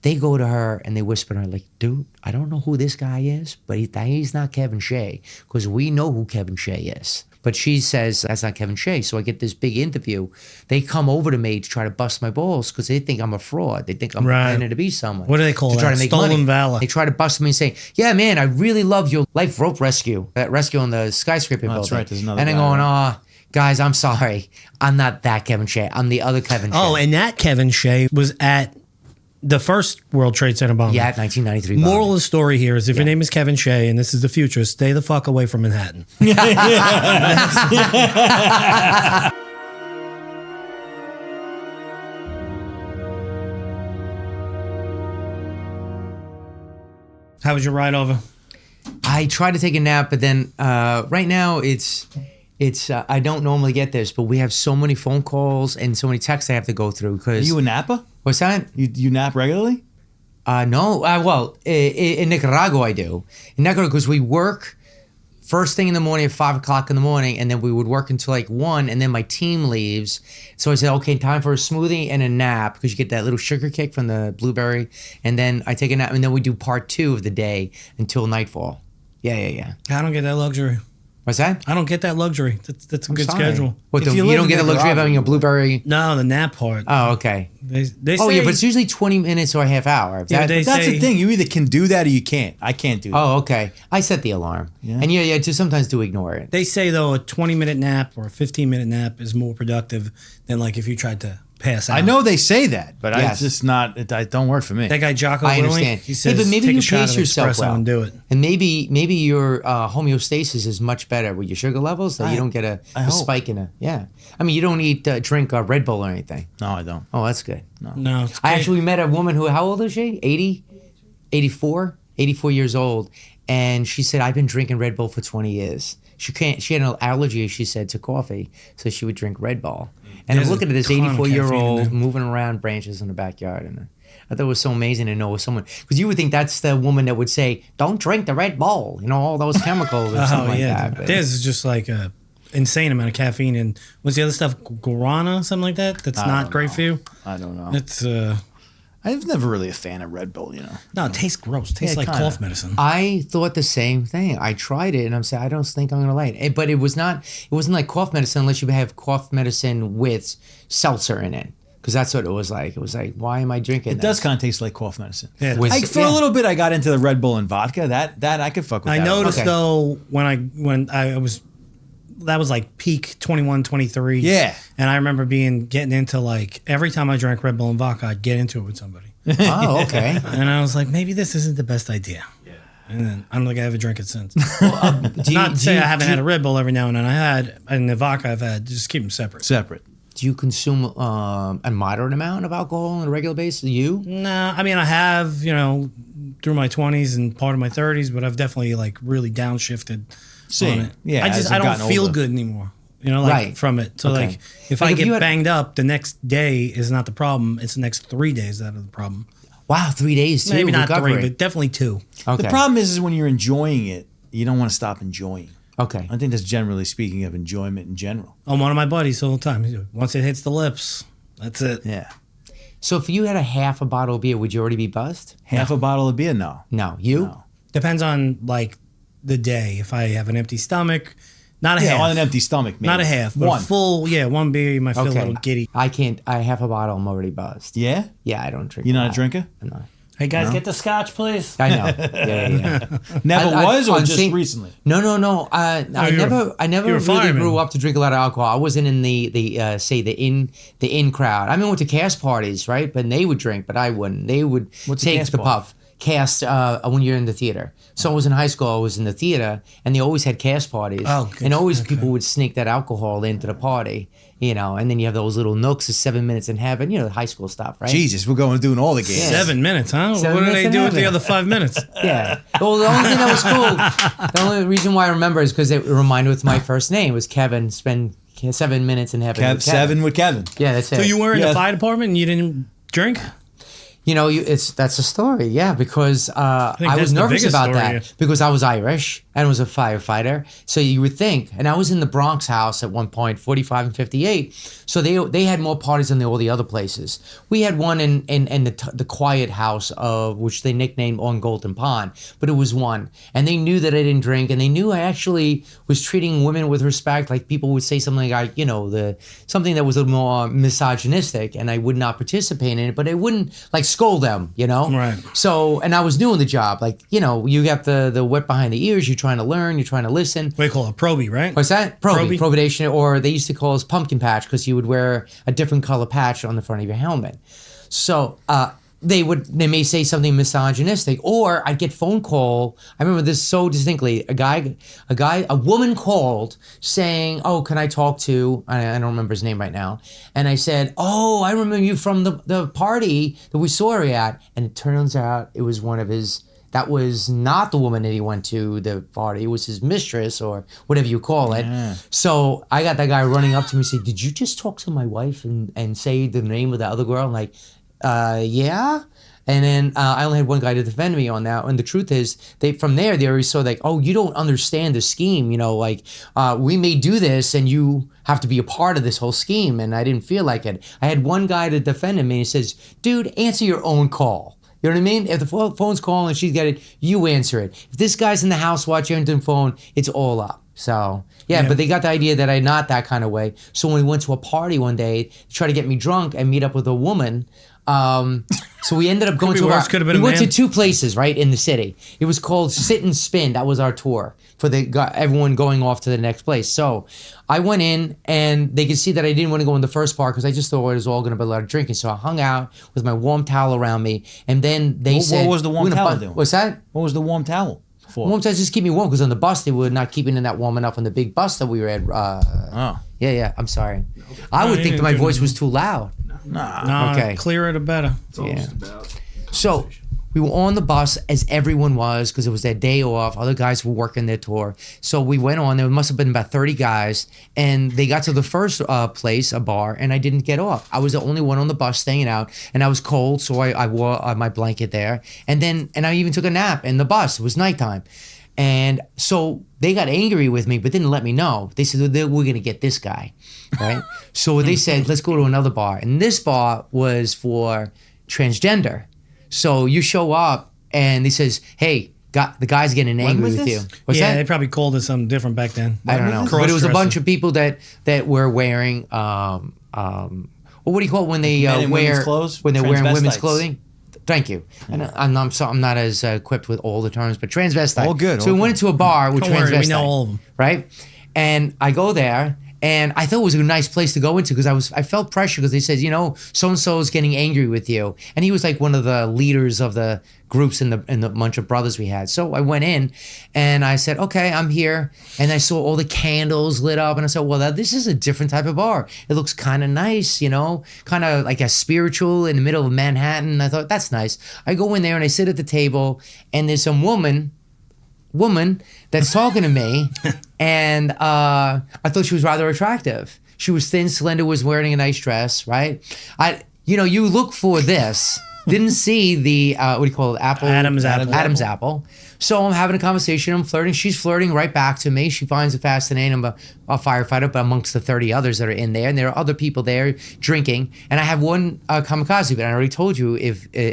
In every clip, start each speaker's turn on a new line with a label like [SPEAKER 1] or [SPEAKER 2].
[SPEAKER 1] They go to her and they whisper to her, like, dude, I don't know who this guy is, but he's not Kevin Shea, because we know who Kevin Shea is. But she says, that's not Kevin Shea. So I get this big interview. They come over to me to try to bust my balls because they think I'm a fraud. They think I'm pretending to be someone.
[SPEAKER 2] What do they call that?
[SPEAKER 1] Try to make
[SPEAKER 2] Stolen
[SPEAKER 1] money.
[SPEAKER 2] valor.
[SPEAKER 1] They try to bust me and say, yeah, man, I really love your life rope rescue. That rescue on the skyscraper building.
[SPEAKER 3] That's right. There's another
[SPEAKER 1] and I'm
[SPEAKER 3] guy,
[SPEAKER 1] going,
[SPEAKER 3] right?
[SPEAKER 1] guys, I'm sorry. I'm not that Kevin Shea. I'm the other Kevin Shea.
[SPEAKER 2] Oh, and that Kevin Shea was at the first World Trade Center bombing.
[SPEAKER 1] Yeah, 1993
[SPEAKER 2] Moral of the story here is if your name is Kevin Shea and this is the future, stay the fuck away from Manhattan. How was your ride over?
[SPEAKER 1] I tried to take a nap, but then right now it's I don't normally get this, but we have so many phone calls and so many texts I have to go through.
[SPEAKER 3] Are you a napper?
[SPEAKER 1] What's that?
[SPEAKER 3] You nap regularly?
[SPEAKER 1] No. Well, in Nicaragua I do. In Nicaragua, because we work first thing in the morning at 5 o'clock in the morning, and then we would work until like 1, and then my team leaves. So I said, okay, time for a smoothie and a nap, because you get that little sugar kick from the blueberry, and then I take a nap, and then we do part 2 of the day until nightfall. Yeah.
[SPEAKER 2] I don't get that luxury.
[SPEAKER 1] What's that?
[SPEAKER 2] I don't get that luxury. That's a good schedule.
[SPEAKER 1] What, you don't get the luxury of having a blueberry?
[SPEAKER 2] No, the nap part.
[SPEAKER 1] Oh, okay.
[SPEAKER 2] They
[SPEAKER 1] Oh,
[SPEAKER 2] say,
[SPEAKER 1] yeah, but it's usually 20 minutes or a half hour.
[SPEAKER 2] Yeah,
[SPEAKER 3] That's the thing. You either can do that or you can't. I can't do that.
[SPEAKER 1] Oh, okay. I set the alarm.
[SPEAKER 3] Yeah.
[SPEAKER 1] And yeah, just sometimes do ignore it.
[SPEAKER 2] They say, though, a 20-minute nap or a 15-minute nap is more productive than like if you tried to pass out.
[SPEAKER 3] I know they say that, but
[SPEAKER 1] Yes.
[SPEAKER 3] it's just not. It don't work for me.
[SPEAKER 2] That guy Jocko
[SPEAKER 1] I
[SPEAKER 2] Willink,
[SPEAKER 1] understand.
[SPEAKER 2] he says,
[SPEAKER 1] but maybe
[SPEAKER 2] take
[SPEAKER 1] you
[SPEAKER 2] a shot
[SPEAKER 1] pace
[SPEAKER 2] of
[SPEAKER 1] yourself
[SPEAKER 2] espresso
[SPEAKER 1] well.
[SPEAKER 2] and do it.
[SPEAKER 1] And maybe your homeostasis is much better with your sugar levels, that you don't get a
[SPEAKER 3] hope.
[SPEAKER 1] spike in a, yeah. I mean, you don't drink Red Bull or anything.
[SPEAKER 3] No, I don't.
[SPEAKER 1] Oh, that's good.
[SPEAKER 2] No, it's
[SPEAKER 1] I
[SPEAKER 2] great.
[SPEAKER 1] actually met a woman who, how old is she? 80? 84 years old. And she said, I've been drinking Red Bull for 20 years. She had an allergy, she said, to coffee. So she would drink Red Bull. And
[SPEAKER 2] There's
[SPEAKER 1] I'm looking at this
[SPEAKER 2] a ton of
[SPEAKER 1] 84-year-old
[SPEAKER 2] caffeine in
[SPEAKER 1] moving around branches in the backyard. And I thought it was so amazing to know someone. Because you would think that's the woman that would say, don't drink the Red Bull. You know, all those chemicals or something like that. But
[SPEAKER 2] There's just like a insane amount of caffeine. And what's the other stuff? Guarana, something like that? That's not great for you?
[SPEAKER 3] I don't know.
[SPEAKER 2] It's,
[SPEAKER 3] I was never really a fan of Red Bull,
[SPEAKER 2] no, it tastes gross. It tastes
[SPEAKER 3] Yeah,
[SPEAKER 2] like
[SPEAKER 3] kinda.
[SPEAKER 2] cough medicine.
[SPEAKER 1] I thought the same thing. I tried it and I'm saying, I don't think I'm going to like it. But it wasn't like cough medicine unless you have cough medicine with seltzer in it. Because that's what it was like. It was like, why am I drinking
[SPEAKER 3] It does kind of taste like cough medicine.
[SPEAKER 2] Yeah.
[SPEAKER 3] For a little bit, I got into the Red Bull and vodka. That I could fuck with.
[SPEAKER 2] I
[SPEAKER 3] that.
[SPEAKER 2] noticed
[SPEAKER 1] Okay.
[SPEAKER 2] though when I was, that was like peak 21, 23.
[SPEAKER 3] Yeah.
[SPEAKER 2] And I remember getting into like every time I drank Red Bull and vodka, I'd get into it with somebody.
[SPEAKER 1] Oh, okay.
[SPEAKER 2] And I was like, maybe this isn't the best idea. Yeah. And then I don't think I ever drank it since. Not to say I haven't had a Red Bull every now and then. I had, and the vodka I've had, just keep them separate.
[SPEAKER 3] Separate.
[SPEAKER 1] Do you consume a moderate amount of alcohol on a regular basis? You?
[SPEAKER 2] No, I mean, I have, through my 20s and part of my 30s, but I've definitely like really downshifted on it.
[SPEAKER 3] Yeah,
[SPEAKER 2] I
[SPEAKER 3] as
[SPEAKER 2] don't
[SPEAKER 3] I've gotten
[SPEAKER 2] feel
[SPEAKER 3] older.
[SPEAKER 2] good anymore.
[SPEAKER 1] Right.
[SPEAKER 2] From it. So
[SPEAKER 1] Okay.
[SPEAKER 2] like if
[SPEAKER 1] Like,
[SPEAKER 2] I
[SPEAKER 1] if you
[SPEAKER 2] get
[SPEAKER 1] had-
[SPEAKER 2] banged up, the next day is not the problem. It's the next 3 days that are the problem.
[SPEAKER 1] Wow, 3 days too.
[SPEAKER 2] Maybe not
[SPEAKER 1] recovery.
[SPEAKER 2] 3, but definitely 2.
[SPEAKER 1] Okay.
[SPEAKER 3] The problem is when you're enjoying it, you don't want to stop enjoying.
[SPEAKER 1] Okay.
[SPEAKER 3] I think that's generally speaking of enjoyment in general.
[SPEAKER 2] I'm one of my buddies all the time. Once it hits the lips, that's it.
[SPEAKER 3] Yeah.
[SPEAKER 1] So if you had a half a bottle of beer, would you already be buzzed?
[SPEAKER 3] Half a bottle of beer? No.
[SPEAKER 1] No. You?
[SPEAKER 3] No.
[SPEAKER 2] Depends on like the day. If I have an empty stomach, not a half.
[SPEAKER 3] On an empty stomach, maybe.
[SPEAKER 2] Not a half, but
[SPEAKER 3] One.
[SPEAKER 2] a full, one beer, you might feel a
[SPEAKER 1] Okay.
[SPEAKER 2] little giddy.
[SPEAKER 1] I can't. I half a bottle, I'm already buzzed.
[SPEAKER 3] Yeah?
[SPEAKER 1] Yeah, I don't drink.
[SPEAKER 3] You're not a
[SPEAKER 1] lot.
[SPEAKER 3] drinker?
[SPEAKER 1] I'm not.
[SPEAKER 2] Hey guys, get the scotch, please.
[SPEAKER 1] I know. Yeah.
[SPEAKER 3] Never
[SPEAKER 1] I-
[SPEAKER 3] was or
[SPEAKER 1] on
[SPEAKER 3] just
[SPEAKER 1] Saint-
[SPEAKER 3] recently?
[SPEAKER 1] No. I never
[SPEAKER 2] you're a
[SPEAKER 1] really
[SPEAKER 2] fireman.
[SPEAKER 1] grew up to drink a lot of alcohol. I wasn't in the in crowd. I mean, I went to cast parties, right? But they would drink, but I wouldn't. They would
[SPEAKER 3] What's a
[SPEAKER 1] take
[SPEAKER 3] cast
[SPEAKER 1] the
[SPEAKER 3] party?
[SPEAKER 1] puff. Cast when you're in the theater. So I was in high school. I was in the theater, and they always had cast parties.
[SPEAKER 2] Oh, good.
[SPEAKER 1] And always
[SPEAKER 2] Okay.
[SPEAKER 1] people would sneak that alcohol into the party, And then you have those little nooks of 7 minutes in heaven. High school stuff, right?
[SPEAKER 3] Jesus, we're going doing all the games.
[SPEAKER 1] Yeah.
[SPEAKER 2] 7 minutes, huh?
[SPEAKER 1] 7
[SPEAKER 2] what do
[SPEAKER 1] minutes
[SPEAKER 2] they
[SPEAKER 1] in
[SPEAKER 2] do with the
[SPEAKER 1] heaven.
[SPEAKER 2] other 5 minutes?
[SPEAKER 1] Yeah. Well, the only thing that was cool, the only reason why I remember is because it reminded me with my first name was Kevin. Spend 7 minutes in heaven. with Kevin.
[SPEAKER 3] 7 with Kevin.
[SPEAKER 1] Yeah, that's it.
[SPEAKER 2] So you were in
[SPEAKER 3] Yeah.
[SPEAKER 2] the fire department and you didn't drink?
[SPEAKER 1] That's a story, yeah, because I
[SPEAKER 2] that's
[SPEAKER 1] was
[SPEAKER 2] the
[SPEAKER 1] nervous
[SPEAKER 2] biggest
[SPEAKER 1] about
[SPEAKER 2] story.
[SPEAKER 1] that because I was Irish and was a firefighter. So you would think, and I was in the Bronx house at one point, 45 and 58. So they had more parties than all the other places. We had one in the quiet house of which they nicknamed On Golden Pond, but it was one. And they knew that I didn't drink, and they knew I actually was treating women with respect. Like people would say something like, something that was a little more misogynistic, and I would not participate in it, but I wouldn't like scold them,
[SPEAKER 2] Right.
[SPEAKER 1] So, and I was doing the job. Like, you got the wet behind the ears, you're trying to learn, you're trying to listen.
[SPEAKER 2] What do you call it? Probie, right?
[SPEAKER 1] What's that? Probation, or they used to call us pumpkin patch because you would wear a different color patch on the front of your helmet. So, they may say something misogynistic, or I'd get phone call. I remember this so distinctly. A woman called saying, "Oh, can I talk to?" I don't remember his name right now. And I said, "Oh, I remember you from the party that we saw her at." And it turns out it was one of his. That was not the woman that he went to the party. It was his mistress or whatever you call it. Yeah. So I got that guy running up to me and say, "Did you just talk to my wife and say the name of the other girl?" I'm like, yeah. And then I only had one guy to defend me on that. And the truth is, they always saw like, "Oh, you don't understand the scheme. We may do this and you have to be a part of this whole scheme." And I didn't feel like it. I had one guy to defend him, and he says, "Dude, answer your own call." You know what I mean? If the phone's calling and she's got it, you answer it. If this guy's in the house watching the phone, it's all up. So, yeah, but they got the idea that I'm not that kind of way. So when we went to a party one day to try to get me drunk and meet up with a woman, so we ended up going to we went to two places, right, in the city. It was called Sit and Spin. That was our tour for everyone going off to the next place. So I went in, and they could see that I didn't want to go in the first part because I just thought it was all going to be a lot of drinking. So I hung out with my warm towel around me, and then they said...
[SPEAKER 3] What was the warm towel doing?
[SPEAKER 1] What's that?
[SPEAKER 3] What was the warm towel for?
[SPEAKER 1] Warm towel just keep me warm, because on the bus, they were not keeping it that warm enough on the big bus that we were at. Yeah, I'm sorry. I would think that my voice was too loud.
[SPEAKER 2] No, okay. Clearer the better.
[SPEAKER 4] It's almost about
[SPEAKER 1] so we were on the bus, as everyone was, because it was their day off. Other guys were working their tour. So we went on. There must have been about 30 guys. And they got to the first place, a bar, and I didn't get off. I was the only one on the bus staying out. And I was cold, so I wore my blanket there. And I even took a nap in the bus. It was nighttime. And so they got angry with me, but didn't let me know. They said, "We're going to get this guy," right? So they said, "Let's go to another bar." And this bar was for transgender. So you show up, and he says, "Hey, the guy's getting angry with you." What's that?
[SPEAKER 2] They probably called it something different back then.
[SPEAKER 1] I don't know. But it was a bunch of people that were wearing, what do you call it when they wear clothes? When they're wearing women's clothing? Thank you. And I'm not as equipped with all the terms, but transvestite.
[SPEAKER 3] All good.
[SPEAKER 1] So we went into a bar with transvestite.
[SPEAKER 2] We know all of them.
[SPEAKER 1] Right? And I go there, and I thought it was a nice place to go into because I felt pressure because they said, so-and-so is getting angry with you. And he was like one of the leaders of the groups in the bunch of brothers we had. So I went in, and I said, "Okay, I'm here." And I saw all the candles lit up, and I said, "Well, this is a different type of bar. It looks kind of nice, kind of like a spiritual in the middle of Manhattan." I thought, that's nice. I go in there, and I sit at the table, and there's some woman that's talking to me, and I thought she was rather attractive. She was thin, slender, was wearing a nice dress, right? You look for this. Didn't see the, what do you call it, apple?
[SPEAKER 2] Adam's apple.
[SPEAKER 1] Adam's apple. So I'm having a conversation. I'm flirting. She's flirting right back to me. She finds it fascinating. I'm a firefighter, but amongst the 30 others that are in there. And there are other people there drinking. And I have one kamikaze, but I already told you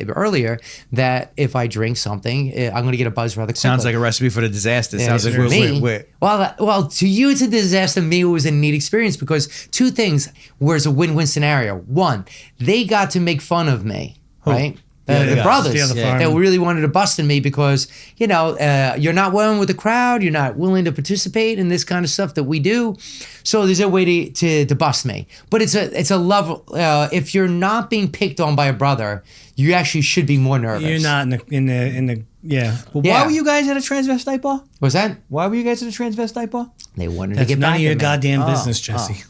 [SPEAKER 1] earlier that if I drink something, I'm going to get a buzz rather quickly.
[SPEAKER 3] Sounds like a recipe for the disaster.
[SPEAKER 1] Yeah,
[SPEAKER 3] sounds like we're
[SPEAKER 1] Well, to you it's a disaster. Me, it was a neat experience because two things were a win-win scenario. One, they got to make fun of me. Right? The brothers that really wanted to bust in me because, you're not willing with the crowd. You're not willing to participate in this kind of stuff that we do. So there's a way to bust me. But it's a love. If you're not being picked on by a brother, you actually should be more nervous.
[SPEAKER 2] You're not in the yeah.
[SPEAKER 3] But why were you guys at a transvestite bar?
[SPEAKER 1] What's that?
[SPEAKER 3] Why were you guys at a transvestite bar?
[SPEAKER 1] They wanted to get
[SPEAKER 2] none
[SPEAKER 1] back
[SPEAKER 2] of your
[SPEAKER 1] at me.
[SPEAKER 2] goddamn business, Jesse.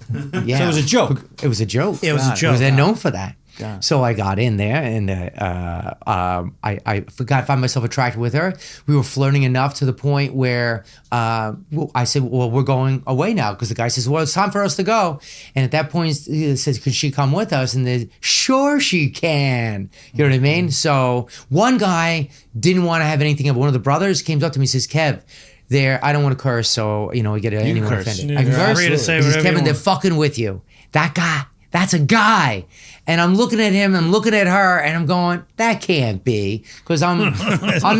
[SPEAKER 1] Yeah.
[SPEAKER 3] So it was a joke.
[SPEAKER 1] It was a joke.
[SPEAKER 2] It was a joke.
[SPEAKER 1] They're known for that. So I got in there, and I found myself attracted with her. We were flirting enough to the point where I said, "Well, we're going away now," because the guy says, "Well, it's time for us to go." And at that point, he says, "Could she come with us?" And then, "Sure, she can." You know what I mean? So one guy didn't want to have anything of one of the brothers came up to me and says, "Kev, there. I don't want to curse, so we get anyone
[SPEAKER 3] curse.
[SPEAKER 1] offended.
[SPEAKER 2] Yeah,
[SPEAKER 1] I can
[SPEAKER 2] you're
[SPEAKER 1] curse.
[SPEAKER 2] free to say
[SPEAKER 1] This is
[SPEAKER 2] whatever you
[SPEAKER 1] Kevin. They're
[SPEAKER 2] want.
[SPEAKER 1] fucking with you. That guy. That's a guy. And I'm looking at him, I'm looking at her, and I'm going, that can't be, because I'm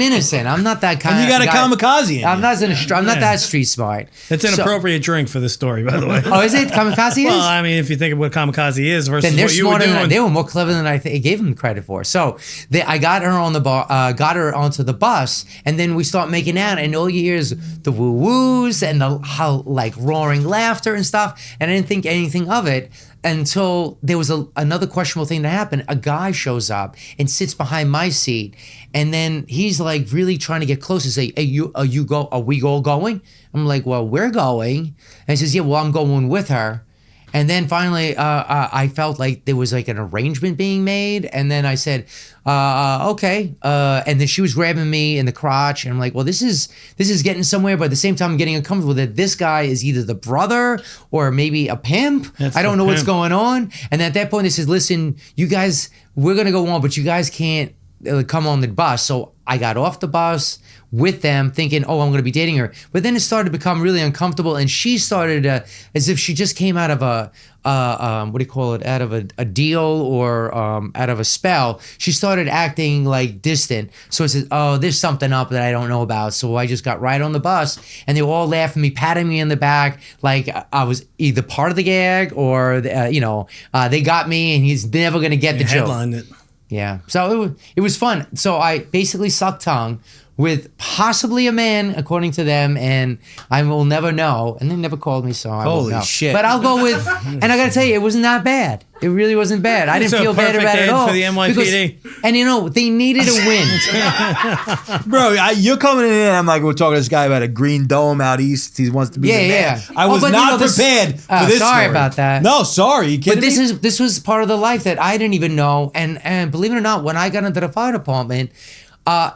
[SPEAKER 1] innocent. I'm not that kind
[SPEAKER 3] And you
[SPEAKER 1] of
[SPEAKER 3] got a
[SPEAKER 1] guy.
[SPEAKER 3] kamikaze in
[SPEAKER 1] I'm
[SPEAKER 3] you.
[SPEAKER 1] not that street smart.
[SPEAKER 2] It's an
[SPEAKER 1] So-
[SPEAKER 2] appropriate drink for the story, by the way.
[SPEAKER 1] Oh, is it kamikaze?
[SPEAKER 2] Well,
[SPEAKER 1] is?
[SPEAKER 2] I mean, if you think of what kamikaze is versus
[SPEAKER 1] Then they're
[SPEAKER 2] what you were
[SPEAKER 1] smarter than
[SPEAKER 2] doing.
[SPEAKER 1] they were more clever than I gave them credit for. So I got her on the got her onto the bus, and then we start making out, and all you hear is the woo woos and the how like roaring laughter and stuff. And I didn't think anything of it until there was another questionable thing that happened. A guy shows up and sits behind my seat, and then he's like really trying to get close and say, "Hey, are we all going?" I'm like, "Well, we're going." And he says, "Yeah, well, I'm going with her." And then finally, I felt like there was like an arrangement being made. And then I said, okay. And then she was grabbing me in the crotch. And I'm like, well, this is getting somewhere. But at the same time, I'm getting uncomfortable that this guy is either the brother or maybe a pimp.
[SPEAKER 2] That's
[SPEAKER 1] I don't
[SPEAKER 2] the
[SPEAKER 1] know what's
[SPEAKER 2] pimp.
[SPEAKER 1] going on. And at that point, they says, listen, you guys, we're going to go on, but you guys can't come on the bus. So I got off the bus with them thinking, oh, I'm going to be dating her. But then it started to become really uncomfortable. And she started as if she just came out of what do you call it? Out of a deal or out of a spell. She started acting like distant. So I said, oh, there's something up that I don't know about. So I just got right on the bus, and they were all laughing me, patting me in the back, like I was either part of the gag or, they got me, and he's never going to get the joke.
[SPEAKER 2] Headlined it.
[SPEAKER 1] Yeah. So it was fun. So I basically sucked tongue with possibly a man, according to them, and I will never know. And they never called me, so I won't
[SPEAKER 3] Holy
[SPEAKER 1] know.
[SPEAKER 3] shit.
[SPEAKER 1] But I'll go with, and I got to tell you, it wasn't that bad. It really wasn't bad. I didn't
[SPEAKER 2] So
[SPEAKER 1] feel bad
[SPEAKER 2] perfect
[SPEAKER 1] about it
[SPEAKER 2] ad
[SPEAKER 1] at all.
[SPEAKER 2] for the NYPD.
[SPEAKER 1] And they needed a win.
[SPEAKER 3] Bro, you're coming in and I'm like, we're talking to this guy about a green dome out east. He wants to be
[SPEAKER 1] Yeah,
[SPEAKER 3] the man.
[SPEAKER 1] yeah.
[SPEAKER 3] I was
[SPEAKER 1] but
[SPEAKER 3] not
[SPEAKER 1] this-
[SPEAKER 3] prepared for
[SPEAKER 1] Oh,
[SPEAKER 3] this
[SPEAKER 1] sorry
[SPEAKER 3] story.
[SPEAKER 1] about that.
[SPEAKER 3] No, sorry. You kidding
[SPEAKER 1] But
[SPEAKER 3] me?
[SPEAKER 1] this was part of the life that I didn't even know. And believe it or not, when I got into the fire department,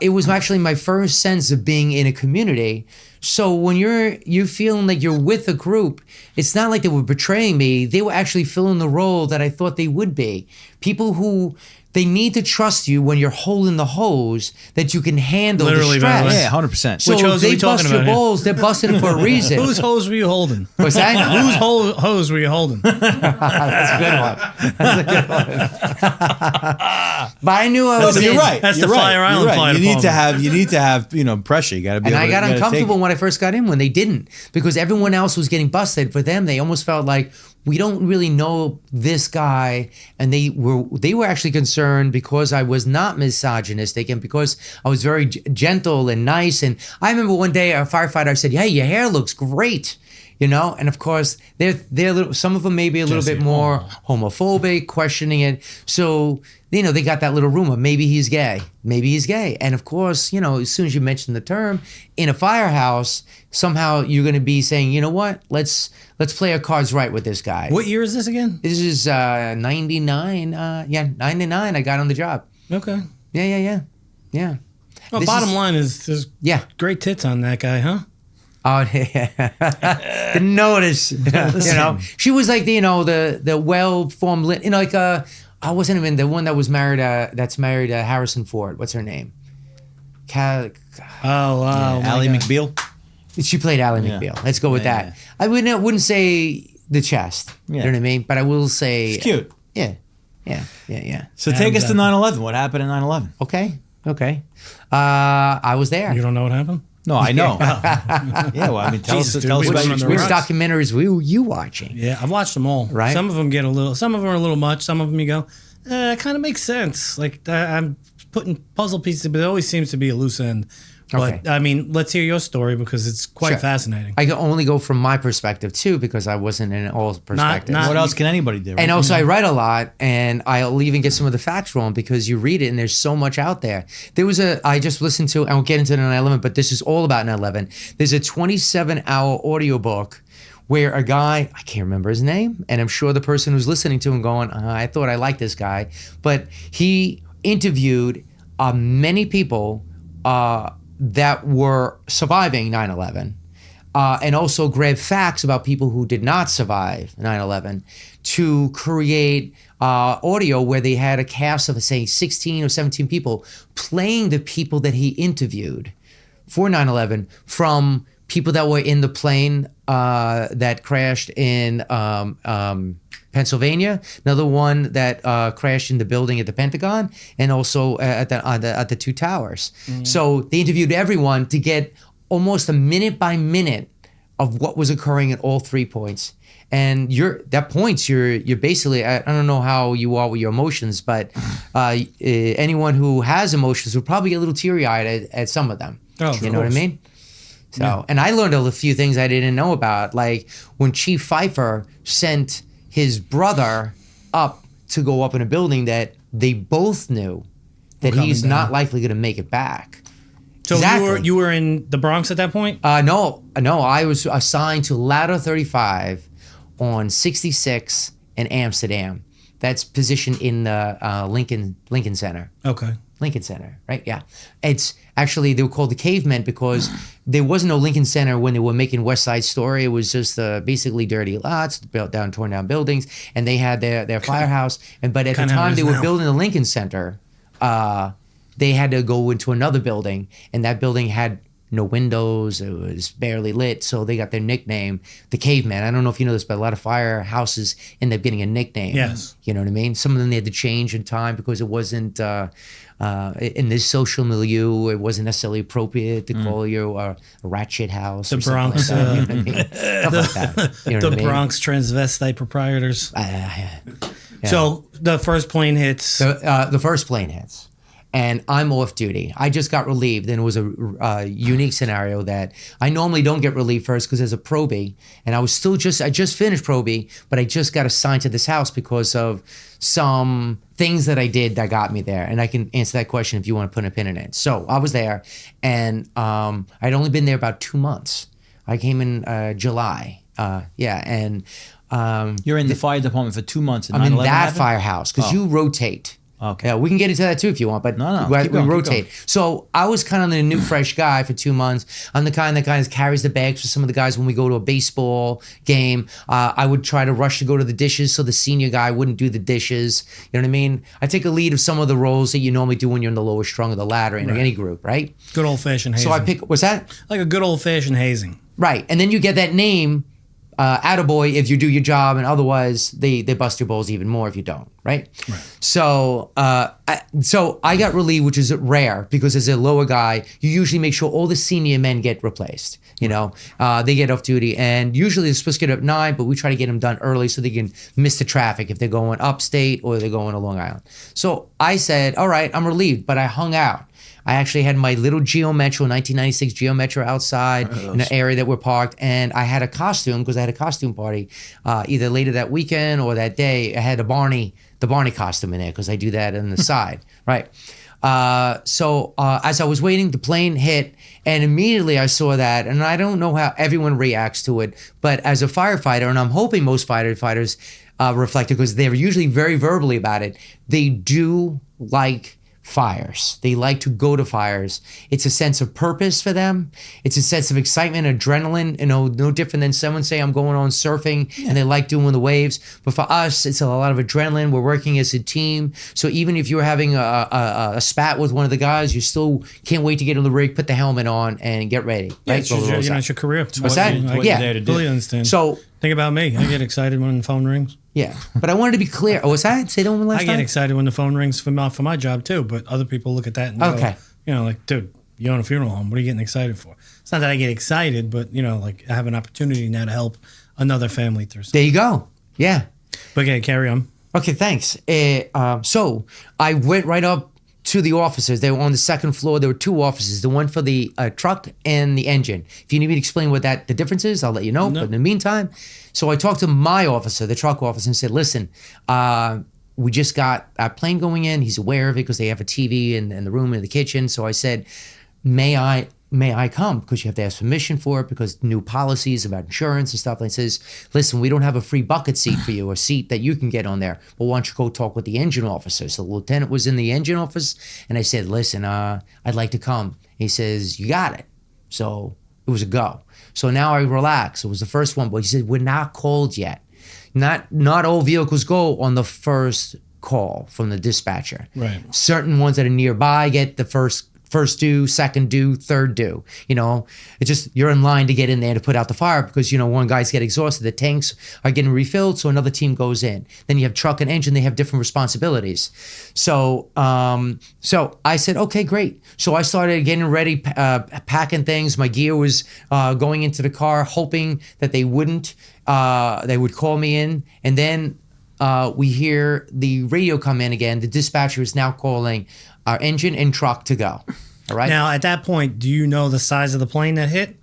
[SPEAKER 1] it was actually my first sense of being in a community. So when you're feeling like you're with a group, it's not like they were betraying me. They were actually filling the role that I thought they would be. People who they need to trust you when you're holding the hose, that you can handle
[SPEAKER 2] Literally,
[SPEAKER 1] the
[SPEAKER 2] by the
[SPEAKER 1] stress.
[SPEAKER 2] way.
[SPEAKER 3] Yeah, 100%.
[SPEAKER 1] So
[SPEAKER 2] Which hose are
[SPEAKER 1] they
[SPEAKER 2] we talking
[SPEAKER 1] bust your
[SPEAKER 2] about here?
[SPEAKER 1] balls. They're busting it for a reason.
[SPEAKER 2] Whose hose were you holding?
[SPEAKER 1] What's that?
[SPEAKER 2] Whose hose were you holding?
[SPEAKER 1] That's a good one. That's a good one. But I knew I was
[SPEAKER 3] Listen,
[SPEAKER 1] in.
[SPEAKER 3] you're right.
[SPEAKER 2] That's
[SPEAKER 3] you're
[SPEAKER 2] the
[SPEAKER 3] right.
[SPEAKER 2] Fire
[SPEAKER 3] You're
[SPEAKER 2] Island
[SPEAKER 3] right.
[SPEAKER 2] Fire
[SPEAKER 3] You need to
[SPEAKER 2] Department.
[SPEAKER 3] have pressure. You got to be
[SPEAKER 1] And
[SPEAKER 3] able
[SPEAKER 1] I
[SPEAKER 3] to,
[SPEAKER 1] got
[SPEAKER 3] you gotta
[SPEAKER 1] uncomfortable
[SPEAKER 3] take it.
[SPEAKER 1] when I first got in when they didn't, because everyone else was getting busted. For them, they almost felt like we don't really know this guy, and they were actually concerned because I was not misogynistic and because I was very gentle and nice. And I remember one day a firefighter said, "Hey, your hair looks great." And of course, some of them may be a little bit more homophobic, questioning it. So, they got that little rumor, maybe he's gay. And of course, as soon as you mention the term, in a firehouse, somehow you're going to be saying, you know what, let's play our cards right with this guy.
[SPEAKER 2] What year is this again?
[SPEAKER 1] This is 99. 99, I got on the job.
[SPEAKER 2] Okay.
[SPEAKER 1] Yeah.
[SPEAKER 2] Well,
[SPEAKER 1] This
[SPEAKER 2] bottom
[SPEAKER 1] is-
[SPEAKER 2] line is there's
[SPEAKER 1] Yeah.
[SPEAKER 2] great tits on that guy, huh?
[SPEAKER 1] Oh, yeah. Didn't notice. She was like the well-formed, I wasn't even the one that was married. That's married to Harrison Ford. What's her name?
[SPEAKER 2] Oh, wow. my
[SPEAKER 3] Ally
[SPEAKER 2] God.
[SPEAKER 3] McBeal.
[SPEAKER 1] She played Ally McBeal. Let's go with that. I wouldn't say the chest. You know what I mean? But I will say
[SPEAKER 3] It's cute.
[SPEAKER 1] Yeah.
[SPEAKER 3] So take us to 9/11. What happened in 9/11?
[SPEAKER 1] Okay. I was there.
[SPEAKER 2] You don't know what happened?
[SPEAKER 3] No, I know. Yeah, well, I mean, tell
[SPEAKER 2] Jesus,
[SPEAKER 3] us
[SPEAKER 2] dude,
[SPEAKER 3] about
[SPEAKER 2] we
[SPEAKER 3] your
[SPEAKER 2] went on the
[SPEAKER 3] experience.
[SPEAKER 1] Which documentaries were you watching?
[SPEAKER 2] Yeah, I've watched them all.
[SPEAKER 1] Right.
[SPEAKER 2] Some of them are a little much. Some of them you go, it kind of makes sense. Like I'm putting puzzle pieces, but it always seems to be a loose end. But
[SPEAKER 1] Okay.
[SPEAKER 2] I mean, let's hear your story because it's quite
[SPEAKER 1] Sure.
[SPEAKER 2] fascinating.
[SPEAKER 1] I can only go from my perspective too, because I wasn't in all perspectives.
[SPEAKER 2] not-
[SPEAKER 3] What else can anybody do? Right?
[SPEAKER 1] And also, I write a lot, and I'll even get some of the facts wrong because you read it, and there's so much out there. I just listened to, I won't get into 9/11, but this is all about 9/11. There's a 27-hour audiobook where a guy, I can't remember his name, and I'm sure the person who's listening to him going, I thought I liked this guy, but he interviewed many people that were surviving 9/11. And also grab facts about people who did not survive 9/11 to create audio where they had a cast of, say, 16 or 17 people playing the people that he interviewed for 9/11 from people that were in the plane that crashed in Pennsylvania, another one that crashed in the building at the Pentagon, and also at the two towers. So they interviewed everyone to get almost a minute by minute of what was occurring at all 3 points. And you're basically, I don't know how you are with your emotions, but anyone who has emotions would probably get a little teary-eyed at some of them.
[SPEAKER 2] Oh,
[SPEAKER 1] you know what I mean? So, and I learned a few things I didn't know about, like when Chief Pfeiffer sent his brother up to go up in a building that they both knew that he's not likely going to make it back.
[SPEAKER 2] So you were in the Bronx at that point?
[SPEAKER 1] No, I was assigned to Ladder 35 on 66 in Amsterdam. That's positioned in the Lincoln Center.
[SPEAKER 2] Okay.
[SPEAKER 1] Lincoln Center, right? Yeah. It's actually, they were called the Cavemen because there wasn't no Lincoln Center when they were making West Side Story. It was just basically dirty lots, torn down buildings, and they had their firehouse. But at the time they were building the Lincoln Center, they had to go into another building, and that building had no windows. It was barely lit, so they got their nickname, the Caveman. I don't know if you know this, but a lot of firehouses end up getting a nickname.
[SPEAKER 2] Yes.
[SPEAKER 1] You know what I mean? Some of them they had to change in time because it wasn't in this social milieu. It wasn't necessarily appropriate to call you a rat shit house.
[SPEAKER 2] The Bronx,
[SPEAKER 1] like that, you know what I mean? Stuff like that. You know
[SPEAKER 2] the
[SPEAKER 1] what I mean?
[SPEAKER 2] Bronx transvestite proprietors.
[SPEAKER 1] Yeah.
[SPEAKER 2] So the first plane hits.
[SPEAKER 1] The first plane hits. And I'm off duty. I just got relieved, and it was a unique scenario that I normally don't get relieved first because there's a probie, and I just finished probie, but I just got assigned to this house because of some things that I did that got me there, and I can answer that question if you want to put a pin in it. So I was there, and I'd only been there about 2 months. I came in July, and
[SPEAKER 3] you're in the fire department for 2 months.
[SPEAKER 1] I'm in that firehouse because you rotate.
[SPEAKER 3] Okay.
[SPEAKER 1] Yeah, we can get into that too if you want, but we rotate. So I was kind of the new fresh guy for 2 months. I'm the kind that carries the bags for some of the guys when we go to a baseball game. I would try to rush to go to the dishes so the senior guy wouldn't do the dishes. You know what I mean? I take a lead of some of the roles that you normally do when you're in the lowest rung of the ladder in any group, right?
[SPEAKER 2] Good old-fashioned hazing.
[SPEAKER 1] So I pick, what's that?
[SPEAKER 2] Like a good old-fashioned hazing.
[SPEAKER 1] Right, and then you get that name, attaboy, if you do your job, and otherwise they bust your balls even more if you don't, right? So I got relieved, which is rare because as a lower guy, you usually make sure all the senior men get replaced. You know, they get off duty, and usually they're supposed to get up at 9, but we try to get them done early so they can miss the traffic if they're going upstate or they're going to Long Island. So I said, all right, I'm relieved, but I hung out. I actually had my little Geo Metro, 1996 Geo Metro outside in an area that we're parked, and I had a costume because I had a costume party either later that weekend or that day. I had the Barney costume in there because I do that on the side, right? So as I was waiting, the plane hit, and immediately I saw that, and I don't know how everyone reacts to it, but as a firefighter, and I'm hoping most firefighters reflect it because they're usually very verbally about it, they do like fires. They like to go to fires. It's a sense of purpose for them. It's a sense of excitement, adrenaline, no different than someone say I'm going on surfing and they like doing the waves. But for us, it's a lot of adrenaline. We're working as a team. So even if you're having a spat with one of the guys, you still can't wait to get on the rig, put the helmet on, and get ready.
[SPEAKER 2] Yeah,
[SPEAKER 1] right?
[SPEAKER 2] it's your career.
[SPEAKER 1] What's that?
[SPEAKER 2] Yeah, totally understand.
[SPEAKER 1] So
[SPEAKER 2] think about me. I get excited when the phone rings.
[SPEAKER 1] Yeah, but I wanted to be clear. Oh, what's that? Say that one last time.
[SPEAKER 2] I get excited when the phone rings for my job too, but other people look at that and go, like, dude, you own a funeral home. What are you getting excited for? It's not that I get excited, but, like I have an opportunity now to help another family through something.
[SPEAKER 1] There you go. Yeah.
[SPEAKER 2] But okay, carry on.
[SPEAKER 1] Okay, thanks. So I went right up to the officers. They were on the second floor. There were two offices, the one for the truck and the engine. If you need me to explain what the difference is, I'll let you know. No. But in the meantime, so I talked to my officer, the truck officer, and said, listen, we just got a plane going in. He's aware of it because they have a TV in the room in the kitchen. So I said, may I come? Because you have to ask permission for it because new policies about insurance and stuff. And he says, listen, we don't have a free bucket seat for you, a seat that you can get on there. But why don't you go talk with the engine officer? So the lieutenant was in the engine office, and I said, listen, I'd like to come. He says, you got it. So it was a go. So now I relax. It was the first one, but he said, we're not called yet. Not all vehicles go on the first call from the dispatcher.
[SPEAKER 2] Right.
[SPEAKER 1] Certain ones that are nearby get the first first due, second due, third due. You know, it's just you're in line to get in there to put out the fire because, you know, one guy's get exhausted, the tanks are getting refilled, so another team goes in. Then you have truck and engine, they have different responsibilities. So so I said, okay, great. So I started getting ready, packing things. My gear was going into the car, hoping that they wouldn't. They would call me in, and then we hear the radio come in again. The dispatcher is now calling our engine and truck to go. All right.
[SPEAKER 2] Now, at that point, do you know the size of the plane that hit?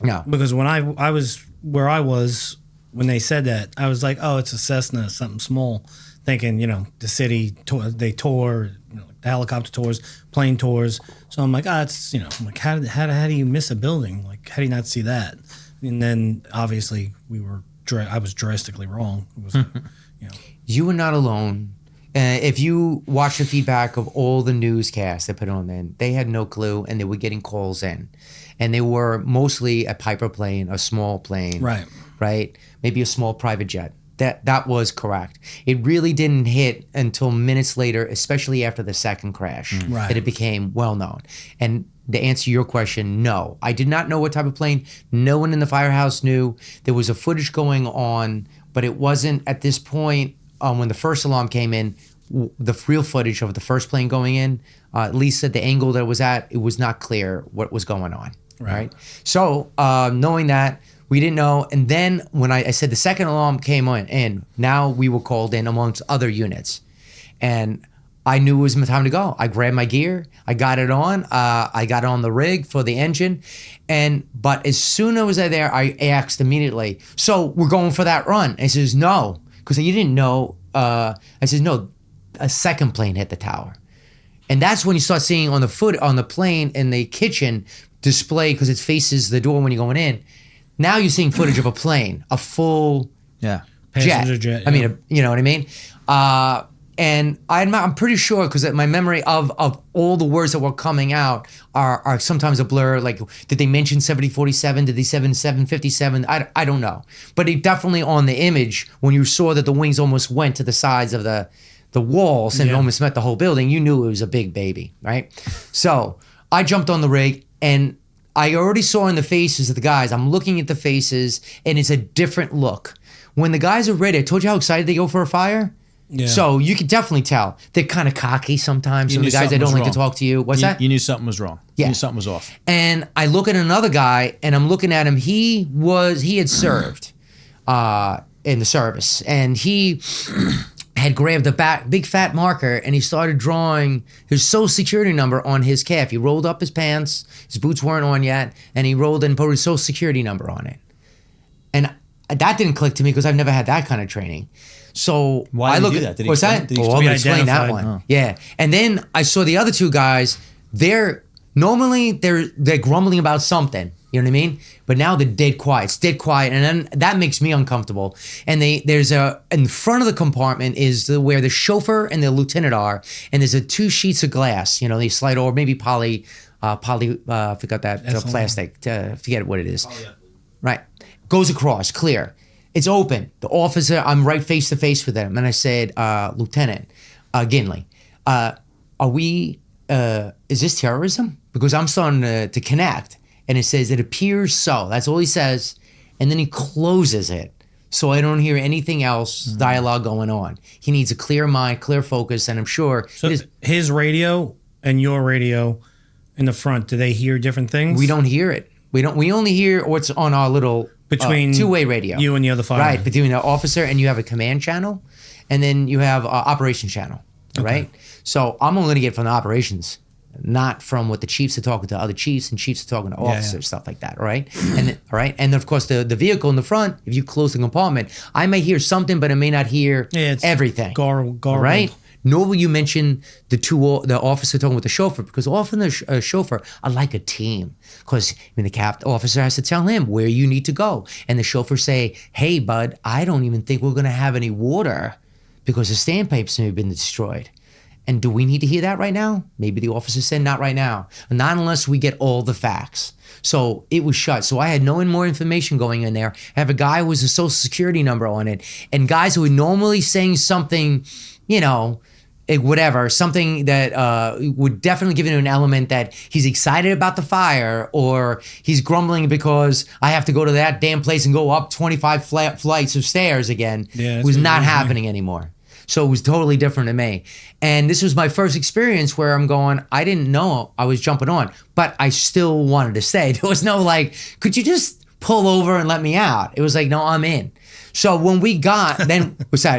[SPEAKER 1] No.
[SPEAKER 2] Because when I was where I was, when they said that, I was like, oh, it's a Cessna, something small, thinking, you know, the city, they tour, you know, the helicopter tours, plane tours. So I'm like, it's, you know, I'm like, how do you miss a building? Like, how do you not see that? And then, obviously, I was drastically wrong. It was, you know.
[SPEAKER 1] You were not alone. If you watch the feedback of all the newscasts that put on then, they had no clue, and they were getting calls in. And they were mostly a Piper plane, a small plane. Right? Maybe a small private jet. That was correct. It really didn't hit until minutes later, especially after the second crash, that it became well known. And to answer your question, no. I did not know what type of plane. No one in the Firehouse knew. There was a footage going on, but it wasn't at this point. When the first alarm came in, the real footage of the first plane going in, at least at the angle that it was at, it was not clear what was going on. Right? So knowing that, we didn't know. And then when I said the second alarm came in, now we were called in amongst other units. And I knew it was my time to go. I grabbed my gear. I got it on. I got on the rig for the engine. But as soon as I was there, I asked immediately, so we're going for that run? And he says, no. Because you didn't know. I said, no, a second plane hit the tower. And that's when you start seeing on the plane in the kitchen display, because it faces the door when you're going in. Now you're seeing footage of a plane, a full
[SPEAKER 2] passenger jet.
[SPEAKER 1] I mean, you know what I mean? And I'm pretty sure, because my memory of all the words that were coming out are sometimes a blur. Like, did they mention 7047? Did they 757? I don't know. But it definitely on the image, when you saw that the wings almost went to the sides of the walls and almost met the whole building, you knew it was a big baby, right? So I jumped on the rig, and I already saw in the faces of the guys, I'm looking at the faces, and it's a different look. When the guys are ready, I told you how excited they go for a fire. Yeah. So you could definitely tell they're kind of cocky sometimes. Some of the guys that don't like to talk to you. What's that?
[SPEAKER 3] You knew something was wrong.
[SPEAKER 1] Yeah.
[SPEAKER 3] You knew something was off.
[SPEAKER 1] And I look at another guy, and I'm looking at him. He had served in the service, and he had grabbed a big fat marker, and he started drawing his social security number on his calf. He rolled up his pants, his boots weren't on yet, and he rolled and put his social security number on it. And that didn't click to me because I've never had that kind of training. So
[SPEAKER 3] why did he do that? Did he explain,
[SPEAKER 1] I'm going to explain that one. Oh. Yeah. And then I saw the other two guys. They're grumbling about something. You know what I mean? But now they're dead quiet. It's dead quiet, and then that makes me uncomfortable. And there's in front of the compartment is where the chauffeur and the lieutenant are, and there's two sheets of glass. You know, they slide over, maybe poly. Forgot that plastic. Forget what it is. Right. Goes across, clear. It's open. The officer, I'm right face to face with them. And I said, Lieutenant Ginley, is this terrorism? Because I'm starting to connect. And it says, it appears so. That's all he says. And then he closes it. So I don't hear anything else, dialogue going on. He needs a clear mind, clear focus. And I'm sure.
[SPEAKER 2] So his radio and your radio in the front, do they hear different things?
[SPEAKER 1] We don't hear it. We only hear what's on our little
[SPEAKER 2] between
[SPEAKER 1] two-way radio.
[SPEAKER 2] You and the other fireman.
[SPEAKER 1] Right, between the officer, and you have a command channel, and then you have operation channel, right? So I'm only going to get from the operations, not from what the chiefs are talking to other chiefs, and chiefs are talking to officers, stuff like that, right? And then of course the vehicle in the front, if you close the compartment, I may hear something, but I may not hear everything.
[SPEAKER 2] Garbled.
[SPEAKER 1] Right? Nor will you mention the officer talking with the chauffeur, because often the chauffeur are like a team. Because the officer has to tell him where you need to go. And the chauffeur say, hey, bud, I don't even think we're going to have any water because the standpipes may have been destroyed. And do we need to hear that right now? Maybe the officer said, not right now. Not unless we get all the facts. So it was shut. So I had no more information going in there. I have a guy who has a social security number on it. And guys who are normally saying something, whatever, something that would definitely give you an element that he's excited about the fire, or he's grumbling because I have to go to that damn place and go up 25 flights of stairs again, was not happening anymore. So it was totally different to me. And this was my first experience where I'm going, I didn't know I was jumping on, but I still wanted to stay. There was no like, could you just pull over and let me out? It was like, no, I'm in. So when we got, then,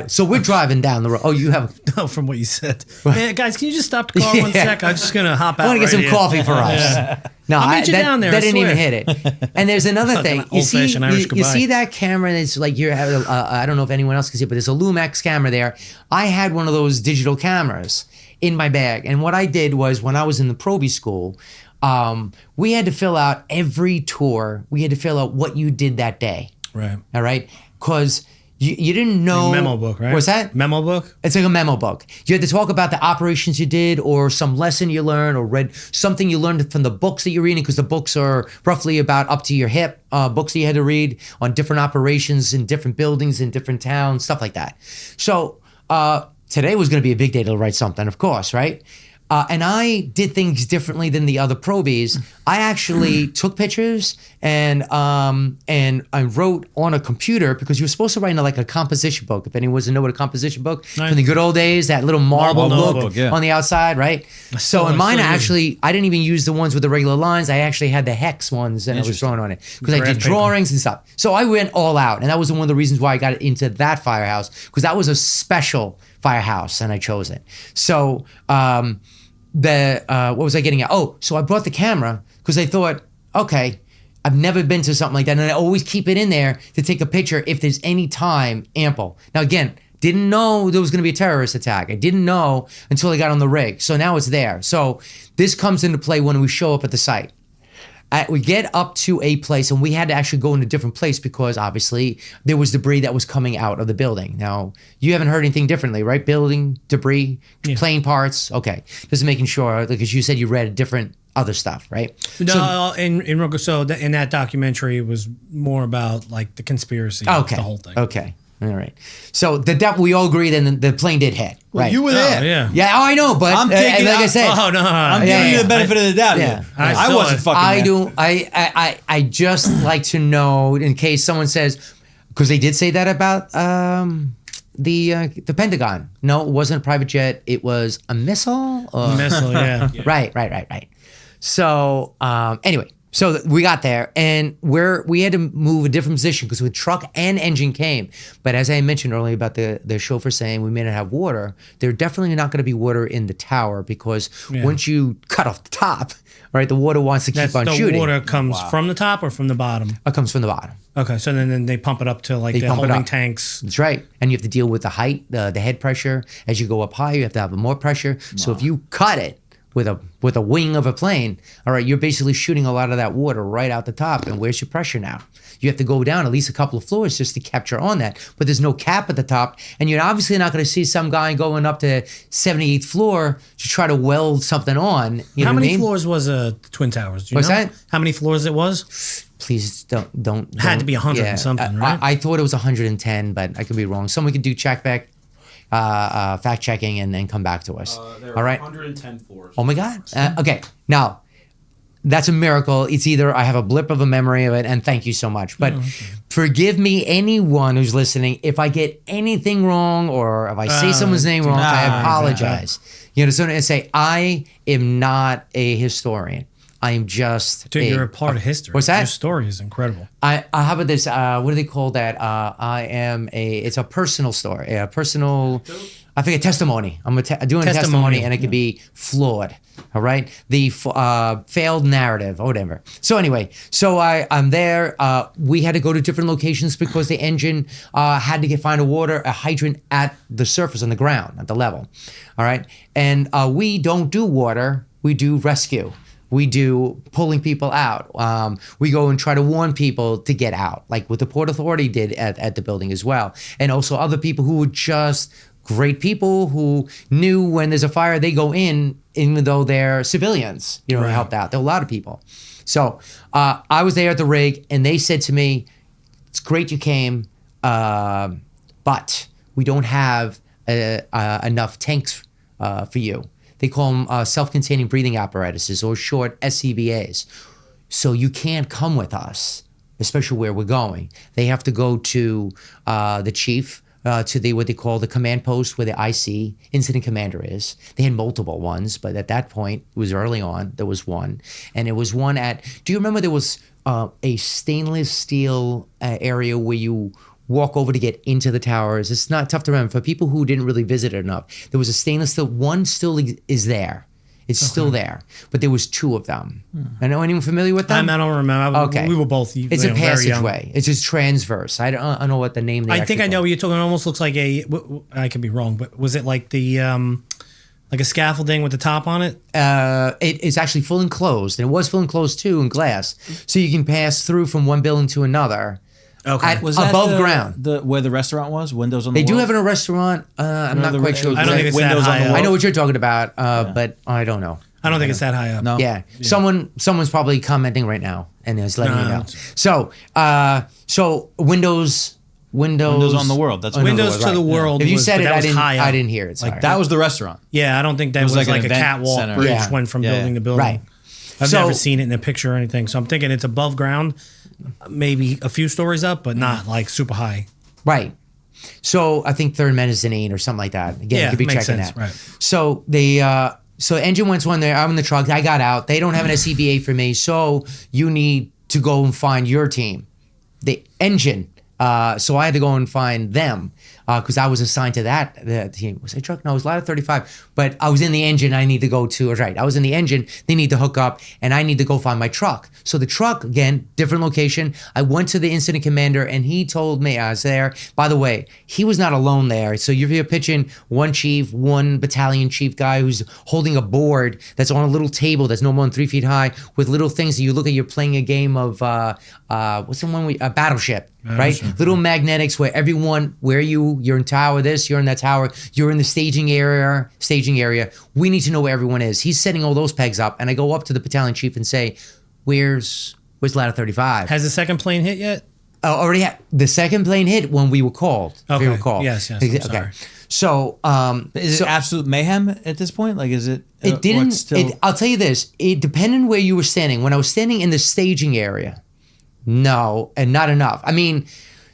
[SPEAKER 1] so we're driving down the road. Oh, you have?
[SPEAKER 2] No, from what you said. Man, guys, can you just stop the car 1 sec? I'm just going to hop out.
[SPEAKER 1] I want to get some coffee for us.
[SPEAKER 2] Yeah. No, I'll meet you down there.
[SPEAKER 1] That didn't even hit it. And there's another thing. You see that camera that's like, I don't know if anyone else can see it, but there's a Lumex camera there. I had one of those digital cameras in my bag. And what I did was, when I was in the Proby school, we had to fill out every tour. We had to fill out what you did that day.
[SPEAKER 2] Right.
[SPEAKER 1] All right. Because you didn't know.
[SPEAKER 2] Memo book, right?
[SPEAKER 1] What's that?
[SPEAKER 2] Memo book?
[SPEAKER 1] It's like a memo book. You had to talk about the operations you did, or some lesson you learned, or read something you learned from the books that you're reading, because the books are roughly about up to your hip, books that you had to read on different operations in different buildings in different towns, stuff like that. So today was going to be a big day to write something, of course, right? And I did things differently than the other probies. I actually took pictures and I wrote on a computer, because you were supposed to write in like a composition book. If anyone doesn't know what a composition book from the good old days, that little marble book on the outside, right? So in mine, I didn't even use the ones with the regular lines. I actually had the hex ones, and I was drawing on it because I did drawings and stuff. So I went all out, and that was one of the reasons why I got into that Firehouse, because that was a special Firehouse, and I chose it. So what was I getting at? Oh, so I brought the camera because I thought, okay, I've never been to something like that, and I always keep it in there to take a picture if there's any time ample. Now again, didn't know there was going to be a terrorist attack. I didn't know until I got on the rig. So now it's there. So this comes into play when we show up at the site. We get up to a place, and we had to actually go in a different place because obviously there was debris that was coming out of the building. Now, you haven't heard anything differently, right? Building, debris, plane parts. Okay. Just making sure, because you said you read different other stuff, right?
[SPEAKER 2] No, in that documentary, it was more about like the conspiracy of the whole thing.
[SPEAKER 1] Okay. All right. So we all agree then the plane did hit.
[SPEAKER 3] Well,
[SPEAKER 1] right.
[SPEAKER 3] You were there.
[SPEAKER 2] Yeah.
[SPEAKER 1] Yeah. Oh, I know, but
[SPEAKER 3] I'm taking,
[SPEAKER 1] like I said,
[SPEAKER 3] I'm giving you the benefit of the doubt.
[SPEAKER 1] Yeah.
[SPEAKER 3] I wasn't fucking there.
[SPEAKER 1] I just like to know, in case someone says, because they did say that about the Pentagon. No, it wasn't a private jet. It was a missile.
[SPEAKER 2] Missile, yeah.
[SPEAKER 1] Right. So anyway. So we got there, and we had to move a different position because the truck and engine came. But as I mentioned earlier about the chauffeur saying we may not have water, there definitely not going to be water in the tower, because once you cut off the top, right, the water wants to keep on shooting.
[SPEAKER 2] The water comes from the top or from the bottom?
[SPEAKER 1] It comes from the bottom.
[SPEAKER 2] Okay, so then they pump it up to like the holding tanks.
[SPEAKER 1] That's right. And you have to deal with the height, the head pressure. As you go up higher, you have to have more pressure. Wow. So if you cut it with a wing of a plane, all right, you're basically shooting a lot of that water right out the top. And where's your pressure now? You have to go down at least a couple of floors just to capture on that. But there's no cap at the top. And you're obviously not going to see some guy going up to 78th floor to try to weld something on.
[SPEAKER 2] How many floors was Twin Towers? Do you know?
[SPEAKER 1] That?
[SPEAKER 2] How many floors it was?
[SPEAKER 1] Please don't.
[SPEAKER 2] Had to be 100 and something, right?
[SPEAKER 1] I thought it was 110, but I could be wrong. Someone could do fact checking and then come back to us.
[SPEAKER 4] There
[SPEAKER 1] all right.
[SPEAKER 4] 110 floors.
[SPEAKER 1] Oh my God. Okay. Now, that's a miracle. It's either I have a blip of a memory of it, and thank you so much. But forgive me, anyone who's listening, if I get anything wrong or if I say someone's name wrong, I apologize. You understand? And say I am not a historian. I am just.
[SPEAKER 2] Dude, you're a part of history.
[SPEAKER 1] What's that?
[SPEAKER 2] Your story is incredible.
[SPEAKER 1] How about this? What do they call that? It's a personal story, a personal, I think a testimony. I'm doing a testimony, and it could be flawed. All right. The failed narrative or whatever. So anyway, I'm there. We had to go to different locations because the engine had to find a hydrant at the surface on the ground, at the level. All right. And we don't do water. We do rescue. We do pulling people out. We go and try to warn people to get out, like what the Port Authority did at the building as well. And also other people who were just great people who knew when there's a fire, they go in, even though they're civilians, helped out. There were a lot of people. So I was there at the rig, and they said to me, it's great you came, but we don't have enough tanks for you. They call them self-containing breathing apparatuses, or short SCBAs. So you can't come with us, especially where we're going. They have to go to the chief, to what they call the command post, where the IC, incident commander, is. They had multiple ones, but at that point, it was early on, there was one. And it was one at, do you remember there was a stainless steel area where you walk over to get into the towers? It's not tough to remember. For people who didn't really visit it enough, there was a stainless steel, one still is there. It's still there, but there was two of them. I know anyone familiar with them?
[SPEAKER 2] I don't remember.
[SPEAKER 1] Okay.
[SPEAKER 2] We were both.
[SPEAKER 1] It's a passageway. It's just transverse. I don't know what the name.
[SPEAKER 2] I think I know what you're talking. It almost looks like I could be wrong, but was it like the like a scaffolding with the top on it?
[SPEAKER 1] It is actually full enclosed, and it was full enclosed too in glass, so you can pass through from one building to another.
[SPEAKER 2] Okay.
[SPEAKER 3] Was that
[SPEAKER 1] above ground.
[SPEAKER 3] Where the restaurant was? Windows on the
[SPEAKER 1] They
[SPEAKER 3] wall?
[SPEAKER 1] do have it in a restaurant. I'm not quite sure.
[SPEAKER 2] I don't think it's
[SPEAKER 3] Windows
[SPEAKER 2] that
[SPEAKER 3] on the
[SPEAKER 2] high
[SPEAKER 3] wall.
[SPEAKER 1] I know what you're talking about, but I don't know.
[SPEAKER 2] I don't think it's that high up.
[SPEAKER 3] No.
[SPEAKER 1] Yeah. Someone's probably commenting right now and is letting you know. So Windows
[SPEAKER 3] on the world. That's
[SPEAKER 2] Windows to the world.
[SPEAKER 1] If you said it,
[SPEAKER 2] I
[SPEAKER 1] didn't hear it. Sorry.
[SPEAKER 3] That was the restaurant.
[SPEAKER 2] Yeah, I don't think that was
[SPEAKER 3] like
[SPEAKER 2] like
[SPEAKER 3] an
[SPEAKER 2] a
[SPEAKER 3] event
[SPEAKER 2] catwalk
[SPEAKER 3] center.
[SPEAKER 2] bridge
[SPEAKER 1] Yeah.
[SPEAKER 2] went from building to building.
[SPEAKER 1] Right.
[SPEAKER 2] I've
[SPEAKER 1] So-
[SPEAKER 2] never seen it in a picture or anything, so I'm thinking it's above ground, maybe a few stories up, but not like super high.
[SPEAKER 1] Right. So I think third mezzanine or something like that. Again,
[SPEAKER 2] Yeah,
[SPEAKER 1] you could be
[SPEAKER 2] makes
[SPEAKER 1] checking
[SPEAKER 2] sense,
[SPEAKER 1] that.
[SPEAKER 2] right.
[SPEAKER 1] So so engine went one there. I'm in the truck. I got out. They don't have an SCBA for me. So you need to go and find your team, the engine. So I had to go and find them because I was assigned to that team. Was it truck? No, it was Ladder 35. But I was in the engine. I need to go to, right. I was in the engine. They need to hook up and I need to go find my truck. So the truck, again, different location. I went to the incident commander and he told me I was there. By the way, he was not alone there. So you're pitching one chief, one battalion chief guy who's holding a board that's on a little table that's no more than 3 feet high with little things that you look at. You're playing a game of, what's the one? Battleship. Right? Little magnetics where you're in tower this, you're in that tower, you're in the staging area. We need to know where everyone is. He's setting all those pegs up, and I go up to the battalion chief and say, where's Ladder 35?
[SPEAKER 2] Has the second plane hit yet?
[SPEAKER 1] Already had the second plane hit when we were called.
[SPEAKER 2] Okay.
[SPEAKER 1] We were called.
[SPEAKER 2] Yes, I'm
[SPEAKER 1] Okay.
[SPEAKER 2] sorry.
[SPEAKER 1] So
[SPEAKER 3] Is it absolute mayhem at this point? Like, is it?
[SPEAKER 1] it didn't. I'll tell you this. It depended on where you were standing. When I was standing in the staging area, no, and not enough. I mean,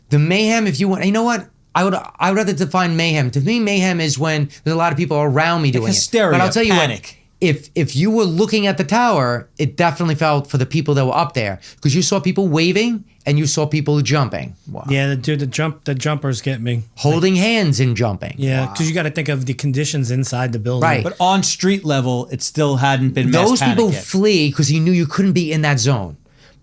[SPEAKER 1] the mayhem. If you want, you know what? I would rather define mayhem. To me, mayhem is when there's a lot of people around me doing
[SPEAKER 3] hysteria,
[SPEAKER 1] it. But I'll tell you
[SPEAKER 3] panic.
[SPEAKER 1] what. If you were looking at the tower, it definitely felt for the people that were up there because you saw people waving and you saw people jumping.
[SPEAKER 3] Wow.
[SPEAKER 2] Yeah, the jumpers get me.
[SPEAKER 1] Holding hands and jumping.
[SPEAKER 2] Yeah, because you got to think of the conditions inside the building.
[SPEAKER 1] Right.
[SPEAKER 3] But on street level, it still hadn't been mass
[SPEAKER 1] Those
[SPEAKER 3] panic
[SPEAKER 1] people
[SPEAKER 3] yet.
[SPEAKER 1] flee because he knew you couldn't be in that zone.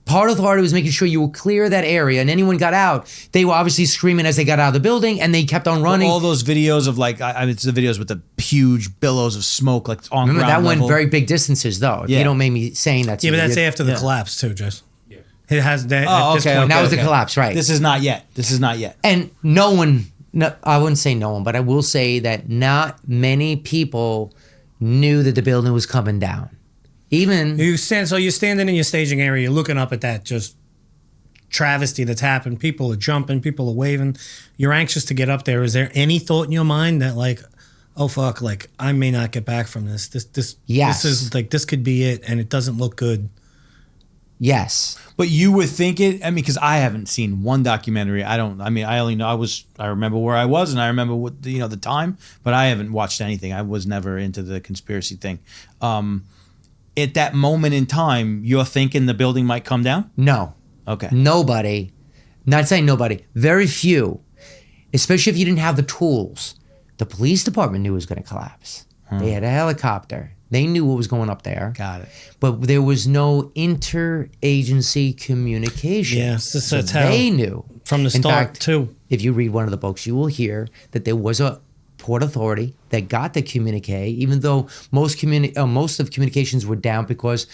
[SPEAKER 1] Part of the party was making sure you were clear of that area, and anyone got out, they were obviously screaming as they got out of the building, and they kept on running.
[SPEAKER 3] All those videos of like, it's the videos with the huge billows of smoke, like on
[SPEAKER 1] Remember,
[SPEAKER 3] ground
[SPEAKER 1] that
[SPEAKER 3] level.
[SPEAKER 1] went very big distances, though. If
[SPEAKER 3] Yeah.
[SPEAKER 1] you don't make me saying that to
[SPEAKER 2] Yeah, but
[SPEAKER 1] you,
[SPEAKER 2] that's
[SPEAKER 1] you're-
[SPEAKER 2] after the collapse too, Jess. Yeah. It has that. at this
[SPEAKER 3] okay,
[SPEAKER 2] point,
[SPEAKER 1] Now is the collapse, right?
[SPEAKER 3] This is not yet.
[SPEAKER 1] And no one, I wouldn't say no one, but I will say that not many people knew that the building was coming down. Even
[SPEAKER 2] you're standing in your staging area, you're looking up at that just travesty that's happened. People are jumping, people are waving. You're anxious to get up there. Is there any thought in your mind that like, oh fuck, like I may not get back from this.
[SPEAKER 1] Yes.
[SPEAKER 2] This is like this could be it, and it doesn't look good.
[SPEAKER 1] yes.
[SPEAKER 3] But you would think it. I mean, because I haven't seen one documentary. I only know I remember where I was and I remember what the time, but I haven't watched anything. I was never into the conspiracy thing. At that moment in time, you're thinking the building might come down?
[SPEAKER 1] No.
[SPEAKER 3] Okay.
[SPEAKER 1] Nobody, not saying nobody, very few, especially if you didn't have the tools. The police department knew it was going to collapse. They had a helicopter. They knew what was going up there.
[SPEAKER 3] Got it.
[SPEAKER 1] But there was no interagency communication.
[SPEAKER 2] Yes,
[SPEAKER 1] so
[SPEAKER 2] that's how-
[SPEAKER 1] they knew.
[SPEAKER 2] From the
[SPEAKER 1] In
[SPEAKER 2] start,
[SPEAKER 1] fact,
[SPEAKER 2] too.
[SPEAKER 1] If you read one of the books, you will hear that there was a Port Authority that got the communique, even though most of communications were down because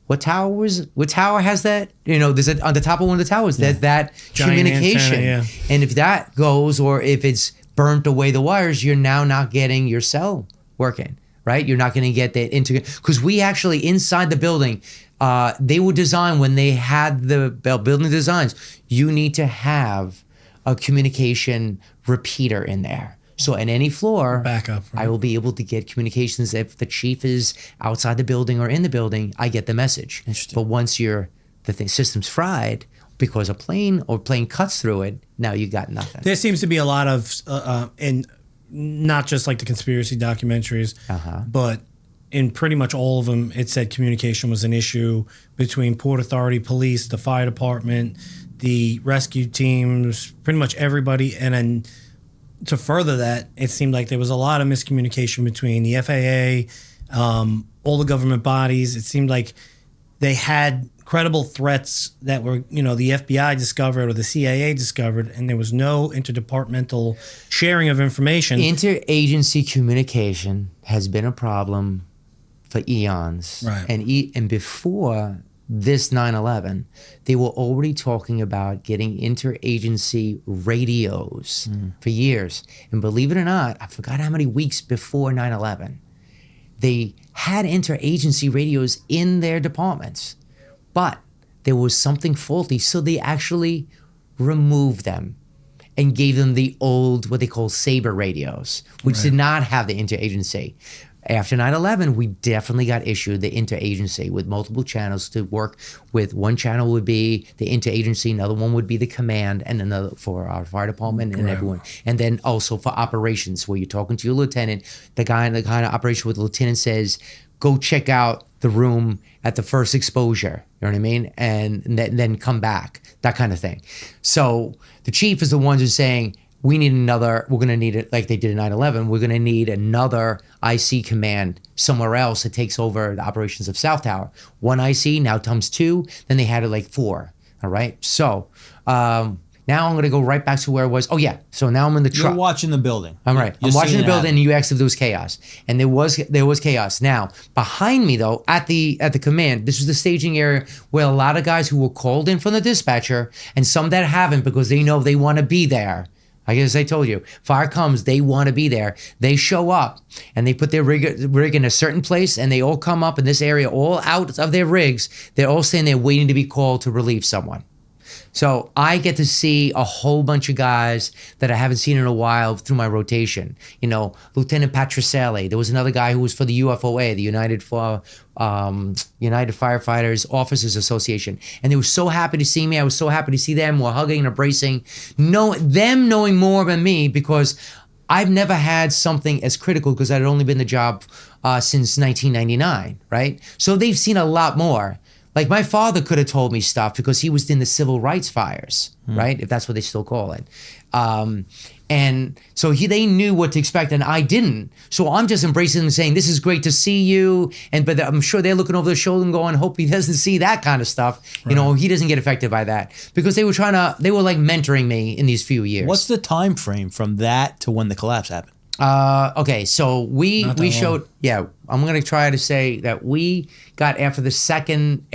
[SPEAKER 1] what tower has that? There's on the top of one of the towers, there's that
[SPEAKER 2] Giant
[SPEAKER 1] communication.
[SPEAKER 2] antenna, yeah.
[SPEAKER 1] And if that goes, or if it's burnt away the wires, you're now not getting your cell working, right? You're not going to get that because we actually inside the building, they were designed when they had the building designs. You need to have a communication repeater in there. So at any floor,
[SPEAKER 2] Backup, right?
[SPEAKER 1] I will be able to get communications. If the chief is outside the building or in the building, I get the message.
[SPEAKER 3] Interesting.
[SPEAKER 1] But once the system's fried because a plane cuts through it, now you got nothing.
[SPEAKER 2] There seems to be a lot of, and not just like the conspiracy documentaries, but in pretty much all of them, it said communication was an issue between Port Authority police, the fire department, the rescue teams, pretty much everybody. And then to further that, it seemed like there was a lot of miscommunication between the FAA, all the government bodies. It seemed like they had credible threats that were, the FBI discovered or the CIA discovered, and there was no interdepartmental sharing of information.
[SPEAKER 1] Interagency communication has been a problem for eons.
[SPEAKER 2] Right.
[SPEAKER 1] And before this 9/11, they were already talking about getting interagency radios for years. And believe it or not, I forgot how many weeks before 9/11, they had interagency radios in their departments. But there was something faulty, so they actually removed them and gave them the old, what they call Sabre radios, which did not have the interagency. After 9/11, we definitely got issued the interagency with multiple channels to work with. One channel would be the interagency, another one would be the command, and another for our fire department and everyone. And then also for operations, where you're talking to your lieutenant, the kind of operation where the lieutenant says, go check out the room at the first exposure, you know what I mean? And then come back, that kind of thing. So the chief is the one who's saying, we're going to need it like they did in 9/11, we're going to need another IC command somewhere else that takes over the operations of South Tower. One IC, now comes two, then they had it like four, all right? So now I'm going to go right back to where I was. Oh, yeah. So now I'm in the truck.
[SPEAKER 3] You're watching the building.
[SPEAKER 1] I'm right. I'm watching the building, and you asked if there was chaos. And there was chaos. Now, behind me, though, at the command, this was the staging area where a lot of guys who were called in from the dispatcher, and some that haven't because they know they want to be there. I guess I told you, fire comes, they want to be there. They show up, and they put their rig in a certain place, and they all come up in this area, all out of their rigs. They're all standing there waiting to be called to relieve someone. So I get to see a whole bunch of guys that I haven't seen in a while through my rotation. Lieutenant Patricelli. There was another guy who was for the UFOA, the United Firefighters Officers Association. And they were so happy to see me. I was so happy to see them. We're hugging and embracing. Them knowing more than me, because I've never had something as critical, because I'd only been in the job since 1999, right? So they've seen a lot more. Like my father could have told me stuff because he was in the civil rights fires, right? If that's what they still call it. And so they knew what to expect, and I didn't. So I'm just embracing them and saying, this is great to see you. But I'm sure they're looking over their shoulder and going, hope he doesn't see that kind of stuff. Right. He doesn't get affected by that, because they were like mentoring me in these few years.
[SPEAKER 3] What's the time frame from that to when the collapse happened?
[SPEAKER 1] Okay, so we showed, I'm going to try to say that we got after the second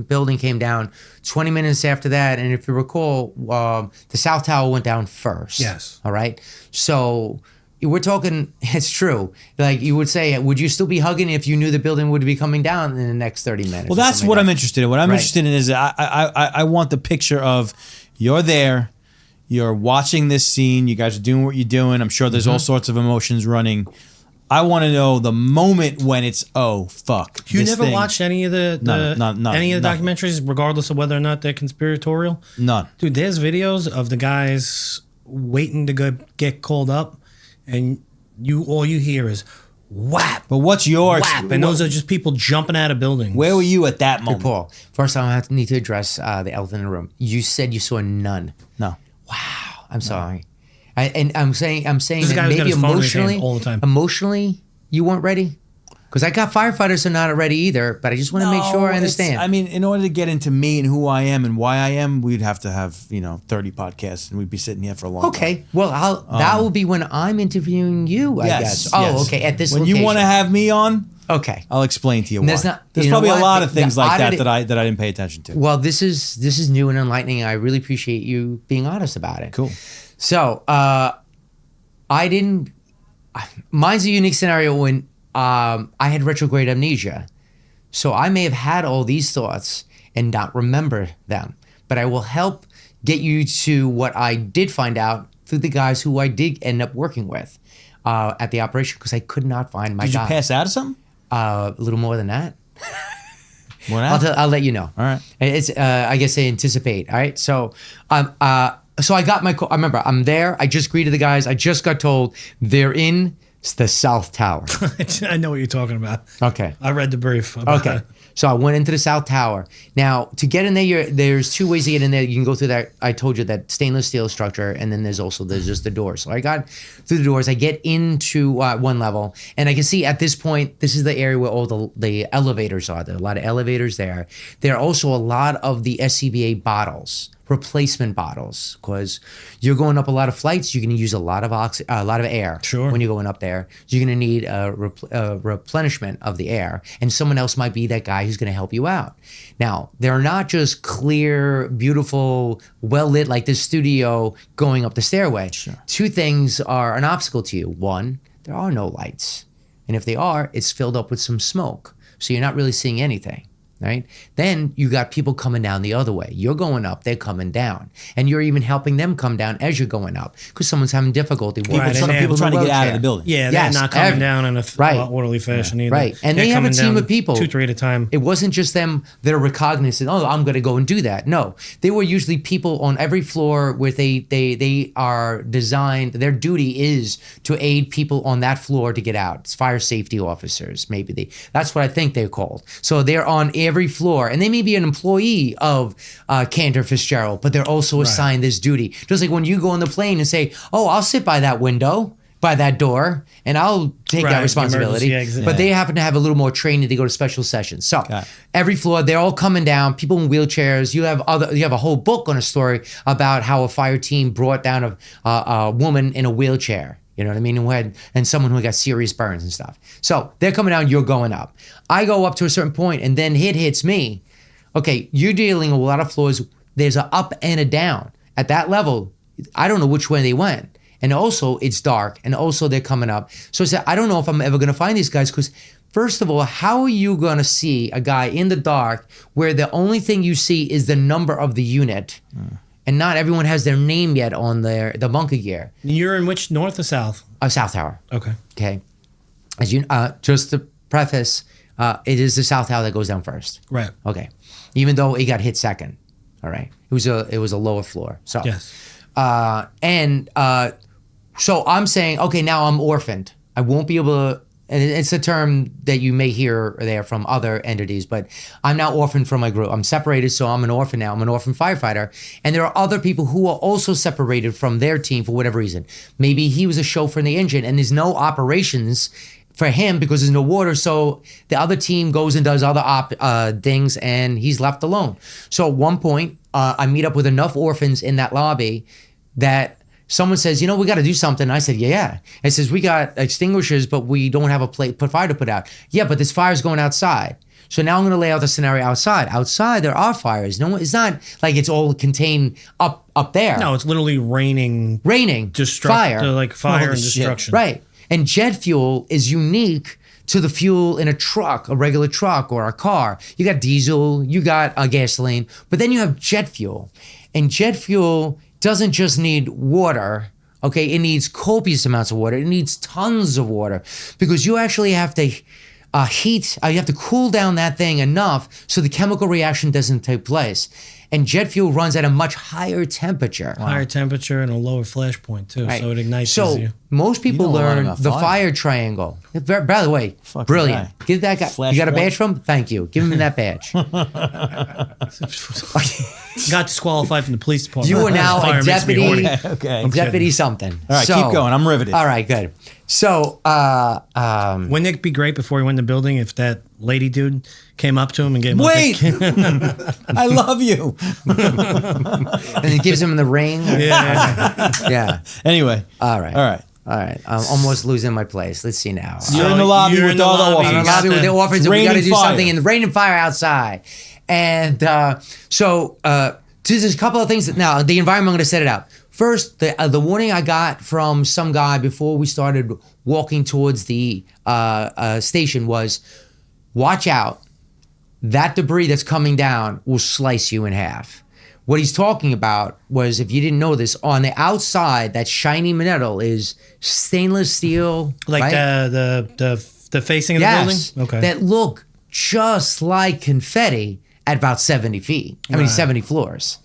[SPEAKER 1] building came down, 20 minutes after that, and if you recall, the South Tower went down first.
[SPEAKER 2] Yes.
[SPEAKER 1] All right? So we're talking, it's true. Like you would say, would you still be hugging if you knew the building would be coming down in the next 30 minutes?
[SPEAKER 3] Well, that's what I'm interested in. What I'm interested in is I want the picture of you're there, you're watching this scene, you guys are doing what you're doing. I'm sure there's all sorts of emotions running. I want to know the moment when it's, oh, fuck.
[SPEAKER 2] You never watched any of the
[SPEAKER 3] nothing.
[SPEAKER 2] documentaries, regardless of whether or not they're conspiratorial?
[SPEAKER 3] None.
[SPEAKER 2] Dude, there's videos of the guys waiting to get called up, and all you hear is whap.
[SPEAKER 3] But what's your
[SPEAKER 2] whap? And those are just people jumping out of buildings.
[SPEAKER 3] Where were you at that moment?
[SPEAKER 1] Hey, Paul, first I need to address the elephant in the room. You said you saw none.
[SPEAKER 3] No.
[SPEAKER 1] Wow, I'm sorry. I'm saying
[SPEAKER 2] This
[SPEAKER 1] that maybe emotionally you weren't ready, because I got firefighters who are not ready either. But I just want to make sure I understand.
[SPEAKER 3] I mean, in order to get into me and who I am and why I am, we'd have to have 30 podcasts, and we'd be sitting here for a long time.
[SPEAKER 1] Okay, well that will be when I'm interviewing you. I guess. Oh, okay. At this
[SPEAKER 3] when
[SPEAKER 1] location.
[SPEAKER 3] you want to have me on.
[SPEAKER 1] Okay,
[SPEAKER 3] I'll explain to you why.
[SPEAKER 1] There's
[SPEAKER 3] probably a lot of things like that I didn't pay attention to.
[SPEAKER 1] Well, this is new and enlightening. I really appreciate you being honest about it.
[SPEAKER 3] Cool.
[SPEAKER 1] So, mine's a unique scenario when I had retrograde amnesia. So I may have had all these thoughts and not remember them, but I will help get you to what I did find out through the guys who I did end up working with at the operation because I could not find my guy.
[SPEAKER 3] Did you pass out of something?
[SPEAKER 1] A little more than that.
[SPEAKER 3] More than that?
[SPEAKER 1] I'll let you know.
[SPEAKER 3] All right.
[SPEAKER 1] It's I guess they anticipate. All right. So so I got I remember I'm there. I just greeted the guys. I just got told they're in the South Tower.
[SPEAKER 2] I know what you're talking about.
[SPEAKER 1] Okay.
[SPEAKER 2] I read the brief. About
[SPEAKER 1] Okay.
[SPEAKER 2] it.
[SPEAKER 1] So I went into the South Tower. Now, to get in there, there's two ways to get in there. You can go through that, I told you, that stainless steel structure, and then there's just the doors. So I got through the doors. I get into one level, and I can see at this point, this is the area where all the elevators are. There are a lot of elevators there. There are also a lot of the SCBA bottles, replacement bottles, because you're going up a lot of flights. You're going to use a lot of air when you're going up there. You're going to need a replenishment of the air, and someone else might be that guy who's going to help you out. Now, they're not just clear, beautiful, well lit like this studio going up the stairway.
[SPEAKER 3] Sure.
[SPEAKER 1] Two things are an obstacle to you. One, there are no lights, and if they are, it's filled up with some smoke, so you're not really seeing anything. Right? Then you got people coming down the other way. You're going up, they're coming down. And you're even helping them come down as you're going up because someone's having difficulty.
[SPEAKER 3] People trying to get out of the building.
[SPEAKER 2] Yeah, they're not coming down in a orderly fashion either.
[SPEAKER 1] Right. And
[SPEAKER 2] they're
[SPEAKER 1] they have a team of people.
[SPEAKER 2] 2-3 at a time.
[SPEAKER 1] It wasn't just them that are recognizant, oh, I'm going to go and do that. No. They were usually people on every floor where they are designed, their duty is to aid people on that floor to get out. It's fire safety officers, maybe. That's what I think they're called. So they're on every floor, and they may be an employee of Cantor Fitzgerald, but they're also assigned this duty. Just like when you go on the plane and say, oh, I'll sit by that window, by that door, and I'll take that responsibility. But they happen to have a little more training to go to special sessions. So every floor, they're all coming down, people in wheelchairs. You have a whole book on a story about how a fire team brought down a woman in a wheelchair. You know what I mean? And someone who got serious burns and stuff. So they're coming down, you're going up. I go up to a certain point, and then it hits me. Okay, you're dealing with a lot of floors. There's an up and a down. At that level, I don't know which way they went. And also, it's dark, and also they're coming up. So I said, I don't know if I'm ever going to find these guys, because first of all, how are you going to see a guy in the dark where the only thing you see is the number of the unit? And not everyone has their name yet on the bunker gear.
[SPEAKER 2] You're in which, north or south?
[SPEAKER 1] South Tower.
[SPEAKER 2] Okay.
[SPEAKER 1] Okay. As you just to preface, it is the South Tower that goes down first.
[SPEAKER 2] Right.
[SPEAKER 1] Okay. Even though it got hit second. All right. It was a lower floor. So
[SPEAKER 2] yes.
[SPEAKER 1] So I'm saying, okay, now I'm orphaned. I won't be able to. And it's a term that you may hear there from other entities, but I'm now orphaned from my group. I'm separated, so I'm an orphan now. I'm an orphan firefighter. And there are other people who are also separated from their team for whatever reason. Maybe he was a chauffeur in the engine and there's no operations for him because there's no water. So the other team goes and does other things and he's left alone. So at one point, I meet up with enough orphans in that lobby that someone says, we got to do something. I said, yeah. It says, we got extinguishers, but we don't have a fire to put out. Yeah, but this fire's going outside. So now I'm going to lay out the scenario outside. Outside, there are fires. No, it's not like it's all contained up there.
[SPEAKER 2] No, it's literally raining.
[SPEAKER 1] Fire.
[SPEAKER 2] Like fire and destruction.
[SPEAKER 1] Right. And jet fuel is unique to the fuel in a truck, a regular truck or a car. You got diesel, you got gasoline, but then you have jet fuel. And jet fuel doesn't just need water, okay? It needs copious amounts of water. It needs tons of water because you actually have to heat, you have to cool down that thing enough so the chemical reaction doesn't take place. And jet fuel runs at a much higher temperature.
[SPEAKER 2] Higher temperature and a lower flash point too, so it ignites easier.
[SPEAKER 1] So most people learn the fire triangle. By the way, brilliant. Guy. Give that guy. Flash you got a badge from him? Thank you. Give him that badge.
[SPEAKER 2] Got disqualified from the police department.
[SPEAKER 1] You are now a deputy.
[SPEAKER 3] Okay.
[SPEAKER 1] Deputy something.
[SPEAKER 3] All right, keep going. I'm riveted.
[SPEAKER 1] All right, good. So,
[SPEAKER 2] wouldn't it be great before he went in the building if that lady dude came up to him and gave him
[SPEAKER 3] I love you.
[SPEAKER 1] And he gives him the ring. Yeah.
[SPEAKER 3] Anyway.
[SPEAKER 1] All right. I'm almost losing my place. Let's see now.
[SPEAKER 3] You're in the lobby with all the orphans.
[SPEAKER 1] I'm in the lobby with the orphans, and we got to do something in the rain and fire outside. And so there's a couple of things that now the environment, I'm going to set it out. First, the warning I got from some guy before we started walking towards the station was, watch out. That debris that's coming down will slice you in half. what he's talking about was, if you didn't know this, on the outside, that shiny metal is stainless steel.
[SPEAKER 2] Like
[SPEAKER 1] right?
[SPEAKER 2] the facing of the building? Okay.
[SPEAKER 1] That look just like confetti at about 70 feet. I mean, 70 floors.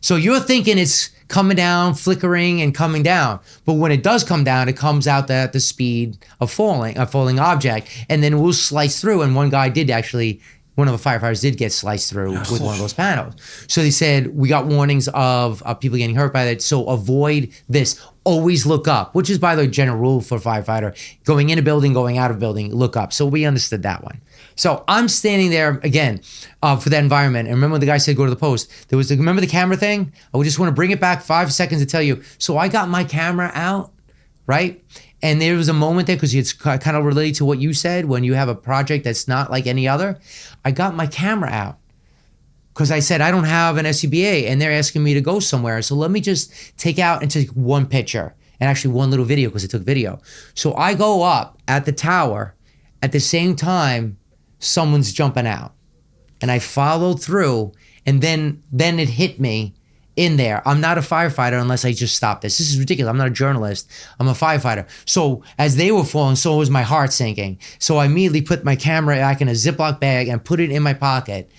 [SPEAKER 1] So you're thinking it's coming down, flickering, and coming down. But when it does come down, it comes out at the speed of a falling object, and then we'll slice through. And one guy did actually, one of the firefighters did get sliced through with one of those panels. So they said, we got warnings of people getting hurt by that. So avoid this. Always look up, which is, by the way, general rule for a firefighter. Going in a building, going out of a building, look up. So we understood that one. So I'm standing there again for that environment. And remember when the guy said, go to the post, remember the camera thing? I would just want to bring it back 5 seconds to tell you. So I got my camera out, right? And there was a moment there, because it's kind of related to what you said, when you have a project that's not like any other. I got my camera out because I said, I don't have an SCBA and they're asking me to go somewhere. So let me just take out and take one picture, and actually one little video, because it took video. So I go up at the tower at the same time someone's jumping out, and I followed through, and then it hit me in there. I'm not a firefighter unless I just stop this. This is ridiculous. I'm not a journalist. I'm a firefighter. So as they were falling, so was my heart sinking. So I immediately put my camera back in a Ziploc bag and put it in my pocket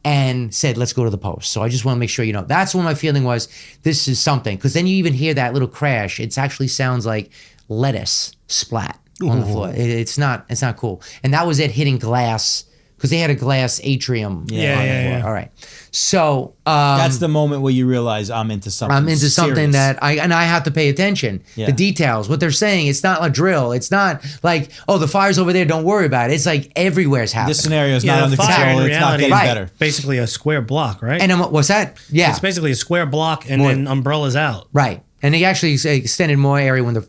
[SPEAKER 1] and said, let's go to the post. So I just want to make sure you know. That's what my feeling was. This is something. Because then you even hear that little crash. It actually sounds like lettuce splat on the floor. It's not cool. And that was it hitting glass, because they had a glass atrium on the floor.
[SPEAKER 2] Yeah.
[SPEAKER 1] All right. So
[SPEAKER 3] that's the moment where you realize I'm into something.
[SPEAKER 1] I'm into something
[SPEAKER 3] serious.
[SPEAKER 1] that I have to pay attention.
[SPEAKER 3] Yeah.
[SPEAKER 1] The details, what they're saying. It's not a drill. It's not like, oh, the fire's over there, don't worry about it. It's like everywhere's happening.
[SPEAKER 3] This scenario is
[SPEAKER 2] Yeah,
[SPEAKER 3] not
[SPEAKER 2] the
[SPEAKER 3] under
[SPEAKER 2] fire
[SPEAKER 3] control.
[SPEAKER 2] in
[SPEAKER 3] It's not
[SPEAKER 2] reality
[SPEAKER 3] getting
[SPEAKER 1] is
[SPEAKER 3] better.
[SPEAKER 2] Basically a square block, right?
[SPEAKER 1] And what's that? Yeah.
[SPEAKER 2] It's basically a square block and then umbrellas out.
[SPEAKER 1] Right. And they actually extended more area when the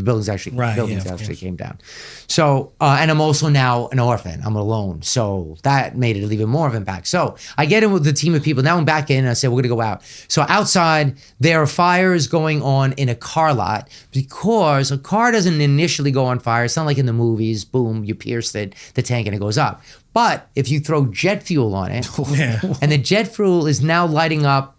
[SPEAKER 1] buildings actually came down. So and I'm also now an orphan. I'm alone. So that made it even more of an impact. So I get in with the team of people. Now I'm back in and I said, we're gonna go out. So outside there are fires going on in a car lot, because a car doesn't initially go on fire. It's not like in the movies, boom, you pierce the tank and it goes up. But if you throw jet fuel on it, and the jet fuel is now lighting up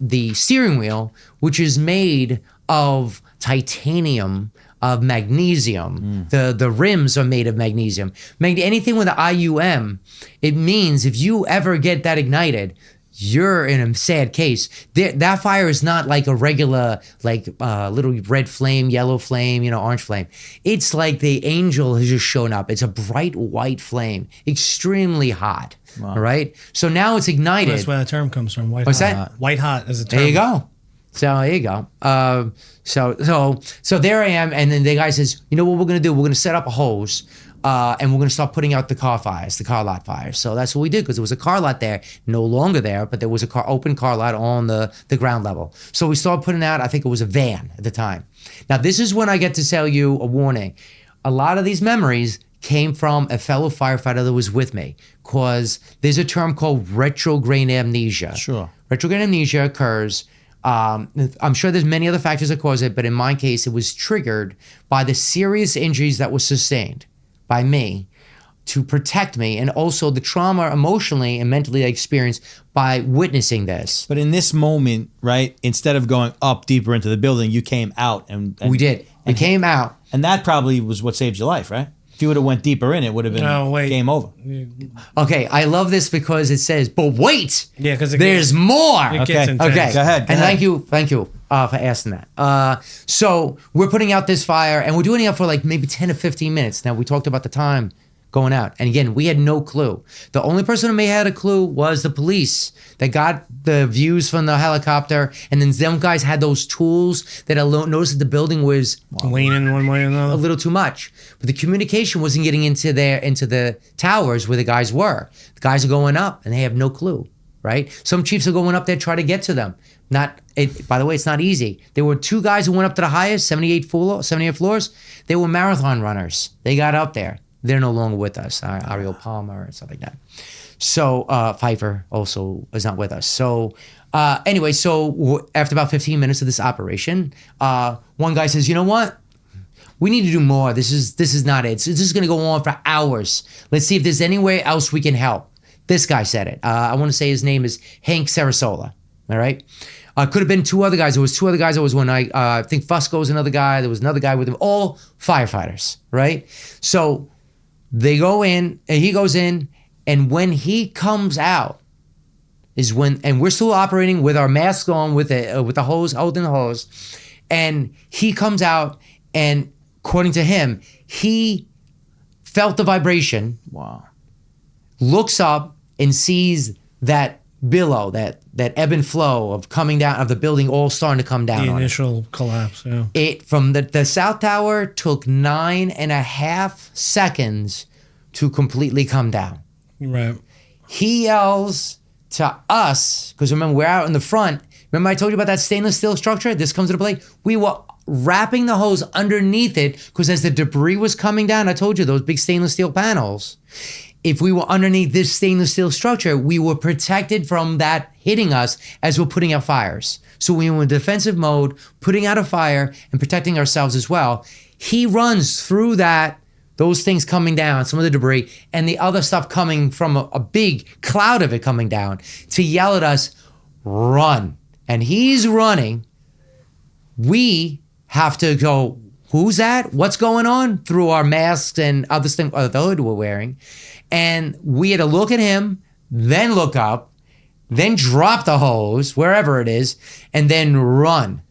[SPEAKER 1] the steering wheel, which is made of titanium, of magnesium. The rims are made of magnesium. Anything with an IUM, it means if you ever get that ignited, you're in a sad case. That fire is not like a regular, little red flame, yellow flame, orange flame. It's like the angel has just shown up. It's a bright white flame, extremely hot. Wow. All right. So now it's ignited.
[SPEAKER 2] That's where the term comes from. White
[SPEAKER 1] What's
[SPEAKER 2] hot.
[SPEAKER 1] that?
[SPEAKER 2] White hot is a term.
[SPEAKER 1] There you go. So there you go. So there I am, and then the guy says, you know what we're gonna do? We're gonna set up a hose. And we're going to start putting out the car lot fires. So that's what we did, because there was a car lot there, no longer there, but there was open car lot on the ground level. So we started putting out, I think it was a van at the time. Now, this is when I get to tell you a warning. A lot of these memories came from a fellow firefighter that was with me, because there's a term called retrograde amnesia.
[SPEAKER 3] Sure.
[SPEAKER 1] Retrograde amnesia occurs. I'm sure there's many other factors that cause it, but in my case, it was triggered by the serious injuries that were sustained by me to protect me, and also the trauma emotionally and mentally I experienced by witnessing this.
[SPEAKER 3] But in this moment, right, instead of going up deeper into the building, you came out and
[SPEAKER 1] we did. We came out.
[SPEAKER 3] And that probably was what saved your life, right? If you would have went deeper in, it would have been game over.
[SPEAKER 1] Okay, I love this because it says, but wait, there's more.
[SPEAKER 2] Okay,
[SPEAKER 3] go ahead.
[SPEAKER 1] Thank you for asking that. So we're putting out this fire, and we're doing it for like maybe 10 to 15 minutes. Now, we talked about the time going out. And again, we had no clue. The only person who may have had a clue was the police that got the views from the helicopter. And then them guys had those tools that noticed that the building was
[SPEAKER 2] leaning one way or another,
[SPEAKER 1] a little too much. But the communication wasn't getting into the towers where the guys were. The guys are going up and they have no clue, right? Some chiefs are going up there trying to get to them. By the way, it's not easy. There were two guys who went up to the highest, 78 floors. They were marathon runners. They got up there. They're no longer with us. Ariel Palmer and stuff like that. So Pfeiffer also is not with us. So anyway, so after about 15 minutes of this operation, one guy says, you know what? We need to do more. This is not it. This is going to go on for hours. Let's see if there's anywhere else we can help. This guy said it. I want to say his name is Hank Sarasola. All right. Could have been two other guys. There was two other guys. There was one, I think Fusco was another guy. There was another guy with him, all firefighters, right? So they go in, and he goes in, and when he comes out is when, and we're still operating with our masks on, with the hose, holding the hose, and he comes out, and according to him, he felt the vibration.
[SPEAKER 3] Wow.
[SPEAKER 1] Looks up and sees that billow, that ebb and flow of coming down of the building, all starting to come down.
[SPEAKER 2] The initial collapse. Yeah.
[SPEAKER 1] It from the South Tower took 9.5 seconds to completely come down.
[SPEAKER 2] Right.
[SPEAKER 1] He yells to us, because remember, we're out in the front. Remember I told you about that stainless steel structure? This comes into play. We were wrapping the hose underneath it, because as the debris was coming down, I told you, those big stainless steel panels, if we were underneath this stainless steel structure, we were protected from that hitting us as we're putting out fires. So we were in defensive mode, putting out a fire and protecting ourselves as well. He runs through those things coming down, some of the debris, and the other stuff coming from a big cloud of it coming down, to yell at us, run. And he's running. We have to go, who's that? What's going on? Through our masks and other things, the hood we're wearing. And we had to look at him, then look up, then drop the hose, wherever it is, and then run.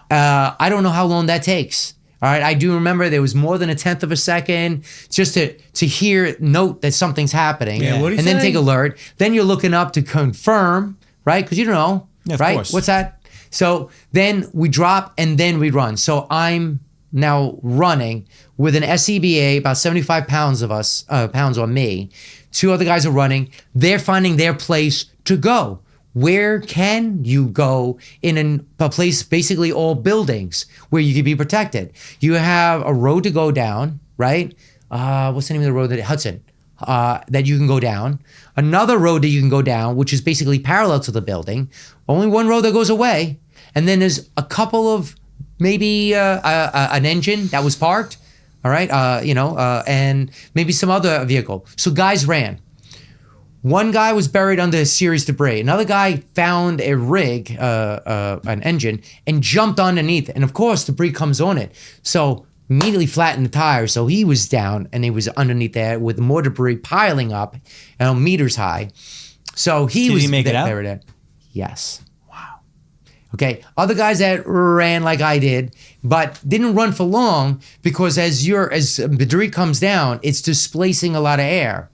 [SPEAKER 1] I don't know how long that takes. All right, I do remember there was more than 1/10 of a second just to note that something's happening.
[SPEAKER 2] Yeah, what do you
[SPEAKER 1] and
[SPEAKER 2] say?
[SPEAKER 1] then take alert. Then you're looking up to confirm, right? Because you don't know,
[SPEAKER 3] Yeah, of
[SPEAKER 1] right?
[SPEAKER 3] course.
[SPEAKER 1] What's that? So then we drop and then we run. So I'm now running with an SCBA, about 75 pounds on me. Two other guys are running. They're finding their place to go. Where can you go in a place, basically all buildings, where you can be protected? You have a road to go down, right? What's the name of the road? Hudson. That you can go down. Another road that you can go down, which is basically parallel to the building. Only one road that goes away. And then there's a couple of, maybe an engine that was parked, all right, and maybe some other vehicle. So guys ran. One guy was buried under a serious debris. Another guy found a rig, an engine, and jumped underneath it. And of course, debris comes on it. So immediately flattened the tires. So he was down, and he was underneath there with more debris piling up, meters high. So
[SPEAKER 3] Did he make it out?
[SPEAKER 1] buried. Yes. Okay, other guys that ran like I did, but didn't run for long, because as debris comes down, it's displacing a lot of air.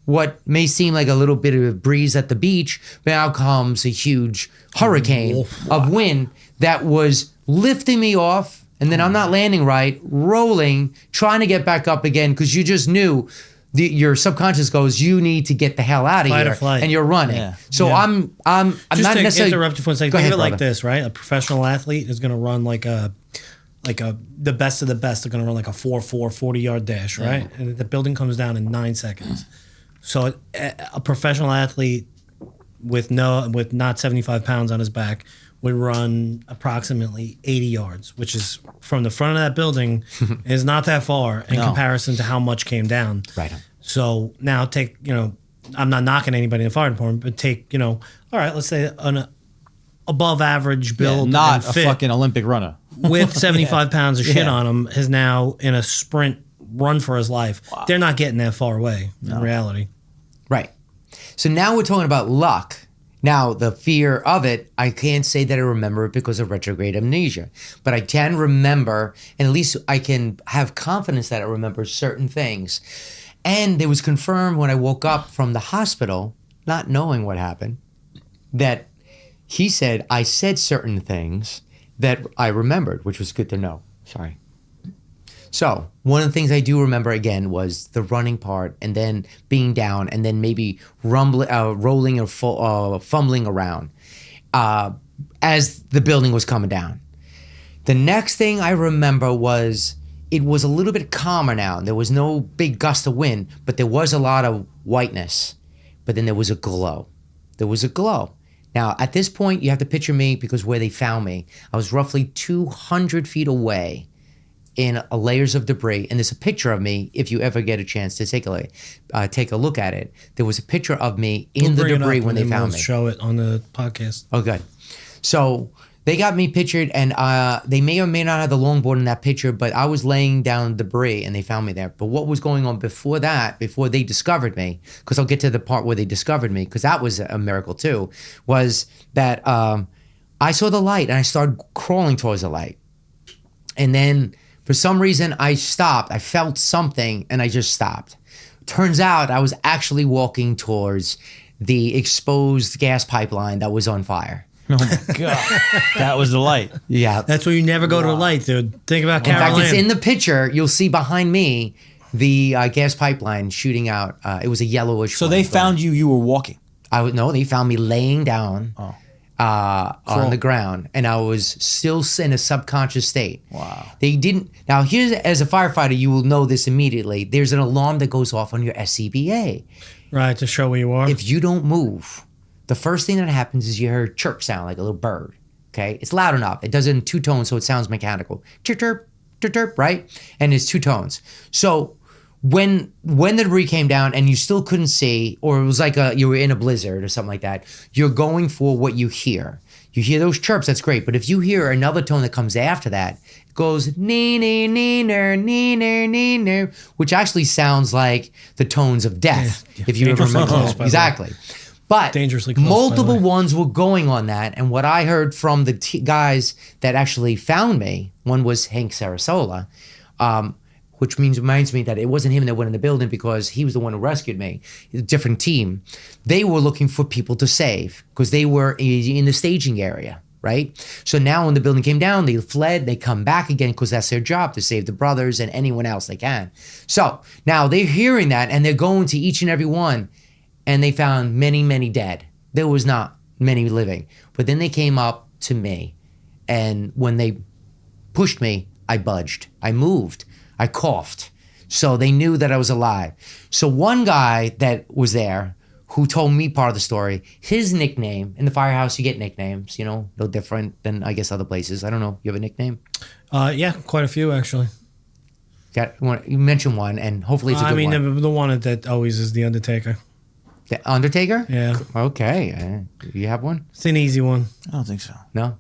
[SPEAKER 1] What may seem like a little bit of a breeze at the beach, but now comes a huge hurricane of wind that was lifting me off, and then I'm not landing right, rolling, trying to get back up again, because you just knew your subconscious goes, you need to get the hell out of
[SPEAKER 2] Fight or
[SPEAKER 1] here,
[SPEAKER 2] flight.
[SPEAKER 1] and you're running.
[SPEAKER 3] Yeah.
[SPEAKER 1] So
[SPEAKER 2] Yeah.
[SPEAKER 1] I'm
[SPEAKER 2] Just
[SPEAKER 1] not
[SPEAKER 2] to
[SPEAKER 1] necessarily
[SPEAKER 2] interrupt you for a second.
[SPEAKER 1] Go
[SPEAKER 2] Think
[SPEAKER 1] ahead,
[SPEAKER 2] of it like
[SPEAKER 1] brother.
[SPEAKER 2] this, right? A professional athlete is going to run the best of the best are going to run like a 4.4 40-yard dash, right? And the building comes down in 9 seconds. So a professional athlete with not 75 pounds on his back would run approximately 80 yards, which is from the front of that building is not that far in comparison to how much came down.
[SPEAKER 1] Right.
[SPEAKER 2] So now take, I'm not knocking anybody in the fire department, but take, all right, let's say an above average build,
[SPEAKER 3] not
[SPEAKER 2] and
[SPEAKER 3] a
[SPEAKER 2] fit
[SPEAKER 3] fucking Olympic runner.
[SPEAKER 2] with 75 pounds of shit
[SPEAKER 3] Yeah.
[SPEAKER 2] on him is now in a sprint run for his life.
[SPEAKER 3] Wow.
[SPEAKER 2] They're not getting that far away in reality.
[SPEAKER 1] Right. So now we're talking about luck. Now, the fear of it, I can't say that I remember it because of retrograde amnesia, but I can remember, and at least I can have confidence that I remember certain things. And it was confirmed when I woke up from the hospital, not knowing what happened, that he said I said certain things that I remembered, which was good to know. Sorry. So one of the things I do remember again was the running part, and then being down, and then maybe rolling or fumbling around as the building was coming down. The next thing I remember was it was a little bit calmer now. There was no big gust of wind, but there was a lot of whiteness. But then there was a glow. There was a glow. Now, at this point, you have to picture me, because where they found me, I was roughly 200 feet away in layers of debris. And there's a picture of me, if you ever get a chance to take a look at it. There was a picture of me in the
[SPEAKER 2] We'll bring it
[SPEAKER 1] debris
[SPEAKER 2] up
[SPEAKER 1] when they
[SPEAKER 2] and then
[SPEAKER 1] found
[SPEAKER 2] we'll
[SPEAKER 1] me.
[SPEAKER 2] show it on the podcast.
[SPEAKER 1] Oh, good. So they got me pictured, and they may or may not have the longboard in that picture, but I was laying down debris, and they found me there. But what was going on before that, before they discovered me, because I'll get to the part where they discovered me, because that was a miracle too, was that I saw the light, and I started crawling towards the light. And then for some reason, I stopped. I felt something, and I just stopped. Turns out I was actually walking towards the exposed gas pipeline that was on fire.
[SPEAKER 3] Oh my God. That was the light.
[SPEAKER 1] Yeah.
[SPEAKER 2] That's where you never go to the light, dude. Think about
[SPEAKER 1] In fact,
[SPEAKER 2] Carolina.
[SPEAKER 1] it's in the picture. You'll see behind me the gas pipeline shooting out. It was a yellowish.
[SPEAKER 3] So they found you were walking.
[SPEAKER 1] No, they found me laying down on the ground, and I was still in a subconscious state.
[SPEAKER 3] Wow.
[SPEAKER 1] They didn't. Now, here's, as a firefighter, you will know this immediately. There's an alarm that goes off on your SCBA.
[SPEAKER 2] Right, to show where you are.
[SPEAKER 1] If you don't move, the first thing that happens is you hear a chirp sound like a little bird. Okay, it's loud enough. It does it in two tones, so it sounds mechanical. Chirp, chirp, chirp, chirp, right? And it's two tones. So when the debris came down and you still couldn't see, or it was like you were in a blizzard or something like that, you're going for what you hear. You hear those chirps, that's great. But if you hear another tone that comes after that, it goes nee-nee, nee-ner, nee-ner, nee-ner, which actually sounds like the tones of death.
[SPEAKER 2] Yeah.
[SPEAKER 1] If you ever
[SPEAKER 2] Dangerously
[SPEAKER 1] remember.
[SPEAKER 2] close, by the way.
[SPEAKER 1] Exactly. But
[SPEAKER 2] Dangerously close, by the
[SPEAKER 1] multiple
[SPEAKER 2] way.
[SPEAKER 1] ones were going on that. And what I heard from the guys that actually found me, one was Hank Sarasola, which reminds me that it wasn't him that went in the building because he was the one who rescued me. A different team. They were looking for people to save because they were in the staging area, right? So now when the building came down, they fled, they come back again because that's their job, to save the brothers and anyone else they can. So now they're hearing that and they're going to each and every one, and they found many, many dead. There was not many living. But then they came up to me, and when they pushed me, I budged. I moved. I coughed. So they knew that I was alive. So one guy that was there who told me part of the story, his nickname, in the Firehouse, you get nicknames, no different than, I guess, other places. I don't know. You have a nickname?
[SPEAKER 2] Yeah, quite a few, actually.
[SPEAKER 1] You mentioned one, and hopefully it's a good one.
[SPEAKER 2] The one that always is The Undertaker.
[SPEAKER 1] The Undertaker?
[SPEAKER 2] Yeah.
[SPEAKER 1] Okay. You have one?
[SPEAKER 2] It's an easy one.
[SPEAKER 3] I don't think so.
[SPEAKER 1] No?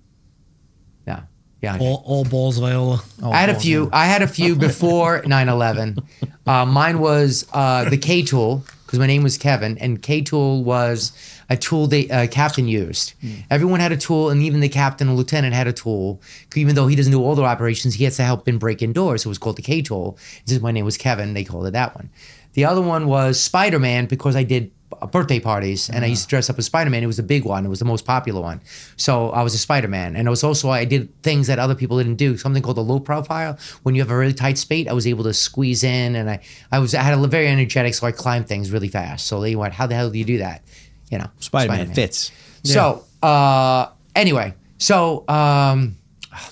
[SPEAKER 1] No. Yeah.
[SPEAKER 2] All balls Viola.
[SPEAKER 1] I had a few. I had a few before 9/11. Mine was the K tool, because my name was Kevin, and K tool was a tool the captain used. Everyone had a tool, and even the captain and lieutenant had a tool. Even though he doesn't do all their operations, he has to help in break in doors. So it was called the K tool. Since my name was Kevin, they called it that one. The other one was Spider-Man, because I did birthday parties and I used to dress up as Spider-Man. It was the big one. It was the most popular one. So I was a Spider-Man. And I did things that other people didn't do, something called a low profile. When you have a really tight spate, I was able to squeeze in, and I had a very energetic, so I climbed things really fast. So they went, how the hell do you do that?
[SPEAKER 3] Spider-Man fits.
[SPEAKER 1] So anyway,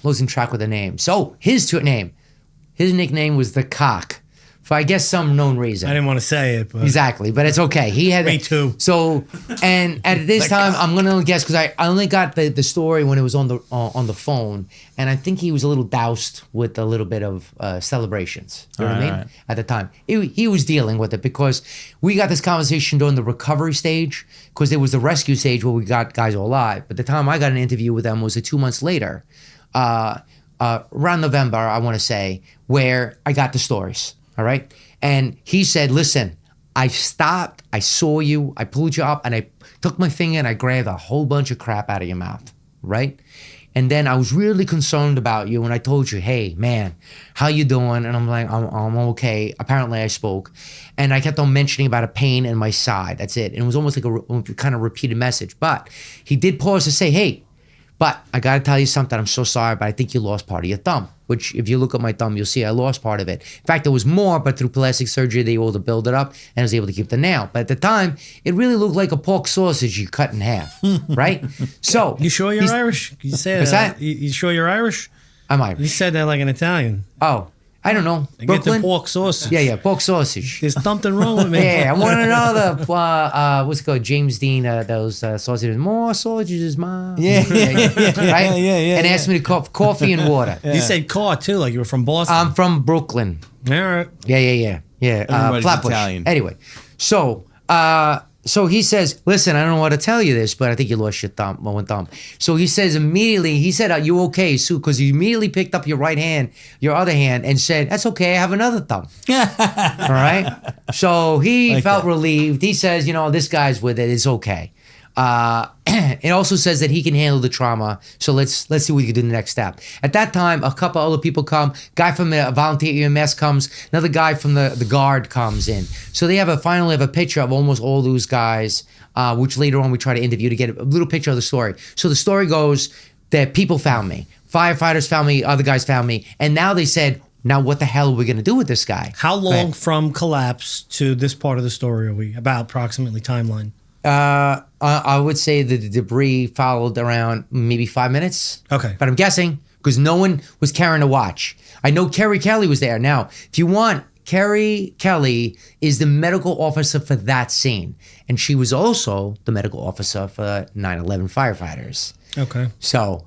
[SPEAKER 1] losing track with the name. So his nickname was the Cock. For I guess some known reason.
[SPEAKER 2] I didn't want to say it, but
[SPEAKER 1] Exactly, but it's okay. He had
[SPEAKER 2] Me too.
[SPEAKER 1] So, and at this time, I'm gonna guess because I only got the story when it was on the phone, and I think he was a little doused with a little bit of celebrations. You know what I mean?
[SPEAKER 3] Right.
[SPEAKER 1] At the time, he was dealing with it because we got this conversation during the recovery stage, because there was the rescue stage where we got guys all alive. But the time I got an interview with them was 2 months later, around November, I want to say, where I got the stories. All right. And he said, listen, I stopped, I saw you, I pulled you up, and I took my finger and I grabbed a whole bunch of crap out of your mouth. Right. And then I was really concerned about you, and I told you, hey, man, how you doing? And I'm like, I'm okay. Apparently I spoke. And I kept on mentioning about a pain in my side. That's it. And it was almost like a kind of repeated message. But he did pause to say, hey, but I got to tell you something. I'm so sorry, but I think you lost part of your thumb, which if you look at my thumb, you'll see I lost part of it. In fact, there was more, but through plastic surgery, they were able to build it up, and I was able to keep the nail. But at the time, it really looked like a pork sausage you cut in half, right? So
[SPEAKER 2] You sure you're Irish? You say
[SPEAKER 1] What's that?
[SPEAKER 2] You sure you're Irish?
[SPEAKER 1] I'm
[SPEAKER 2] You
[SPEAKER 1] Irish.
[SPEAKER 2] said that like an Italian.
[SPEAKER 1] Oh, I don't know.
[SPEAKER 2] Get the
[SPEAKER 1] Brooklyn?
[SPEAKER 2] pork sausage.
[SPEAKER 1] Yeah, pork sausage.
[SPEAKER 2] There's something wrong with me.
[SPEAKER 1] Yeah, I want to know what's it called? James Dean, those sausages. More sausages, Mom.
[SPEAKER 3] Yeah.
[SPEAKER 1] Right?
[SPEAKER 3] Yeah.
[SPEAKER 1] And asked me to coffee and water.
[SPEAKER 2] You said car too, like you were from Boston.
[SPEAKER 1] I'm from Brooklyn.
[SPEAKER 2] All right.
[SPEAKER 1] Yeah.
[SPEAKER 3] Everybody's
[SPEAKER 1] Flatbush.
[SPEAKER 3] Italian.
[SPEAKER 1] Anyway, so So he says, listen, I don't know what to tell you this, but I think you lost your one thumb. So he says immediately, he said, are you okay, Sue? Because you immediately picked up your right hand, your other hand, and said, that's okay, I have another thumb. All right? So he felt relieved. He says, this guy's with it. It's okay. It also says that he can handle the trauma. So let's see what we can do in the next step. At that time, a couple other people come. Guy from the volunteer EMS comes. Another guy from the guard comes in. So they finally have a picture of almost all those guys, which later on we try to interview to get a little picture of the story. So the story goes that people found me. Firefighters found me. Other guys found me. And now they said, now what the hell are we going to do with this guy?
[SPEAKER 2] How long from collapse to this part of the story are we? About approximately timeline?
[SPEAKER 1] I would say that the debris followed around maybe 5 minutes.
[SPEAKER 2] Okay.
[SPEAKER 1] But I'm guessing because no one was carrying a watch. I know Kerry Kelly was there. Now, if you want, Kerry Kelly is the medical officer for that scene. And she was also the medical officer for 9/11 firefighters.
[SPEAKER 2] Okay.
[SPEAKER 1] So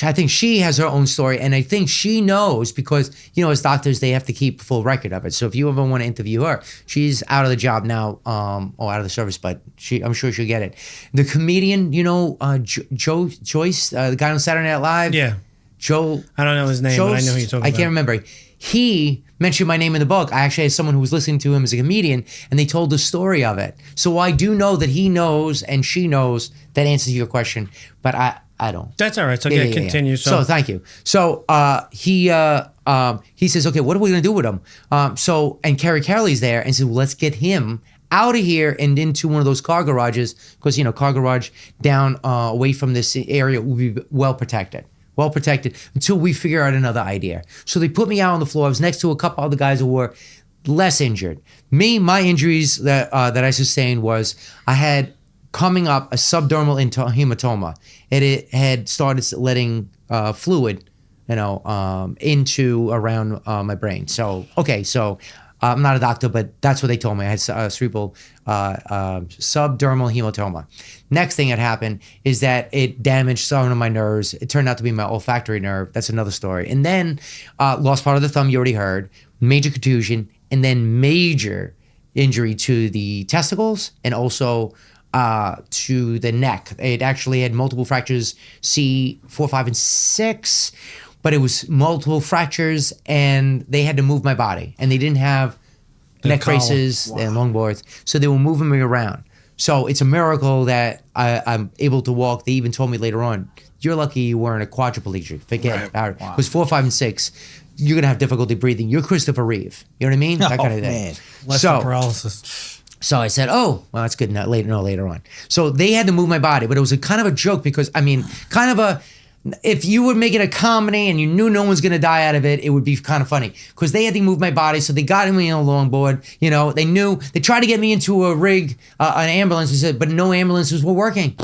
[SPEAKER 1] I think she has her own story, and I think she knows because, as doctors, they have to keep full record of it. So if you ever want to interview her, she's out of the job now, or out of the service, but I'm sure she'll get it. The comedian, Joe Joyce, the guy on Saturday Night Live.
[SPEAKER 2] Yeah.
[SPEAKER 1] Joe.
[SPEAKER 2] I don't know his name, but I know who you're talking about.
[SPEAKER 1] I can't remember. He mentioned my name in the book. I actually had someone who was listening to him as a comedian, and they told the story of it. So I do know that he knows and she knows that answers your question, but I don't.
[SPEAKER 2] That's all right. So continue.
[SPEAKER 1] Yeah. So thank you. So he says, okay, what are we going to do with him? And Kerry Kelly's there and said, well, let's get him out of here and into one of those car garages because, car garage down away from this area will be well protected until we figure out another idea. So they put me out on the floor. I was next to a couple other guys who were less injured. My injuries that I sustained was I had coming up a subdermal hematoma. It had started letting fluid, into around my brain. So, I'm not a doctor, but that's what they told me. I had cerebral subdermal hematoma. Next thing that happened is that it damaged some of my nerves. It turned out to be my olfactory nerve. That's another story. And then lost part of the thumb, you already heard, major contusion, and then major injury to the testicles and also to the neck. It actually had multiple fractures, C4, 5, and 6. But it was multiple fractures, and they had to move my body. And they didn't have neck braces and longboards, so they were moving me around. So it's a miracle that I'm able to walk. They even told me later on, you're lucky you weren't a quadriplegic. Forget about it. Because 4, 5, and 6, you're going to have difficulty breathing. You're Christopher Reeve. You know what I mean? That kind of thing.
[SPEAKER 3] Man.
[SPEAKER 2] Less than paralysis.
[SPEAKER 1] So I said, oh, well, that's good. Later on. So they had to move my body, but it was a kind of a joke because, if you were making a comedy and you knew no one's going to die out of it, it would be kind of funny because they had to move my body. So they got me on a longboard. They tried to get me into a rig, an ambulance, but no ambulances were working.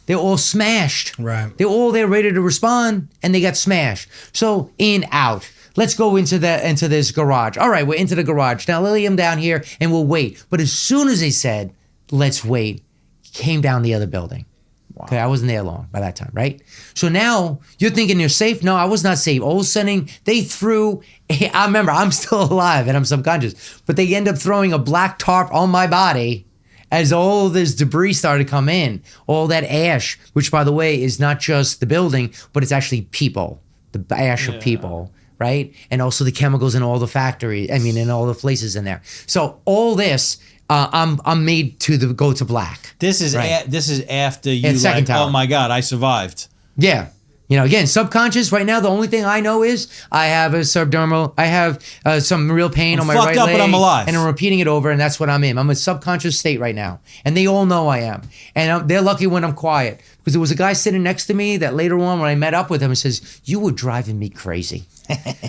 [SPEAKER 1] They were all smashed.
[SPEAKER 2] Right.
[SPEAKER 1] They were all there ready to respond and they got smashed. So out. Let's go into this garage. All right, we're into the garage. Now lay him down here and we'll wait. But as soon as they said, let's wait, came down the other building. Wow. Okay, I wasn't there long by that time, right? So now you're thinking you're safe. No, I was not safe. All of a sudden, they threw, I remember I'm still alive and I'm subconscious, but they end up throwing a black tarp on my body as all this debris started to come in. All that ash, which by the way is not just the building, but it's actually people, the ash of people, right? And also the chemicals in all the factories, in all the places in there. So all this, I'm made to go to black.
[SPEAKER 3] This is this is after you oh my God, I survived.
[SPEAKER 1] Yeah. Again, subconscious right now, the only thing I know is I have a subdermal, I have some real pain on my right leg.
[SPEAKER 3] But I'm alive.
[SPEAKER 1] And I'm repeating it over, and that's what I'm in. I'm in a subconscious state right now. And they all know I am. And they're lucky when I'm quiet. Because there was a guy sitting next to me that later on when I met up with him, he says, you were driving me crazy.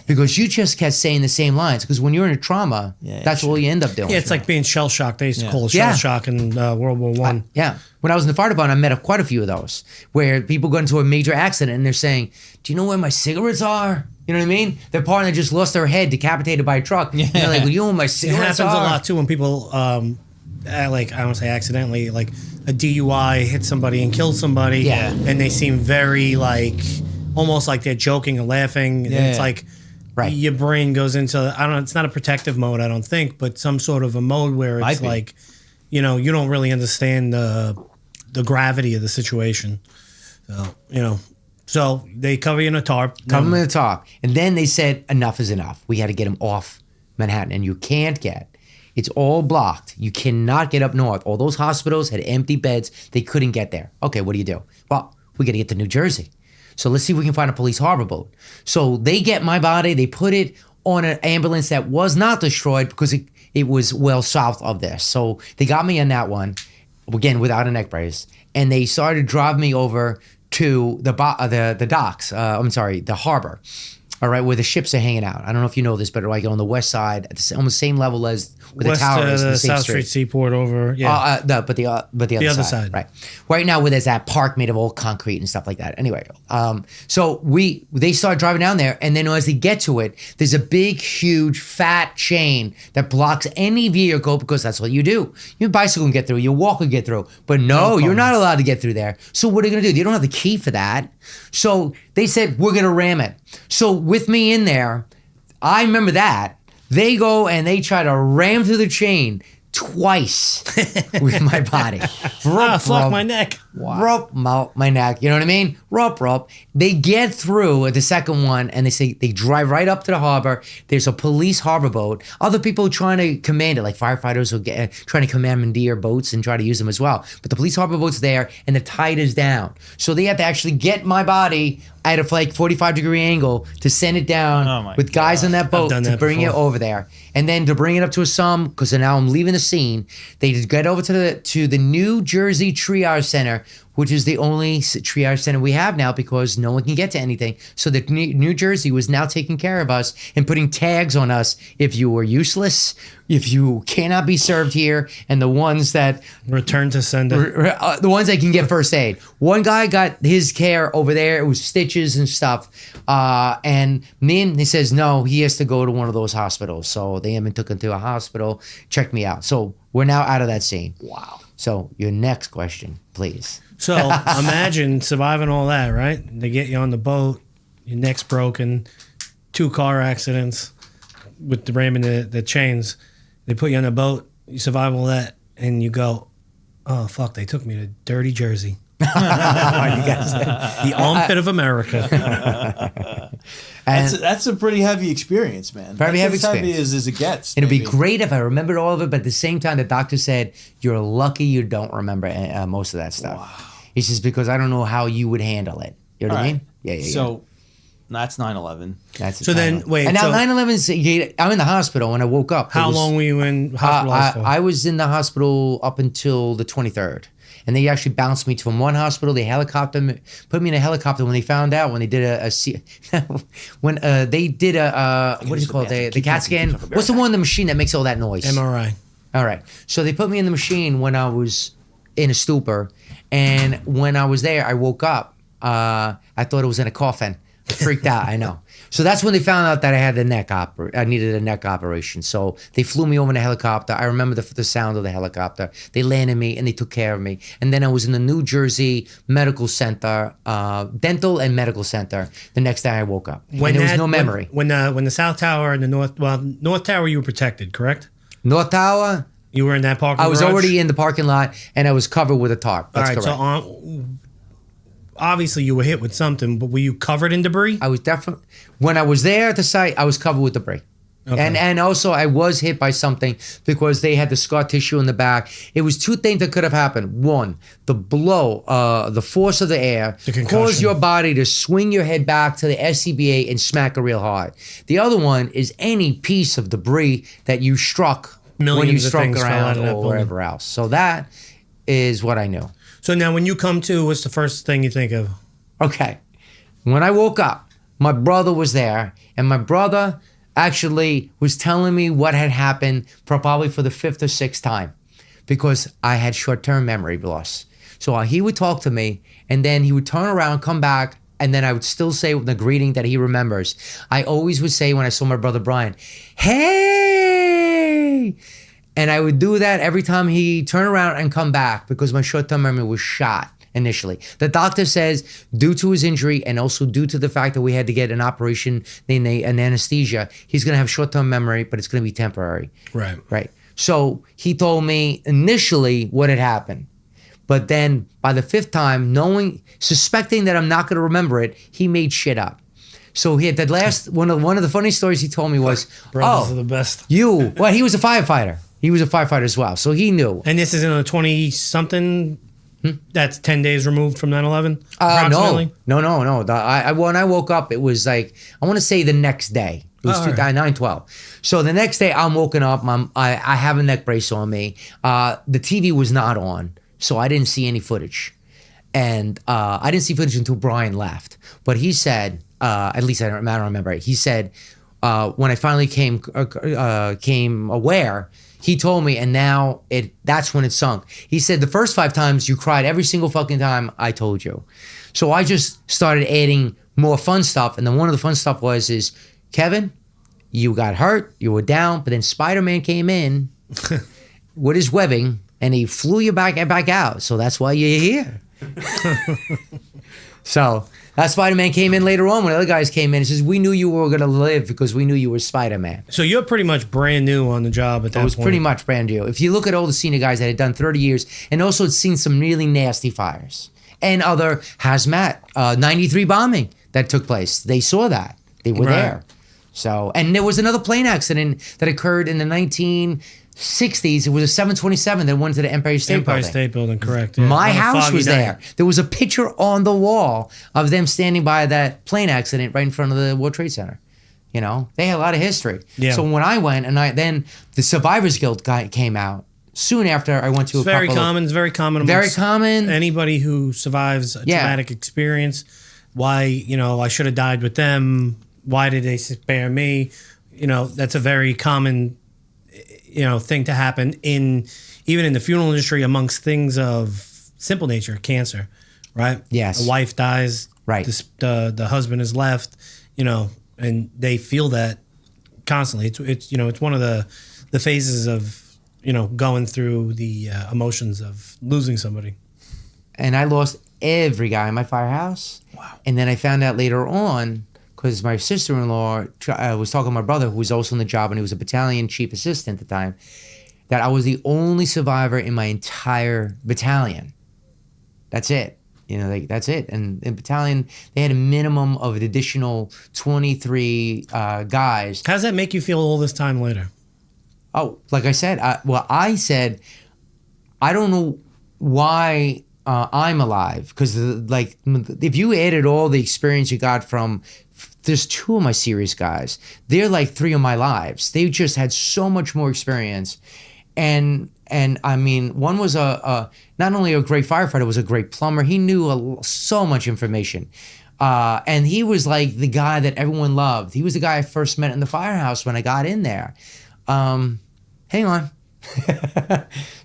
[SPEAKER 1] Because you just kept saying the same lines. Because when you're in a trauma, that's all you end up doing.
[SPEAKER 2] Yeah, it's like being shell-shocked. They used to call it shell-shock in World War I.
[SPEAKER 1] Yeah. When I was in the fire department, I met up quite a few of those where people got into a major accident and they're saying, do you know where my cigarettes are? You know what I mean? Their partner just lost their head, decapitated by a truck. Yeah. They're like, well, you know where my cigarettes are?
[SPEAKER 2] It happens a lot, too, when people, I don't say accidentally, like a DUI hit somebody and kill somebody.
[SPEAKER 1] Yeah.
[SPEAKER 2] And they seem very, almost like they're joking and laughing. Yeah. And it's like your brain goes into, I don't know, it's not a protective mode, I don't think, but some sort of a mode where it's like, you know, you don't really understand the gravity of the situation. So, you know, so they cover you in a tarp.
[SPEAKER 1] Cover him in a tarp. And then they said, enough is enough. We had to get him off Manhattan. And you can't get. It's all blocked. You cannot get up north. All those hospitals had empty beds. They couldn't get there. Okay, what do you do? Well, we got to get to New Jersey. So let's see if we can find a police harbor boat. So they get my body. They put it on an ambulance that was not destroyed because it was well south of this. So they got me in that one, again, without a neck brace. And they started driving me over to the docks. The harbor. All right, where the ships are hanging out. I don't know if you know this, but like on the west side, at the almost same level as where the tower is.
[SPEAKER 2] The South Street Seaport over. Yeah.
[SPEAKER 1] But the other side. Right now, where there's that park made of old concrete and stuff like that. Anyway, so they start driving down there, and then as they get to it, there's a big, huge, fat chain that blocks any vehicle because that's what you do. Your bicycle can get through, your walker can get through, but no, you're not allowed to get through there. So what are you gonna do? You don't have the key for that. So they said, we're going to ram it. So with me in there, I remember that. They go and they try to ram through the chain twice with my body.
[SPEAKER 2] Fuck my neck.
[SPEAKER 1] Rope, my neck. You know what I mean? Rope. They get through at the second one and they drive right up to the harbor. There's a police harbor boat. Other people trying to command it, like firefighters will trying to commandeer boats and try to use them as well. But the police harbor boat's there and the tide is down. So they have to actually get my body at a 45-degree angle to send it down with guys on that boat to bring it over there. And then to bring it up to a sum, because now I'm leaving the scene, they get over to the New Jersey Triage Center, which is the only triage center we have now because no one can get to anything. So the New Jersey was now taking care of us and putting tags on us if you were useless, if you cannot be served here, and the ones that
[SPEAKER 2] return to sender,
[SPEAKER 1] the ones that can get first aid. One guy got his care over there. It was stitches and stuff. And he says, no, he has to go to one of those hospitals. So they took him to a hospital, checked me out. So we're now out of that scene.
[SPEAKER 3] Wow.
[SPEAKER 1] So your next question, please.
[SPEAKER 2] So imagine surviving all that, right? They get you on the boat, your neck's broken, 2 car accidents with the ramming the chains. They put you on the boat, you survive all that, and you go, oh, fuck, they took me to dirty Jersey. The armpit of America.
[SPEAKER 3] That's a pretty heavy experience, man.
[SPEAKER 1] Very heavy experience.
[SPEAKER 3] Heavy as it gets.
[SPEAKER 1] It'd be great if I remembered all of it, but at the same time, the doctor said, you're lucky you don't remember most of that stuff.
[SPEAKER 3] Wow.
[SPEAKER 1] He says, because I don't know how you would handle it. You know what I mean? Yeah.
[SPEAKER 3] So that's 9/11.
[SPEAKER 2] So then, wait.
[SPEAKER 1] And now 9/11, I'm in the hospital when I woke up.
[SPEAKER 2] How long were you in hospital for?
[SPEAKER 1] I was in the hospital up until the 23rd. And they actually bounced me from one hospital. They put me in a helicopter when they found out, when they did what do you call it? The CAT scan. What's the machine that makes all that noise?
[SPEAKER 2] MRI.
[SPEAKER 1] All right. So they put me in the machine when I was in a stupor. And when I was there, I woke up. I thought it was in a coffin. I freaked out, I know. So that's when they found out that I had I needed a neck operation. So they flew me over in a helicopter. I remember the sound of the helicopter. They landed me and they took care of me. And then I was in the New Jersey Medical Center, Dental and Medical Center, the next day I woke up. And there was no memory.
[SPEAKER 2] When the South Tower and the North Tower, you were protected, correct?
[SPEAKER 1] North Tower?
[SPEAKER 2] You were in that parking lot?
[SPEAKER 1] I was already in the parking lot and I was covered with a tarp. That's correct.
[SPEAKER 2] So obviously you were hit with something, but were you covered in debris?
[SPEAKER 1] I was definitely, when I was there at the site, I was covered with debris. Okay. And also I was hit by something because they had the scar tissue in the back. It was 2 things that could have happened. One, the blow, the force of the air caused your body to swing your head back to the SCBA and smack it real hard. The other one is any piece of debris that you struck when you struck around or wherever else. So that is what I knew.
[SPEAKER 2] So now when you come to, what's the first thing you think of?
[SPEAKER 1] Okay. When I woke up, my brother was there, and my brother actually was telling me what had happened probably for the 5th or 6th time because I had short-term memory loss. So he would talk to me, and then he would turn around, come back, and then I would still say the greeting that he remembers. I always would say when I saw my brother Brian, hey! And I would do that every time he turned around and come back because my short-term memory was shot initially. The doctor says due to his injury and also due to the fact that we had to get an operation, an anesthesia, he's going to have short-term memory, but it's going to be temporary.
[SPEAKER 2] Right.
[SPEAKER 1] Right. So he told me initially what had happened. But then by the 5th time, suspecting that I'm not going to remember it, he made shit up. So he had that last one of the funny stories he told me was,
[SPEAKER 2] Brothers are the best.
[SPEAKER 1] he was a firefighter. He was a firefighter as well. So he knew.
[SPEAKER 2] And this is in a 20-something, that's 10 days removed from 9/11? Approximately?
[SPEAKER 1] No. When I woke up, it was like, I want to say the next day. It was 9/12. So the next day I'm woken up, I have a neck brace on me. The TV was not on, so I didn't see any footage. And I didn't see footage until Brian left. But he said, at least I don't remember it. He said, when I finally came aware, he told me, and now that's when it sunk. He said, the first 5 times you cried every single fucking time I told you. So I just started adding more fun stuff. And then one of the fun stuff is, Kevin, you got hurt, you were down, but then Spider-Man came in with his webbing and he flew you back out. So that's why you're here. So that Spider-Man came in later on when the other guys came in and says, we knew you were going to live because we knew you were Spider-Man.
[SPEAKER 2] So you're pretty much brand new on the job at that point.
[SPEAKER 1] I was pretty much brand new. If you look at all the senior guys that had done 30 years and also had seen some really nasty fires and other hazmat, 93 bombing that took place. They saw that. They were there. So, and there was another plane accident that occurred in the 1960s. It was a 727 that went to the Empire State Building.
[SPEAKER 2] Empire State Building, correct. Yeah.
[SPEAKER 1] My house was there. There was a picture on the wall of them standing by that plane accident right in front of the World Trade Center. You know, they had a lot of history. Yeah. So when I went, then the Survivors Guild guy came out. Soon after I went to
[SPEAKER 2] it's very common. It's very common.
[SPEAKER 1] Very common.
[SPEAKER 2] Anybody who survives a traumatic experience. Why, I should have died with them. Why did they spare me? That's a very common, thing to happen even in the funeral industry amongst things of simple nature, cancer, right?
[SPEAKER 1] Yes.
[SPEAKER 2] A wife dies.
[SPEAKER 1] Right.
[SPEAKER 2] The husband is left, and they feel that constantly. It's one of the phases of, going through the emotions of losing somebody.
[SPEAKER 1] And I lost every guy in my firehouse.
[SPEAKER 3] Wow.
[SPEAKER 1] And then I found out later on, because my sister-in-law was talking to my brother, who was also on the job, and he was a battalion chief assistant at the time, that I was the only survivor in my entire battalion. That's it. That's it. And in battalion, they had a minimum of an additional 23 guys.
[SPEAKER 2] How does that make you feel all this time later?
[SPEAKER 1] Oh, like I said, I said, I don't know why I'm alive. Because, if you added all the experience you got from, there's 2 of my serious guys. They're like 3 of my lives. They just had so much more experience. And I mean, one was not only a great firefighter, was a great plumber. He knew so much information. And he was like the guy that everyone loved. He was the guy I first met in the firehouse when I got in there. Hang on.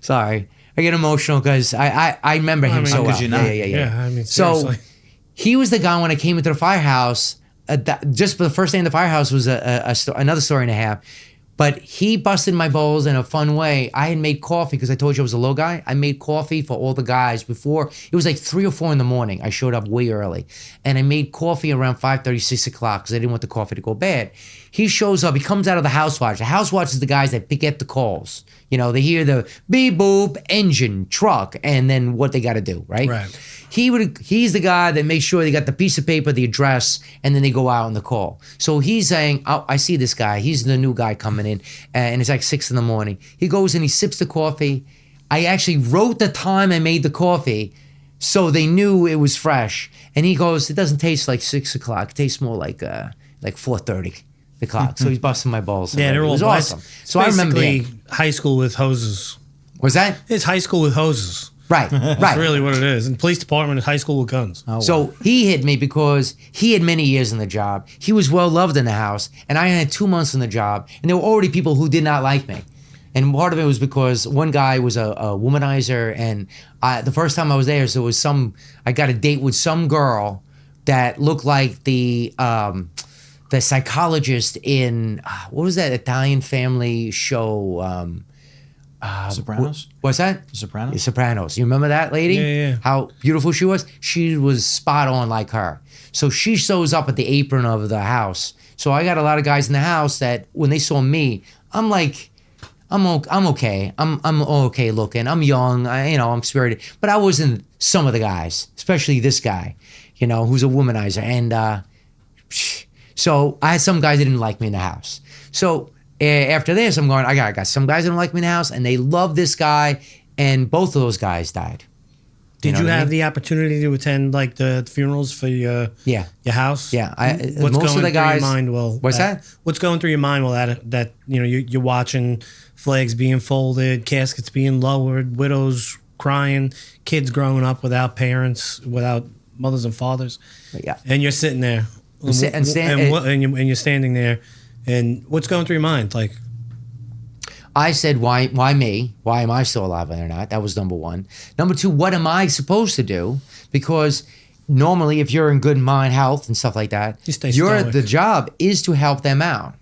[SPEAKER 1] Sorry. I get emotional because I remember him so well.
[SPEAKER 2] Yeah, I mean, seriously.
[SPEAKER 1] So he was the guy when I came into the firehouse. Just the first day in the firehouse was another story and a half. But he busted my balls in a fun way. I had made coffee because I told you I was a low guy. I made coffee for all the guys before. It was like 3 or 4 in the morning. I showed up way early. And I made coffee around 5:30, 6 o'clock because I didn't want the coffee to go bad. He shows up. He comes out of the house watch. The house watch is the guys that get the calls. They hear the beep, boop, engine, truck, and then what they got to do, right?
[SPEAKER 2] Right.
[SPEAKER 1] He's the guy that makes sure they got the piece of paper, the address, and then they go out on the call. So he's saying, oh, I see this guy. He's the new guy coming in, and it's like 6 in the morning. He goes and he sips the coffee. I actually wrote the time I made the coffee so they knew it was fresh. And he goes, it doesn't taste like 6 o'clock. It tastes more like 4:30 the clock. So he's busting my balls.
[SPEAKER 2] Yeah,
[SPEAKER 1] it was awesome. So I remember
[SPEAKER 2] high school with hoses.
[SPEAKER 1] Was that?
[SPEAKER 2] It's high school with hoses.
[SPEAKER 1] Right.
[SPEAKER 2] That's really what it is. And police department is high school with guns.
[SPEAKER 1] Oh, so he hit me because he had many years in the job. He was well loved in the house, and I had 2 months in the job, and there were already people who did not like me. And part of it was because one guy was a womanizer, and the first time I was there, so it was I got a date with some girl that looked like the psychologist in what was that Italian family show?
[SPEAKER 3] Sopranos?
[SPEAKER 1] What's that?
[SPEAKER 3] Sopranos?
[SPEAKER 1] The Sopranos. You remember that lady?
[SPEAKER 2] Yeah.
[SPEAKER 1] How beautiful she was? She was spot on like her. So she shows up at the apron of the house. So I got a lot of guys in the house that when they saw me, I'm like I'm okay. I'm okay looking. I'm young. I'm spirited. But I wasn't some of the guys, especially this guy, who's a womanizer. And so I had some guys that didn't like me in the house. So after this, I'm going, I got some guys that don't like me in the house, and they love this guy, and both of those guys died.
[SPEAKER 2] Did you have the opportunity to attend like the funerals for your house?
[SPEAKER 1] Yeah.
[SPEAKER 2] What's
[SPEAKER 1] most
[SPEAKER 2] going
[SPEAKER 1] of the guys,
[SPEAKER 2] through your mind? Well,
[SPEAKER 1] what's that?
[SPEAKER 2] What's going through your mind while that you're watching flags being folded, caskets being lowered, widows crying, kids growing up without parents, without mothers and fathers, and you're sitting there, and you're standing there, and what's going through your mind? Like,
[SPEAKER 1] I said, why me? Why am I still alive or not? That was number one. Number two, what am I supposed to do? Because normally, if you're in good mind, health, and stuff like that, the job is to help them out.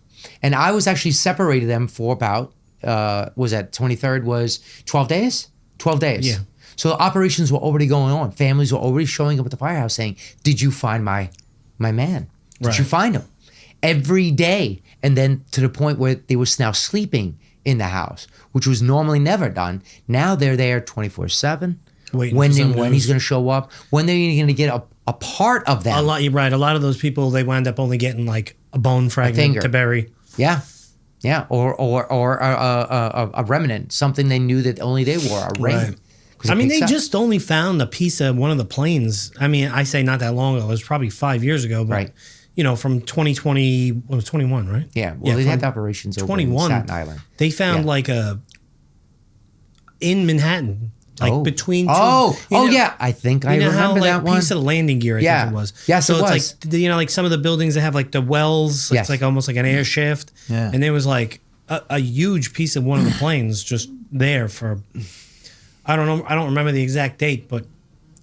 [SPEAKER 1] And I was actually separated them for about, was that 23rd was 12 days? 12 days.
[SPEAKER 2] Yeah.
[SPEAKER 1] So the operations were already going on. Families were already showing up at the firehouse saying, did you find my man? Did you find him? Every day. And then to the point where they were now sleeping in the house, which was normally never done. Now they're there 24/7. When he's going to show up, when they're going to get a part of them.
[SPEAKER 2] You're right. A lot of those people, they wind up only getting like a bone fragment to bury.
[SPEAKER 1] Yeah. Yeah. Or a remnant, something they knew that only they wore, a ring.
[SPEAKER 2] Right. I mean, they just only found a piece of one of the planes. I mean, I say not that long ago. It was probably 5 years ago. But, from 2020, it was 21, right?
[SPEAKER 1] Yeah. Well, they had the operations over in Staten Island.
[SPEAKER 2] They found in Manhattan, between two.
[SPEAKER 1] I think I remember that one.
[SPEAKER 2] A piece of landing gear, I think it was.
[SPEAKER 1] Yes,
[SPEAKER 2] so
[SPEAKER 1] it was.
[SPEAKER 2] Like, like some of the buildings that have like the wells. It's like almost like an air shaft.
[SPEAKER 3] Yeah.
[SPEAKER 2] And there was like a huge piece of one of the planes just there for, I don't know. I don't remember the exact date, but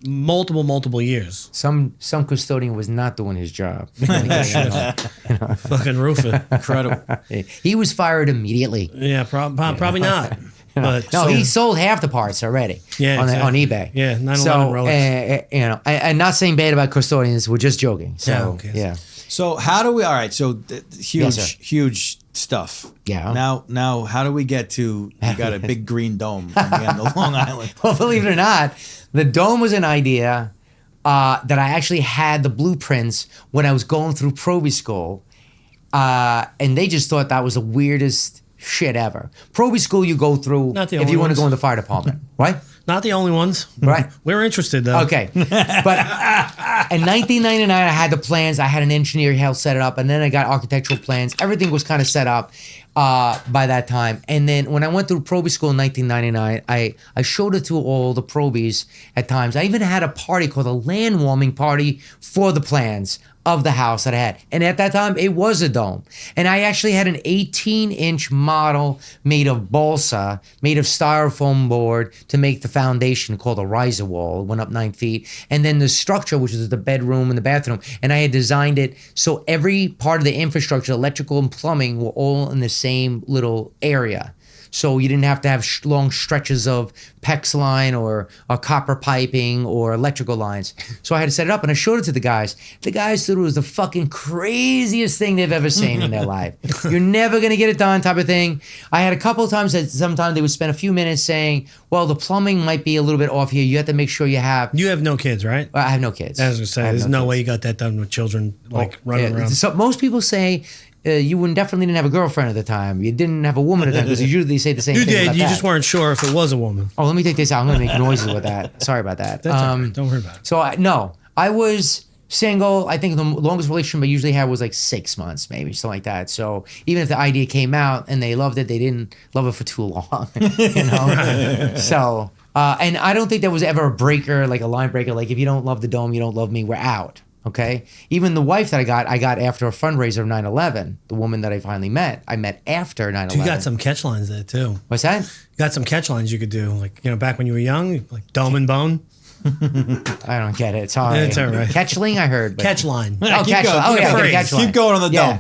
[SPEAKER 2] multiple years.
[SPEAKER 1] Some custodian was not doing his job.
[SPEAKER 2] Fucking roofer. Incredible.
[SPEAKER 1] He was fired immediately.
[SPEAKER 2] Yeah, probably not. But
[SPEAKER 1] he sold half the parts already on eBay.
[SPEAKER 2] Yeah, 9/11 relics.
[SPEAKER 1] And not saying bad about custodians. We're just joking. So
[SPEAKER 3] So how do we? All right. So huge stuff.
[SPEAKER 1] Yeah.
[SPEAKER 3] Now, how do we get to? You got a big green dome on the end of Long Island.
[SPEAKER 1] Well, believe it or not, the dome was an idea that I actually had the blueprints when I was going through probie school, and they just thought that was the weirdest shit ever. Probie school you go through if you want to go in the fire department, right?
[SPEAKER 2] Not the only ones.
[SPEAKER 1] Right.
[SPEAKER 2] We're interested, though.
[SPEAKER 1] Okay. But in 1999, I had the plans. I had an engineer help set it up. And then I got architectural plans. Everything was kind of set up by that time. And then when I went through probie school in 1999, I showed it to all the probies at times. I even had a party called a land warming party for the plans of the house that I had. And at that time, it was a dome. And I actually had an 18-inch model made of balsa, made of styrofoam board to make the foundation called a riser wall. It went up 9 feet. And then the structure, which is the bedroom and the bathroom. And I had designed it so every part of the infrastructure, electrical and plumbing, were all in the same little area. So you didn't have to have long stretches of PEX line or copper piping or electrical lines. So I had to set it up, and I showed it to the guys. The guys thought it was the fucking craziest thing they've ever seen in their life. You're never going to get it done type of thing. I had a couple of times that sometimes they would spend a few minutes saying, well, the plumbing might be a little bit off here. You have to make sure you have...
[SPEAKER 2] You have no kids, right?
[SPEAKER 1] I have no kids.
[SPEAKER 2] I was going to say, there's no way you got that done with children running around.
[SPEAKER 1] So most people say... you definitely didn't have a girlfriend at the time. You didn't have a woman at the time because you usually say the same thing.
[SPEAKER 2] You did.
[SPEAKER 1] About
[SPEAKER 2] you
[SPEAKER 1] that.
[SPEAKER 2] just weren't sure if it was a woman.
[SPEAKER 1] Oh, let me take this out. I'm going to make noises with that. Sorry about that.
[SPEAKER 2] That's all right. Don't worry about it.
[SPEAKER 1] So, I was single. I think the longest relationship I usually had was like 6 months, maybe, something like that. So even if the idea came out and they loved it, they didn't love it for too long, So, and I don't think there was ever a breaker, like a line breaker. Like if you don't love the dome, you don't love me, we're out. Okay. Even the wife that I got after a fundraiser of 9/11, the woman that I finally met, I met after 9/11.
[SPEAKER 2] You got some catch lines there too.
[SPEAKER 1] What's that?
[SPEAKER 2] You got some catch lines you could do, like back when you were young, like dome and bone.
[SPEAKER 1] I don't get it. Sorry.
[SPEAKER 2] It's all right.
[SPEAKER 1] Catchling, I heard. But...
[SPEAKER 2] Catch line.
[SPEAKER 1] Oh, catch line. Oh, yeah, catch line.
[SPEAKER 3] Keep going on the
[SPEAKER 1] dome.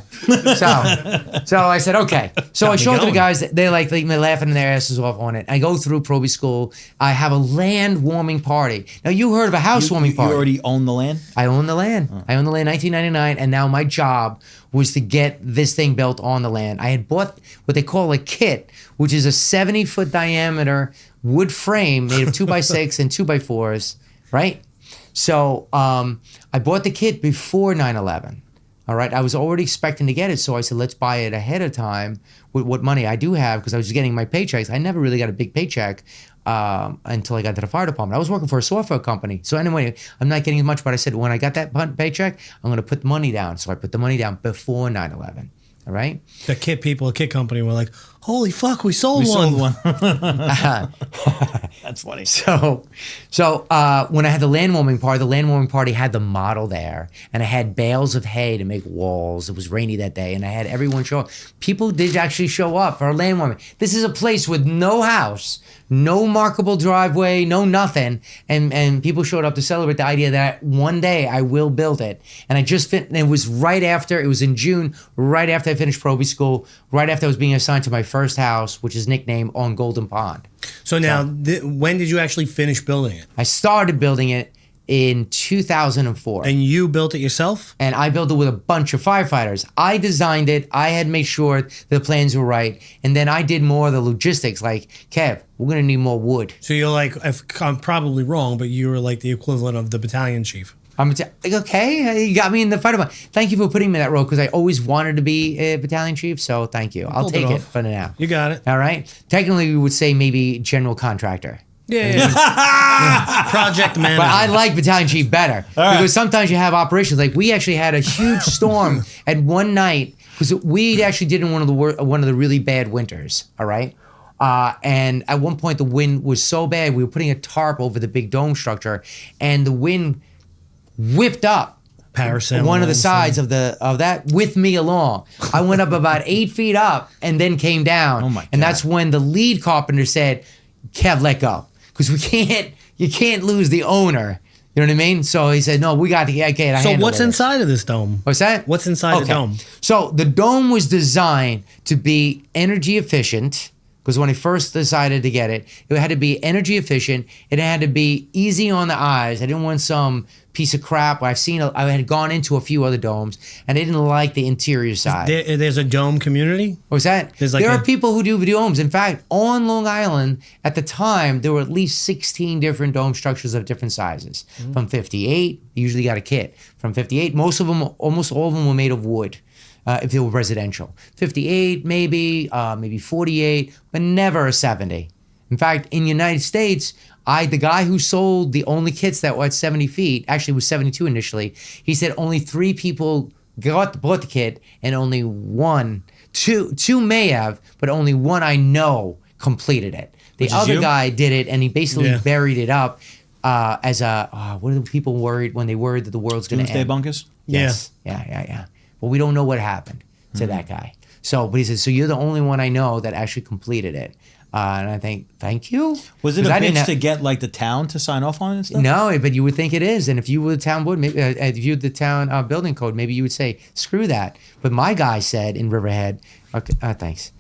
[SPEAKER 1] So I said, okay. So I showed it to the guys. They're laughing their asses off on it. I go through probie school. I have a land warming party. Now, you heard of a house warming party.
[SPEAKER 3] You already own the land?
[SPEAKER 1] I own the land. I own the land in 1999. And now my job was to get this thing built on the land. I had bought what they call a kit, which is a 70-foot diameter wood frame made of 2x6 and 2x4s, right? So I bought the kit before 9/11. All right, I was already expecting to get it, so I said, let's buy it ahead of time with what money I do have, because I was just getting my paychecks. I never really got a big paycheck until I got to the fire department. I was working for a software company. So anyway, I'm not getting as much, but I said, when I got that paycheck, I'm going to put the money down. So I put the money down before 9/11. All right.
[SPEAKER 2] The kit company were like, holy fuck, we sold one.
[SPEAKER 3] That's funny.
[SPEAKER 1] So when I had the land warming party had the model there, and I had bales of hay to make walls. It was rainy that day, and I had everyone show up. People did actually show up for our land warming. This is a place with no house, no markable driveway, no nothing, and people showed up to celebrate the idea that one day I will build it. And I just fit. And it was right after. It was in June, right after I finished Proby school, right after I was being assigned to my first house, which is nicknamed On Golden Pond.
[SPEAKER 2] So now, when did you actually finish building it?
[SPEAKER 1] I started building it in 2004.
[SPEAKER 2] And you built it yourself?
[SPEAKER 1] And I built it with a bunch of firefighters. I designed it. I had made sure the plans were right. And then I did more of the logistics, like, Kev, we're going to need more wood.
[SPEAKER 2] So you're like, I'm probably wrong, but you were like the equivalent of the battalion chief.
[SPEAKER 1] Okay, you got me in the fire department. Thank you for putting me in that role, because I always wanted to be a battalion chief, so thank you. I'll take it for now.
[SPEAKER 2] You got it.
[SPEAKER 1] All right. Technically, we would say maybe general contractor.
[SPEAKER 2] Yeah. Project manager.
[SPEAKER 1] But I like battalion chief better, because sometimes you have operations. Like, we actually had a huge storm at one night, because we actually did in one of the really bad winters, all right? And at one point, the wind was so bad, we were putting a tarp over the big dome structure, and the wind whipped up one of the sides of that with me along. I went up about 8 feet up and then came down.
[SPEAKER 3] Oh my God.
[SPEAKER 1] And that's when the lead carpenter said, Kev, let go. Because you can't lose the owner. You know what I mean? So he said, no, we got to get a
[SPEAKER 2] So what's inside of this dome?
[SPEAKER 1] What's that?
[SPEAKER 2] What's inside the dome?
[SPEAKER 1] So the dome was designed to be energy efficient, because when I first decided to get it, it had to be energy efficient. It had to be easy on the eyes. I didn't want some piece of crap. I had gone into a few other domes, and I didn't like the interior side.
[SPEAKER 2] There's a dome community?
[SPEAKER 1] What's that?
[SPEAKER 2] There
[SPEAKER 1] are people who do domes. In fact, on Long Island, at the time, there were at least 16 different dome structures of different sizes. From 58, you usually got a kit. From 58, almost all of them were made of wood. If they were residential. 58, maybe 48, but never a 70. In fact, in the United States, the guy who sold the only kits that were at 70 feet, actually was 72 initially, he said only 3 people bought the kit, and only two may have, but only one I know completed it. The other guy did it, and he basically buried it up as a, what are the people worried when they worried that the world's going to end?
[SPEAKER 3] Doomsday bunkers?
[SPEAKER 1] Yes. Yeah. But we don't know what happened to that guy. So, but he says, so you're the only one I know that actually completed it. And I think, thank you.
[SPEAKER 3] Was it a bitch to get like the town to sign off on it and stuff?
[SPEAKER 1] No, but you would think it is. And if you were the town board, maybe, if you were the town building code, maybe you would say, screw that. But my guy said in Riverhead, thanks,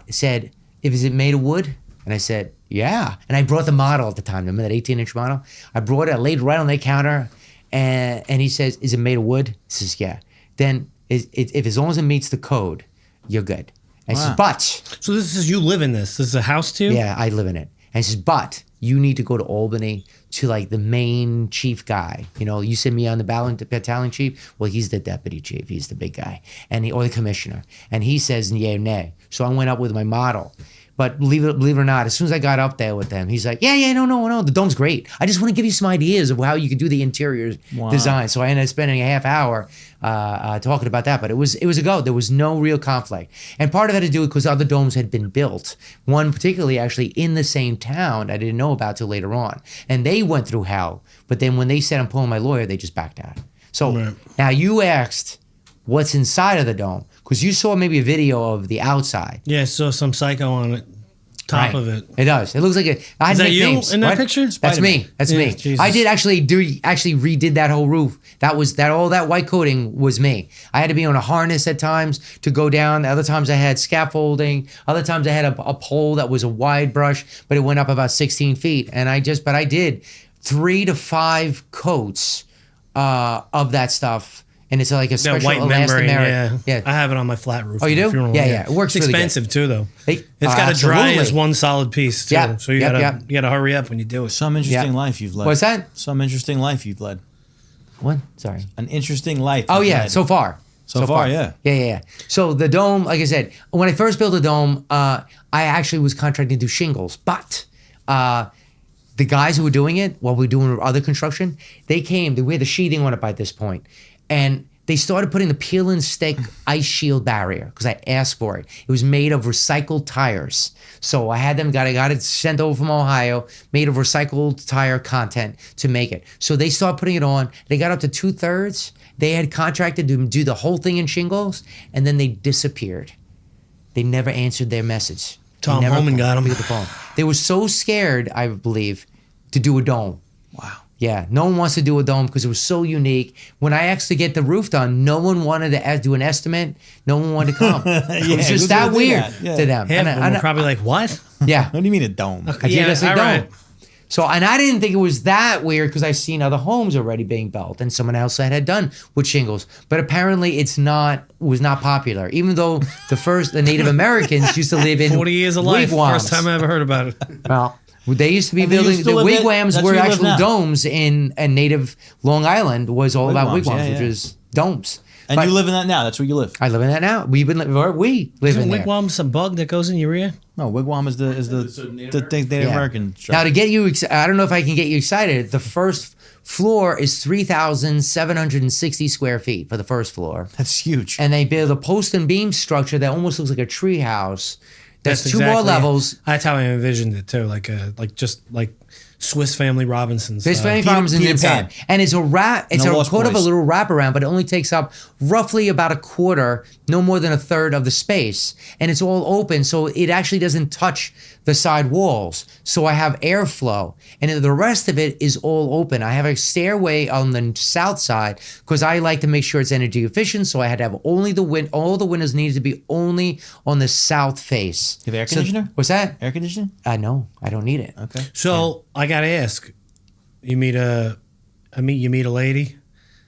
[SPEAKER 1] said, is it made of wood? And I said, yeah. And I brought the model at the time. Remember that 18-inch model? I brought it, I laid it right on the counter. And he says, is it made of wood? He says, yeah. Then if as long as it meets the code, you're good. And he says, but.
[SPEAKER 2] So this is, you live in this? This is a house too?
[SPEAKER 1] Yeah, I live in it. And he says, but you need to go to Albany to like the main chief guy. You know, you send me on the battalion chief. Well, he's the deputy chief. He's the big guy. Or the commissioner. And he says, yay or nay. So I went up with my model. But believe it or not, as soon as I got up there with them, he's like, no, the dome's great. I just want to give you some ideas of how you could do the interior design. So I ended up spending a half hour talking about that. But it was a go. There was no real conflict. And part of that had to do with because other domes had been built. One particularly actually in the same town I didn't know about till later on. And they went through hell. But then when they said I'm pulling my lawyer, they just backed out. So now you asked what's inside of the dome. Because you saw maybe a video of the outside.
[SPEAKER 2] Yeah, so some psycho on it, top of it.
[SPEAKER 1] It does. It looks like it. I had
[SPEAKER 2] Is that you
[SPEAKER 1] things.
[SPEAKER 2] in that picture?
[SPEAKER 1] That's me. That's me.
[SPEAKER 2] Jesus.
[SPEAKER 1] I did actually redid that whole roof. All that white coating was me. I had to be on a harness at times to go down. Other times I had scaffolding. Other times I had a pole that was a wide brush, but it went up about 16 feet. And I did 3 to 5 coats of that stuff and it's like a
[SPEAKER 2] That
[SPEAKER 1] special
[SPEAKER 2] white membrane,
[SPEAKER 1] elastomeric.
[SPEAKER 2] yeah. I have it on my flat roof.
[SPEAKER 1] Oh, you
[SPEAKER 2] on the
[SPEAKER 1] do?
[SPEAKER 2] funeral,
[SPEAKER 1] Yeah. It works
[SPEAKER 2] It's
[SPEAKER 1] really
[SPEAKER 2] expensive too, though.
[SPEAKER 1] good.
[SPEAKER 2] It's got to dry as
[SPEAKER 1] Absolutely.
[SPEAKER 2] one solid piece too.
[SPEAKER 1] Yep,
[SPEAKER 2] So you gotta hurry up when you do it.
[SPEAKER 3] Some interesting life you've led.
[SPEAKER 1] What's that?
[SPEAKER 3] Some interesting life you've led.
[SPEAKER 1] What? Sorry.
[SPEAKER 3] An interesting life.
[SPEAKER 1] Oh
[SPEAKER 3] you've
[SPEAKER 1] yeah,
[SPEAKER 3] led.
[SPEAKER 1] so far.
[SPEAKER 3] So far, yeah.
[SPEAKER 1] Yeah. So the dome, like I said, when I first built the dome, I actually was contracted to do shingles, but the guys who were doing it while we were doing other construction, they came. We had the sheathing on it by this point, and they started putting the peel and stick ice shield barrier because I asked for it. It was made of recycled tires. So I had them, I got it sent over from Ohio, made of recycled tire content to make it. So they started putting it on. They got up to 2/3. They had contracted to do the whole thing in shingles, and then they disappeared. They never answered their message.
[SPEAKER 2] Tom
[SPEAKER 1] They never
[SPEAKER 2] Holman got 'em.
[SPEAKER 1] picked up the phone. They were so scared, I believe, to do a dome.
[SPEAKER 3] Wow.
[SPEAKER 1] Yeah, no one wants to do a dome because it was so unique. When I asked to get the roof done, no one wanted to do an estimate. No one wanted to come. It was just that
[SPEAKER 3] gonna do
[SPEAKER 1] weird
[SPEAKER 3] that? Yeah.
[SPEAKER 1] to them.
[SPEAKER 2] Half of them were probably like, "What?"
[SPEAKER 1] yeah,
[SPEAKER 3] What do you mean a dome?
[SPEAKER 1] I
[SPEAKER 2] Yeah,
[SPEAKER 1] geodesic
[SPEAKER 2] all
[SPEAKER 1] dome.
[SPEAKER 2] right.
[SPEAKER 1] So, and I didn't think it was that weird because I've seen other homes already being built and someone else that had done with shingles. But apparently was not popular. Even though the Native Americans used to live in
[SPEAKER 2] 40 years of life.
[SPEAKER 1] wigwams.
[SPEAKER 2] First time I ever heard about it.
[SPEAKER 1] Well, they used to be
[SPEAKER 3] And they
[SPEAKER 1] building
[SPEAKER 3] used to
[SPEAKER 1] the
[SPEAKER 3] live in-
[SPEAKER 1] wigwams
[SPEAKER 3] that's
[SPEAKER 1] were
[SPEAKER 3] where you live
[SPEAKER 1] actual
[SPEAKER 3] now.
[SPEAKER 1] domes in native Long Island was all about
[SPEAKER 3] Wigwams,
[SPEAKER 1] wigwams,
[SPEAKER 3] yeah,
[SPEAKER 1] which
[SPEAKER 3] yeah.
[SPEAKER 1] is domes.
[SPEAKER 3] And
[SPEAKER 1] But
[SPEAKER 3] you live in that now. That's where you live.
[SPEAKER 1] I live in that now. We live
[SPEAKER 2] Isn't
[SPEAKER 1] in there.
[SPEAKER 2] wigwams a bug that goes in your ear?
[SPEAKER 3] No, wigwam is the Native
[SPEAKER 1] Yeah.
[SPEAKER 3] American structure.
[SPEAKER 1] Now to get you, I don't know if I can get you excited. The first floor is 3,760 square feet for the first floor,
[SPEAKER 3] That's huge.
[SPEAKER 1] and they build a post and beam structure that almost looks like a tree house. That's two more
[SPEAKER 2] exactly-
[SPEAKER 1] levels.
[SPEAKER 2] That's how I envisioned it too, like just like Swiss Family Robinson.
[SPEAKER 1] There's
[SPEAKER 2] style.
[SPEAKER 1] many farms in the
[SPEAKER 3] Peter
[SPEAKER 1] inside,
[SPEAKER 3] Pan.
[SPEAKER 1] and it's a wrap. It's
[SPEAKER 3] No
[SPEAKER 1] a
[SPEAKER 3] Lost
[SPEAKER 1] quote of a
[SPEAKER 3] Boys.
[SPEAKER 1] little wraparound, but it only takes up roughly about a quarter, no more than a third of the space, and it's all open, so it actually doesn't touch the side walls. So I have airflow, and then the rest of it is all open. I have a stairway on the south side because I like to make sure it's energy efficient. So I had to have only all the windows needed to be only on the south face.
[SPEAKER 3] You have air
[SPEAKER 1] So-
[SPEAKER 3] conditioner?
[SPEAKER 1] what's that?
[SPEAKER 3] Air conditioning?
[SPEAKER 1] No, I don't need it.
[SPEAKER 3] Okay.
[SPEAKER 2] So I gotta ask, you meet a lady.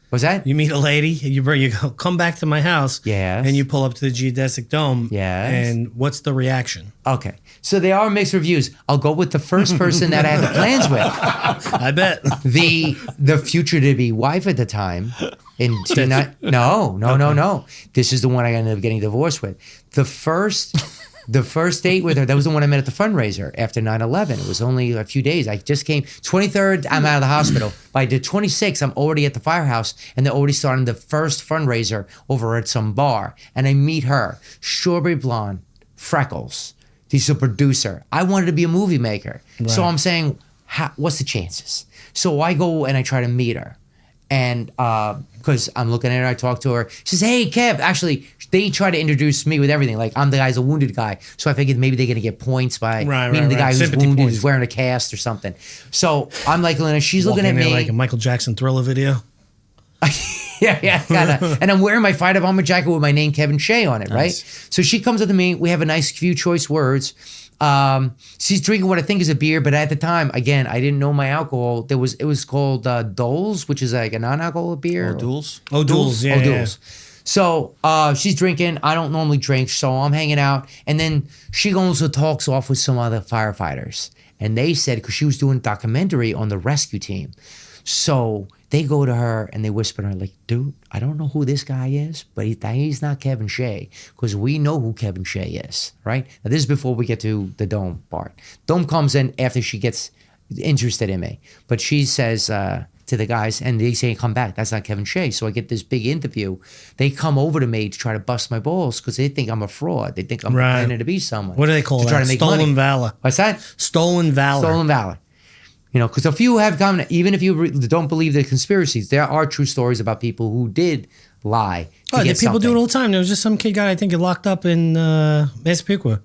[SPEAKER 1] What's that?
[SPEAKER 2] You meet a lady. You go come back to my house.
[SPEAKER 1] Yes.
[SPEAKER 2] And you pull up to the Geodesic Dome.
[SPEAKER 1] Yes.
[SPEAKER 2] And what's the reaction?
[SPEAKER 1] Okay. So they are mixed reviews. I'll go with the first person that I had the plans with.
[SPEAKER 2] I bet.
[SPEAKER 1] The future to be wife at the time. No. This is the one I ended up getting divorced with. The first date with her, that was the one I met at the fundraiser after 9/11. It was only a few days. I just came. 23rd, I'm out of the hospital. By the 26th, I'm already at the Firehouse, and they're already starting the first fundraiser over at some bar. And I meet her, strawberry blonde, freckles. She's a producer. I wanted to be a movie maker. So I'm saying, what's the chances? So I go and I try to meet her. And because I'm looking at her, I talk to her. She says, "Hey, Kev." Actually, they try to introduce me with everything. Like I'm the guy's a wounded guy, so I figured maybe they're gonna get points by meeting the guy who's
[SPEAKER 2] Sympathy
[SPEAKER 1] wounded,
[SPEAKER 2] points.
[SPEAKER 1] who's wearing a cast or something. So I'm like, Lena, she's
[SPEAKER 2] Walk
[SPEAKER 1] looking at
[SPEAKER 2] in there
[SPEAKER 1] me.
[SPEAKER 2] like a Michael Jackson Thriller video.
[SPEAKER 1] yeah, kind of. And I'm wearing my fighter bomber jacket with my name, Kevin Shea, on it, right? So she comes up to me. We have a nice few choice words. She's drinking what I think is a beer, but at the time, again, I didn't know my alcohol. It was called Dole's, which is like a non-alcoholic beer.
[SPEAKER 3] Duels?
[SPEAKER 2] Duels, yeah.
[SPEAKER 1] Duels. So she's drinking. I don't normally drink, so I'm hanging out. And then she also talks off with some other firefighters. And they said, because she was doing a documentary on the rescue team. So they go to her and they whisper to her, like, "Dude, I don't know who this guy is, but he's not Kevin Shea, because we know who Kevin Shea is," right? Now, this is before we get to the Dome part. Dome comes in after she gets interested in me. But she says to the guys, and they say, "Come back, that's not Kevin Shea." So I get this big interview. They come over to me to try to bust my balls because they think I'm a fraud. They think I'm pretending to be someone.
[SPEAKER 2] What do they call
[SPEAKER 1] to
[SPEAKER 2] that?
[SPEAKER 1] try to make
[SPEAKER 2] Stolen
[SPEAKER 1] money.
[SPEAKER 2] valor.
[SPEAKER 1] What's that?
[SPEAKER 2] Stolen valor.
[SPEAKER 1] Stolen valor. You know, because a few have come, even if you don't believe the conspiracies, there are true stories about people who did lie.
[SPEAKER 2] Oh, people do it all the time. There was just some kid guy, I think, get locked up in Massapequa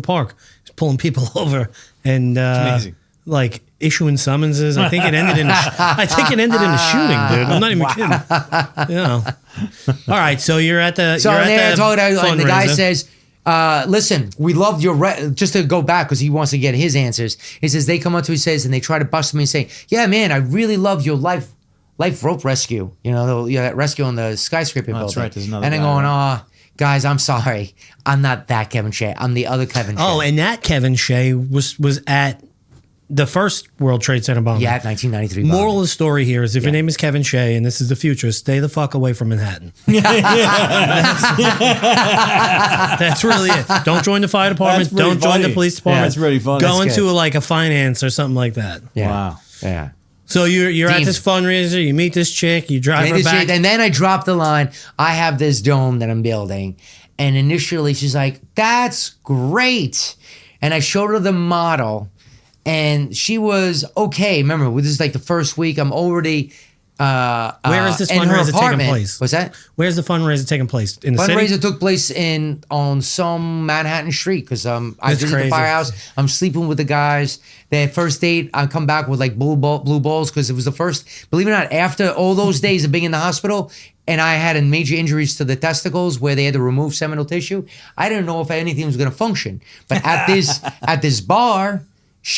[SPEAKER 2] Park. He's pulling people over and
[SPEAKER 3] amazing.
[SPEAKER 2] Like issuing summonses. I think it ended in a shooting, dude. I'm not even kidding. You know. All right, so you're at the
[SPEAKER 1] and the guy
[SPEAKER 2] fundraiser.
[SPEAKER 1] says, "Listen, we loved your just to go back because he wants to get his answers." He says they come up to him, he says, and they try to bust me and say, "Yeah, man, I really love your life life rope rescue. You know, that rescue on the skyscraper building.
[SPEAKER 3] That's right. There's another
[SPEAKER 1] and then
[SPEAKER 3] guy,
[SPEAKER 1] going,
[SPEAKER 3] right?
[SPEAKER 1] guys, I'm sorry. I'm not that Kevin Shea. I'm the other Kevin Shea.
[SPEAKER 2] Oh, and that Kevin Shea was at the first World Trade Center bombing.
[SPEAKER 1] Yeah, 1993
[SPEAKER 2] Moral
[SPEAKER 1] bombing.
[SPEAKER 2] of the story here is if your name is Kevin Shea and this is the future, stay the fuck away from Manhattan. That's really it. Don't join the fire department.
[SPEAKER 3] That's pretty
[SPEAKER 2] Don't join the
[SPEAKER 3] funny.
[SPEAKER 2] police department.
[SPEAKER 3] Yeah, that's pretty funny.
[SPEAKER 2] Go
[SPEAKER 1] That's
[SPEAKER 2] into
[SPEAKER 1] good.
[SPEAKER 2] like a finance or something like that.
[SPEAKER 1] Yeah.
[SPEAKER 3] Wow.
[SPEAKER 1] Yeah.
[SPEAKER 2] So you're at
[SPEAKER 1] Dean.
[SPEAKER 2] this fundraiser, you meet this chick, you drive her back.
[SPEAKER 1] And then I dropped the line, I have this dome that I'm building. And initially she's like, that's great. And I showed her the model and she was okay. Remember, this is like the first week. I'm already
[SPEAKER 2] Where is this
[SPEAKER 1] in her
[SPEAKER 2] fundraiser taking
[SPEAKER 1] apartment.
[SPEAKER 2] place?
[SPEAKER 1] What's that?
[SPEAKER 2] Where's the fundraiser taking place? In the
[SPEAKER 1] Fundraiser
[SPEAKER 2] city?
[SPEAKER 1] took place on some Manhattan street because I
[SPEAKER 2] That's
[SPEAKER 1] visit the
[SPEAKER 2] crazy.
[SPEAKER 1] Firehouse. I'm sleeping with the guys. Their first date, I come back with like blue balls because it was the first. Believe it or not, after all those days of being in the hospital, and I had major injuries to the testicles where they had to remove seminal tissue. I didn't know if anything was going to function. But at this bar,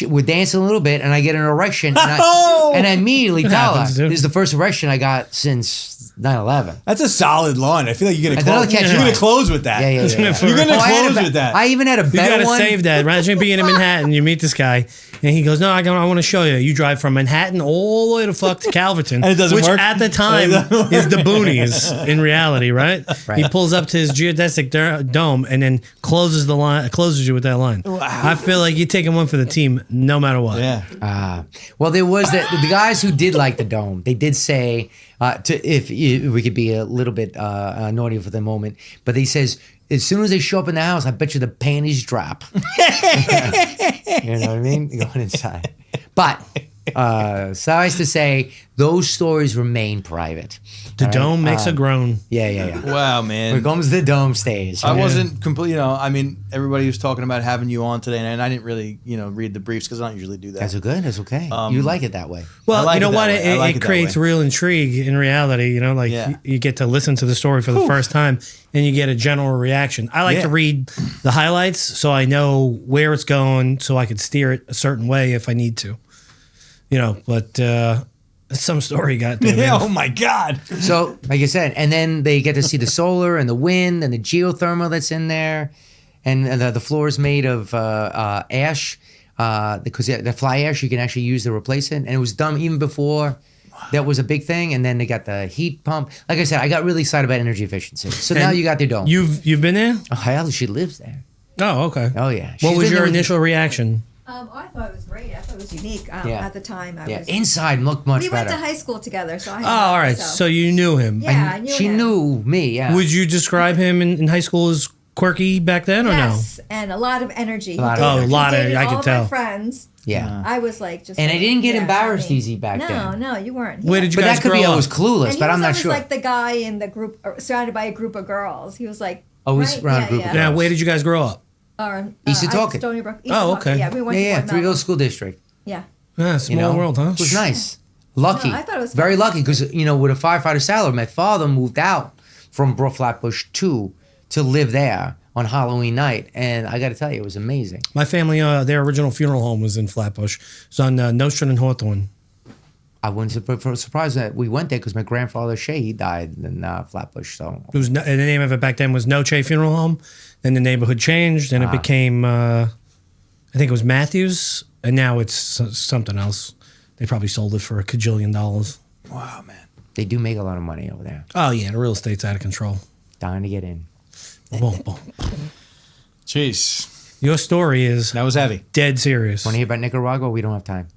[SPEAKER 1] we're dancing a little bit, and I get an erection, and I immediately tell her,
[SPEAKER 2] happens, dude.
[SPEAKER 1] "This is the first erection I got since 9/11."
[SPEAKER 3] That's a solid line. I feel like you're gonna
[SPEAKER 1] I thought
[SPEAKER 3] close.
[SPEAKER 1] I'd catch
[SPEAKER 3] You're
[SPEAKER 1] on.
[SPEAKER 3] gonna close with that.
[SPEAKER 1] Yeah.
[SPEAKER 3] You're gonna
[SPEAKER 1] I had
[SPEAKER 3] close
[SPEAKER 1] a
[SPEAKER 3] with that.
[SPEAKER 1] I even had a
[SPEAKER 2] You
[SPEAKER 1] better
[SPEAKER 2] gotta
[SPEAKER 1] one.
[SPEAKER 2] save that. Imagine being in Manhattan, you meet this guy, and he goes, "No, I want to show you. You drive from Manhattan all the way to fuck to Calverton,
[SPEAKER 3] And it doesn't
[SPEAKER 2] which
[SPEAKER 3] work?
[SPEAKER 2] at the time is the boonies in reality, right?
[SPEAKER 1] Right.
[SPEAKER 2] He pulls up to his geodesic dome and then closes the line, closes you with that line.
[SPEAKER 3] Wow.
[SPEAKER 2] I feel like you're taking one for the team, no matter what.
[SPEAKER 3] Yeah.
[SPEAKER 1] Well, there was the guys who did like the dome. They did say if we could be a little bit naughty for the moment, but he says as soon as they show up in the house, I bet you the panties drop. You know what I mean? Going inside, but suffice to say, those stories remain private.
[SPEAKER 2] The
[SPEAKER 1] All right?
[SPEAKER 2] dome makes a groan.
[SPEAKER 1] Yeah.
[SPEAKER 3] Wow, man.
[SPEAKER 1] Here comes the dome stage.
[SPEAKER 3] I wasn't complete. I mean, everybody was talking about having you on today, and I didn't really, read the briefs because I don't usually do that.
[SPEAKER 1] That's good. That's okay. You like it that way.
[SPEAKER 2] Well,
[SPEAKER 3] I like
[SPEAKER 2] you know
[SPEAKER 3] it that
[SPEAKER 2] what?
[SPEAKER 3] way. I like
[SPEAKER 2] It
[SPEAKER 3] it that
[SPEAKER 2] creates
[SPEAKER 3] way.
[SPEAKER 2] real intrigue in reality. Like
[SPEAKER 3] Yeah.
[SPEAKER 2] you get to listen to the story for the first time and you get a general reaction. I like
[SPEAKER 3] Yeah.
[SPEAKER 2] to read the highlights so I know where it's going so I could steer it a certain way if I need to. But some story got there.
[SPEAKER 3] Yeah.
[SPEAKER 2] man.
[SPEAKER 3] Oh my God.
[SPEAKER 1] So, like I said, and then they get to see the solar and the wind and the geothermal that's in there, and the floor is made of ash because the fly ash you can actually use to replace it, and it was done even before that was a big thing. And then they got the heat pump. Like I said, I got really excited about energy efficiency. So now
[SPEAKER 2] And
[SPEAKER 1] you got their dome.
[SPEAKER 2] You've been there?
[SPEAKER 1] Oh, hell, she lives there.
[SPEAKER 2] Oh, okay.
[SPEAKER 1] Oh yeah.
[SPEAKER 2] What
[SPEAKER 1] She's
[SPEAKER 2] was
[SPEAKER 1] been
[SPEAKER 2] your
[SPEAKER 1] there-
[SPEAKER 2] initial reaction?
[SPEAKER 4] I thought it was great. I thought it was unique.
[SPEAKER 1] Yeah.
[SPEAKER 4] At the time, I
[SPEAKER 1] Yeah,
[SPEAKER 4] was.
[SPEAKER 1] inside looked much
[SPEAKER 4] We went
[SPEAKER 1] better.
[SPEAKER 4] to high school together, so I.
[SPEAKER 2] Oh, all right. So you knew him.
[SPEAKER 4] yeah, I knew
[SPEAKER 1] She
[SPEAKER 4] him.
[SPEAKER 1] knew me. Yeah.
[SPEAKER 2] Would you describe him in high school as quirky back then or
[SPEAKER 4] Yes, and a lot of energy.
[SPEAKER 1] A lot of
[SPEAKER 2] energy.
[SPEAKER 4] He
[SPEAKER 2] Oh, a lot of-
[SPEAKER 4] dated
[SPEAKER 2] I could
[SPEAKER 4] all
[SPEAKER 2] tell.
[SPEAKER 4] my friends.
[SPEAKER 1] Yeah.
[SPEAKER 4] I was like just.
[SPEAKER 1] And I
[SPEAKER 4] like,
[SPEAKER 1] didn't get
[SPEAKER 4] yeah,
[SPEAKER 1] embarrassed
[SPEAKER 4] me.
[SPEAKER 1] easy back then.
[SPEAKER 4] No, you weren't.
[SPEAKER 2] Where did you
[SPEAKER 1] But
[SPEAKER 2] guys
[SPEAKER 1] that could
[SPEAKER 2] grow
[SPEAKER 1] be I
[SPEAKER 2] up?
[SPEAKER 1] was clueless,
[SPEAKER 4] And he
[SPEAKER 1] but
[SPEAKER 4] was
[SPEAKER 1] I'm not
[SPEAKER 4] always
[SPEAKER 1] sure.
[SPEAKER 4] like the guy in the group, surrounded by a group of girls. He was like.
[SPEAKER 1] Always around a group of
[SPEAKER 2] Yeah,
[SPEAKER 1] girls.
[SPEAKER 2] where did you guys grow up?
[SPEAKER 1] East of Talcott.
[SPEAKER 4] Stony Brook.
[SPEAKER 2] Oh, okay.
[SPEAKER 4] Yeah, we went
[SPEAKER 1] Yeah,
[SPEAKER 4] to
[SPEAKER 1] Three Hills School District.
[SPEAKER 4] Yeah.
[SPEAKER 2] Yeah, small world, huh?
[SPEAKER 1] It was nice. Lucky.
[SPEAKER 4] No, I thought it was
[SPEAKER 1] very
[SPEAKER 4] fun.
[SPEAKER 1] lucky because, with a firefighter salary, my father moved out from Flatbush 2 to live there on Halloween night. And I got to tell you, it was amazing.
[SPEAKER 2] My family, their original funeral home was in Flatbush. It's on Nostrand and Hawthorne.
[SPEAKER 1] I wasn't surprised that we went there because my grandfather, Shea, he died in Flatbush. So
[SPEAKER 2] It was the name of it back then was Noche Funeral Home. Then the neighborhood changed, and it became, I think it was Matthews, and now it's something else. They probably sold it for $1 kajillion.
[SPEAKER 3] Wow, man.
[SPEAKER 1] they do make a lot of money over there.
[SPEAKER 2] Oh yeah, the real estate's out of control.
[SPEAKER 1] Dying to get in.
[SPEAKER 2] Boom, boom.
[SPEAKER 3] Jeez.
[SPEAKER 2] Your story is
[SPEAKER 3] That was heavy.
[SPEAKER 2] dead serious.
[SPEAKER 1] Want to hear about Nicaragua? We don't have time.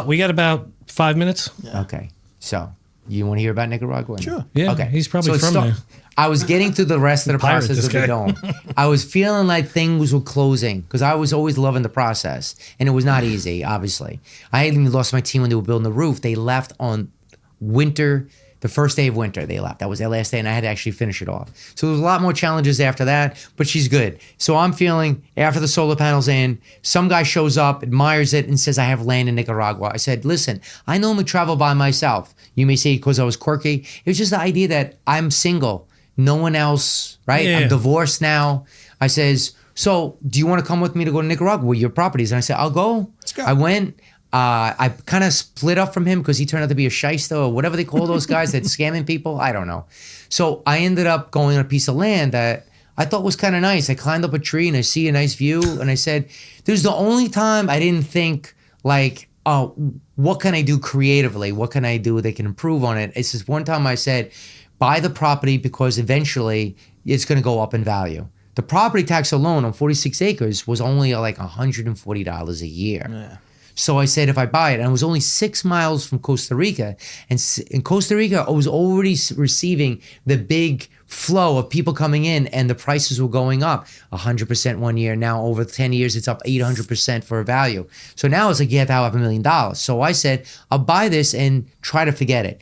[SPEAKER 2] We got about 5 minutes.
[SPEAKER 1] Okay. So, you want to hear about Nicaragua?
[SPEAKER 3] Sure.
[SPEAKER 2] Yeah,
[SPEAKER 1] Okay.
[SPEAKER 2] he's probably
[SPEAKER 1] it's
[SPEAKER 2] from there.
[SPEAKER 1] I was getting through the rest of the
[SPEAKER 2] Pirate,
[SPEAKER 1] process
[SPEAKER 2] this
[SPEAKER 1] of the
[SPEAKER 2] guy.
[SPEAKER 1] dome. I was feeling like things were closing because I was always loving the process. And it was not easy, obviously. I had even lost my team when they were building the roof. They left on winter, the first day of winter they left. That was their last day, and I had to actually finish it off. So there was a lot more challenges after that, but she's good. So I'm feeling, after the solar panels in, some guy shows up, admires it, and says, I have land in Nicaragua. I said, listen, I normally travel by myself. You may say because I was quirky. It was just the idea that I'm single. No one else, right?
[SPEAKER 2] Yeah.
[SPEAKER 1] I'm divorced now. I says, so do you want to come with me to go to Nicaragua with your properties? And I said, I'll go.
[SPEAKER 3] Let's go.
[SPEAKER 1] I went. I kind of split up from him because he turned out to be a shyster or whatever they call those guys that scamming people. I don't know. So I ended up going on a piece of land that I thought was kind of nice. I climbed up a tree and I see a nice view. And I said, this was the only time I didn't think like, oh, what can I do creatively? What can I do that can improve on it? It's just one time I said, buy the property because eventually it's going to go up in value. The property tax alone on 46 acres was only like $140 a year. Yeah. So I said, if I buy it, and it was only 6 miles from Costa Rica, and in Costa Rica, I was already receiving the big flow of people coming in, and the prices were going up 100% one year. Now over 10 years, it's up 800% for a value. So now it's like you have to have $1 million. So I said, I'll buy this and try to forget it.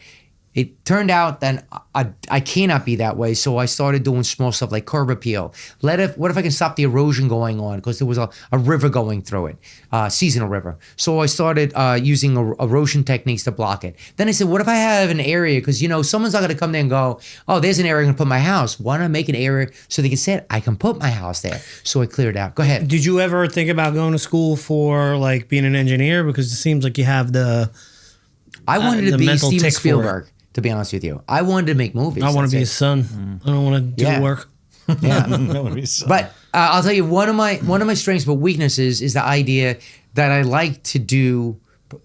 [SPEAKER 1] It turned out that I cannot be that way, so I started doing small stuff like curb appeal. What if I can stop the erosion going on because there was a river going through it, seasonal river. So I started using erosion techniques to block it. Then I said, what if I have an area, because someone's not going to come there and go, oh, there's an area I'm going to put my house. Why don't I make an area so they can say I can put my house there? So I cleared out. Go ahead.
[SPEAKER 2] Did you ever think about going to school for like being an engineer? Because it seems like you have
[SPEAKER 1] I wanted to be Steven Spielberg. To be honest with you, I wanted to make movies.
[SPEAKER 2] I want to be his son. I don't want to do the work.
[SPEAKER 1] Yeah, but I'll tell you, one of my strengths but weaknesses is the idea that I like to do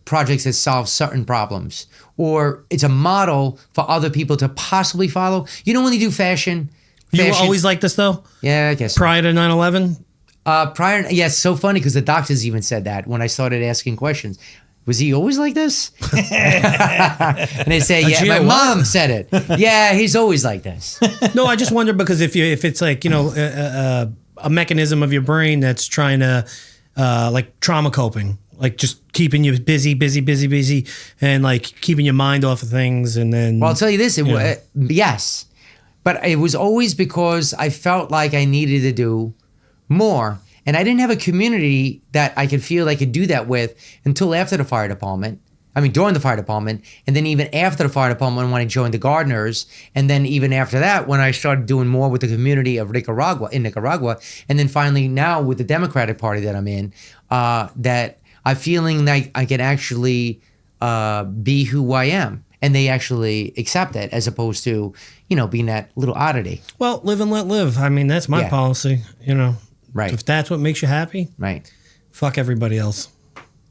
[SPEAKER 1] projects that solve certain problems, or it's a model for other people to possibly follow. When you do fashion.
[SPEAKER 2] You were always like this though?
[SPEAKER 1] Yeah, I guess.
[SPEAKER 2] Prior to 9/11?
[SPEAKER 1] Yes, so funny because the doctors even said that when I started asking questions. Was he always like this? And they say, yeah, my mom said it. Yeah, he's always like this.
[SPEAKER 2] No, I just wonder because if it's like, a mechanism of your brain that's trying to, like trauma coping, like just keeping you busy, and like keeping your mind off of things. And then.
[SPEAKER 1] Well, I'll tell you this. Yes. But it was always because I felt like I needed to do more. And I didn't have a community that I could feel I could do that with until after the fire department. I mean, during the fire department. And then even after the fire department when I joined the Gardeners. And then even after that, when I started doing more with the community of Nicaragua. And then finally now with the Democratic Party that I'm in, that I'm feeling like I can actually be who I am. And they actually accept it as opposed to, being that little oddity.
[SPEAKER 2] Well, live and let live. I mean, that's my policy,
[SPEAKER 1] Right.
[SPEAKER 2] If that's what makes you happy,
[SPEAKER 1] right.
[SPEAKER 2] Fuck everybody else.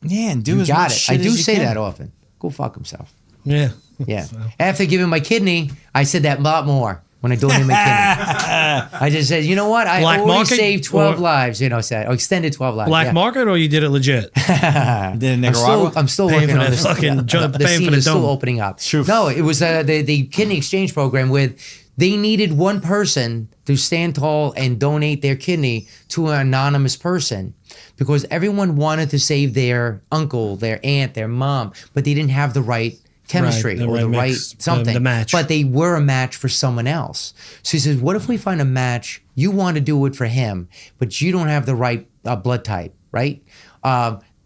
[SPEAKER 3] Yeah, and do as much shit
[SPEAKER 1] I do
[SPEAKER 3] as you
[SPEAKER 1] say
[SPEAKER 3] can.
[SPEAKER 1] that often. Go fuck himself.
[SPEAKER 2] Yeah.
[SPEAKER 1] Yeah. So. After giving my kidney, I said that a lot more when I donated my kidney. I just said, you know what? I already saved 12 lives, or extended 12 lives.
[SPEAKER 2] Black market, or you did it legit?
[SPEAKER 3] Did in Nicaragua?
[SPEAKER 1] I'm still working on this.
[SPEAKER 2] The scene
[SPEAKER 1] is still opening up.
[SPEAKER 3] True.
[SPEAKER 1] No, it was the kidney exchange program with. They needed one person to stand tall and donate their kidney to an anonymous person because everyone wanted to save their uncle, their aunt, their mom, but they didn't have the right chemistry or the right something.
[SPEAKER 2] The match.
[SPEAKER 1] But they were a match for someone else. So he says, what if we find a match? You want to do it for him, but you don't have the right blood type, right?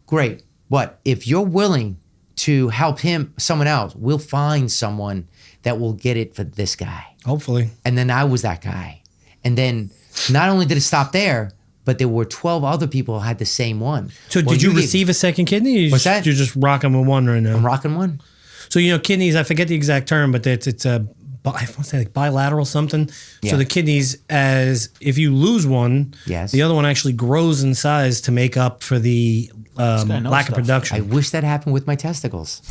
[SPEAKER 1] Great. But if you're willing to help someone else, we'll find someone that will get it for this guy.
[SPEAKER 2] Hopefully.
[SPEAKER 1] And then I was that guy. And then not only did it stop there, but there were 12 other people who had the same one.
[SPEAKER 2] So did you receive a second kidney?
[SPEAKER 1] What's that?
[SPEAKER 2] You're just rocking with one right now.
[SPEAKER 1] I'm rocking one.
[SPEAKER 2] So, kidneys, I forget the exact term, but it's a, I want to say like bilateral something. Yeah. So the kidneys, if you lose one, the other one actually grows in size to make up for the lack of production.
[SPEAKER 1] I wish that happened with my testicles.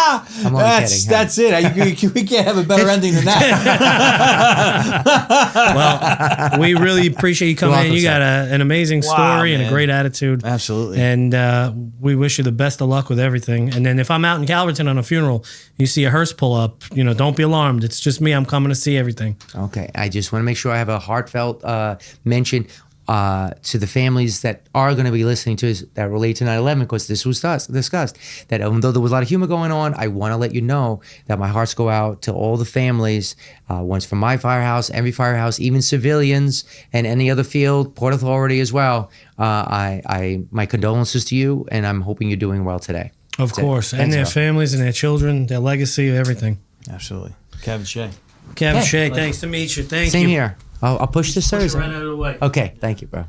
[SPEAKER 3] That's it. We can't have a better ending than
[SPEAKER 2] that. Well, we really appreciate you coming in. You got an amazing story and a great attitude.
[SPEAKER 3] Absolutely.
[SPEAKER 2] And we wish you the best of luck with everything. And then if I'm out in Calverton on a funeral, you see a hearse pull up, don't be alarmed. It's just me. I'm coming to see everything.
[SPEAKER 1] Okay. I just want to make sure I have a heartfelt mention to the families that are going to be listening to us that relate to 9/11, because this was discussed, that although there was a lot of humor going on, I want to let you know that my hearts go out to all the families, ones from my firehouse, every firehouse, even civilians and any other field, Port Authority as well. My condolences to you, and I'm hoping you're doing well today.
[SPEAKER 2] Of course. And their families and their children, their legacy, everything.
[SPEAKER 3] Absolutely. Kevin Shea.
[SPEAKER 2] Kevin Shea, thanks to meet you. Thank you.
[SPEAKER 1] Same here. I'll push this Thursday.
[SPEAKER 2] Right out of the way.
[SPEAKER 1] Okay, thank you, bro.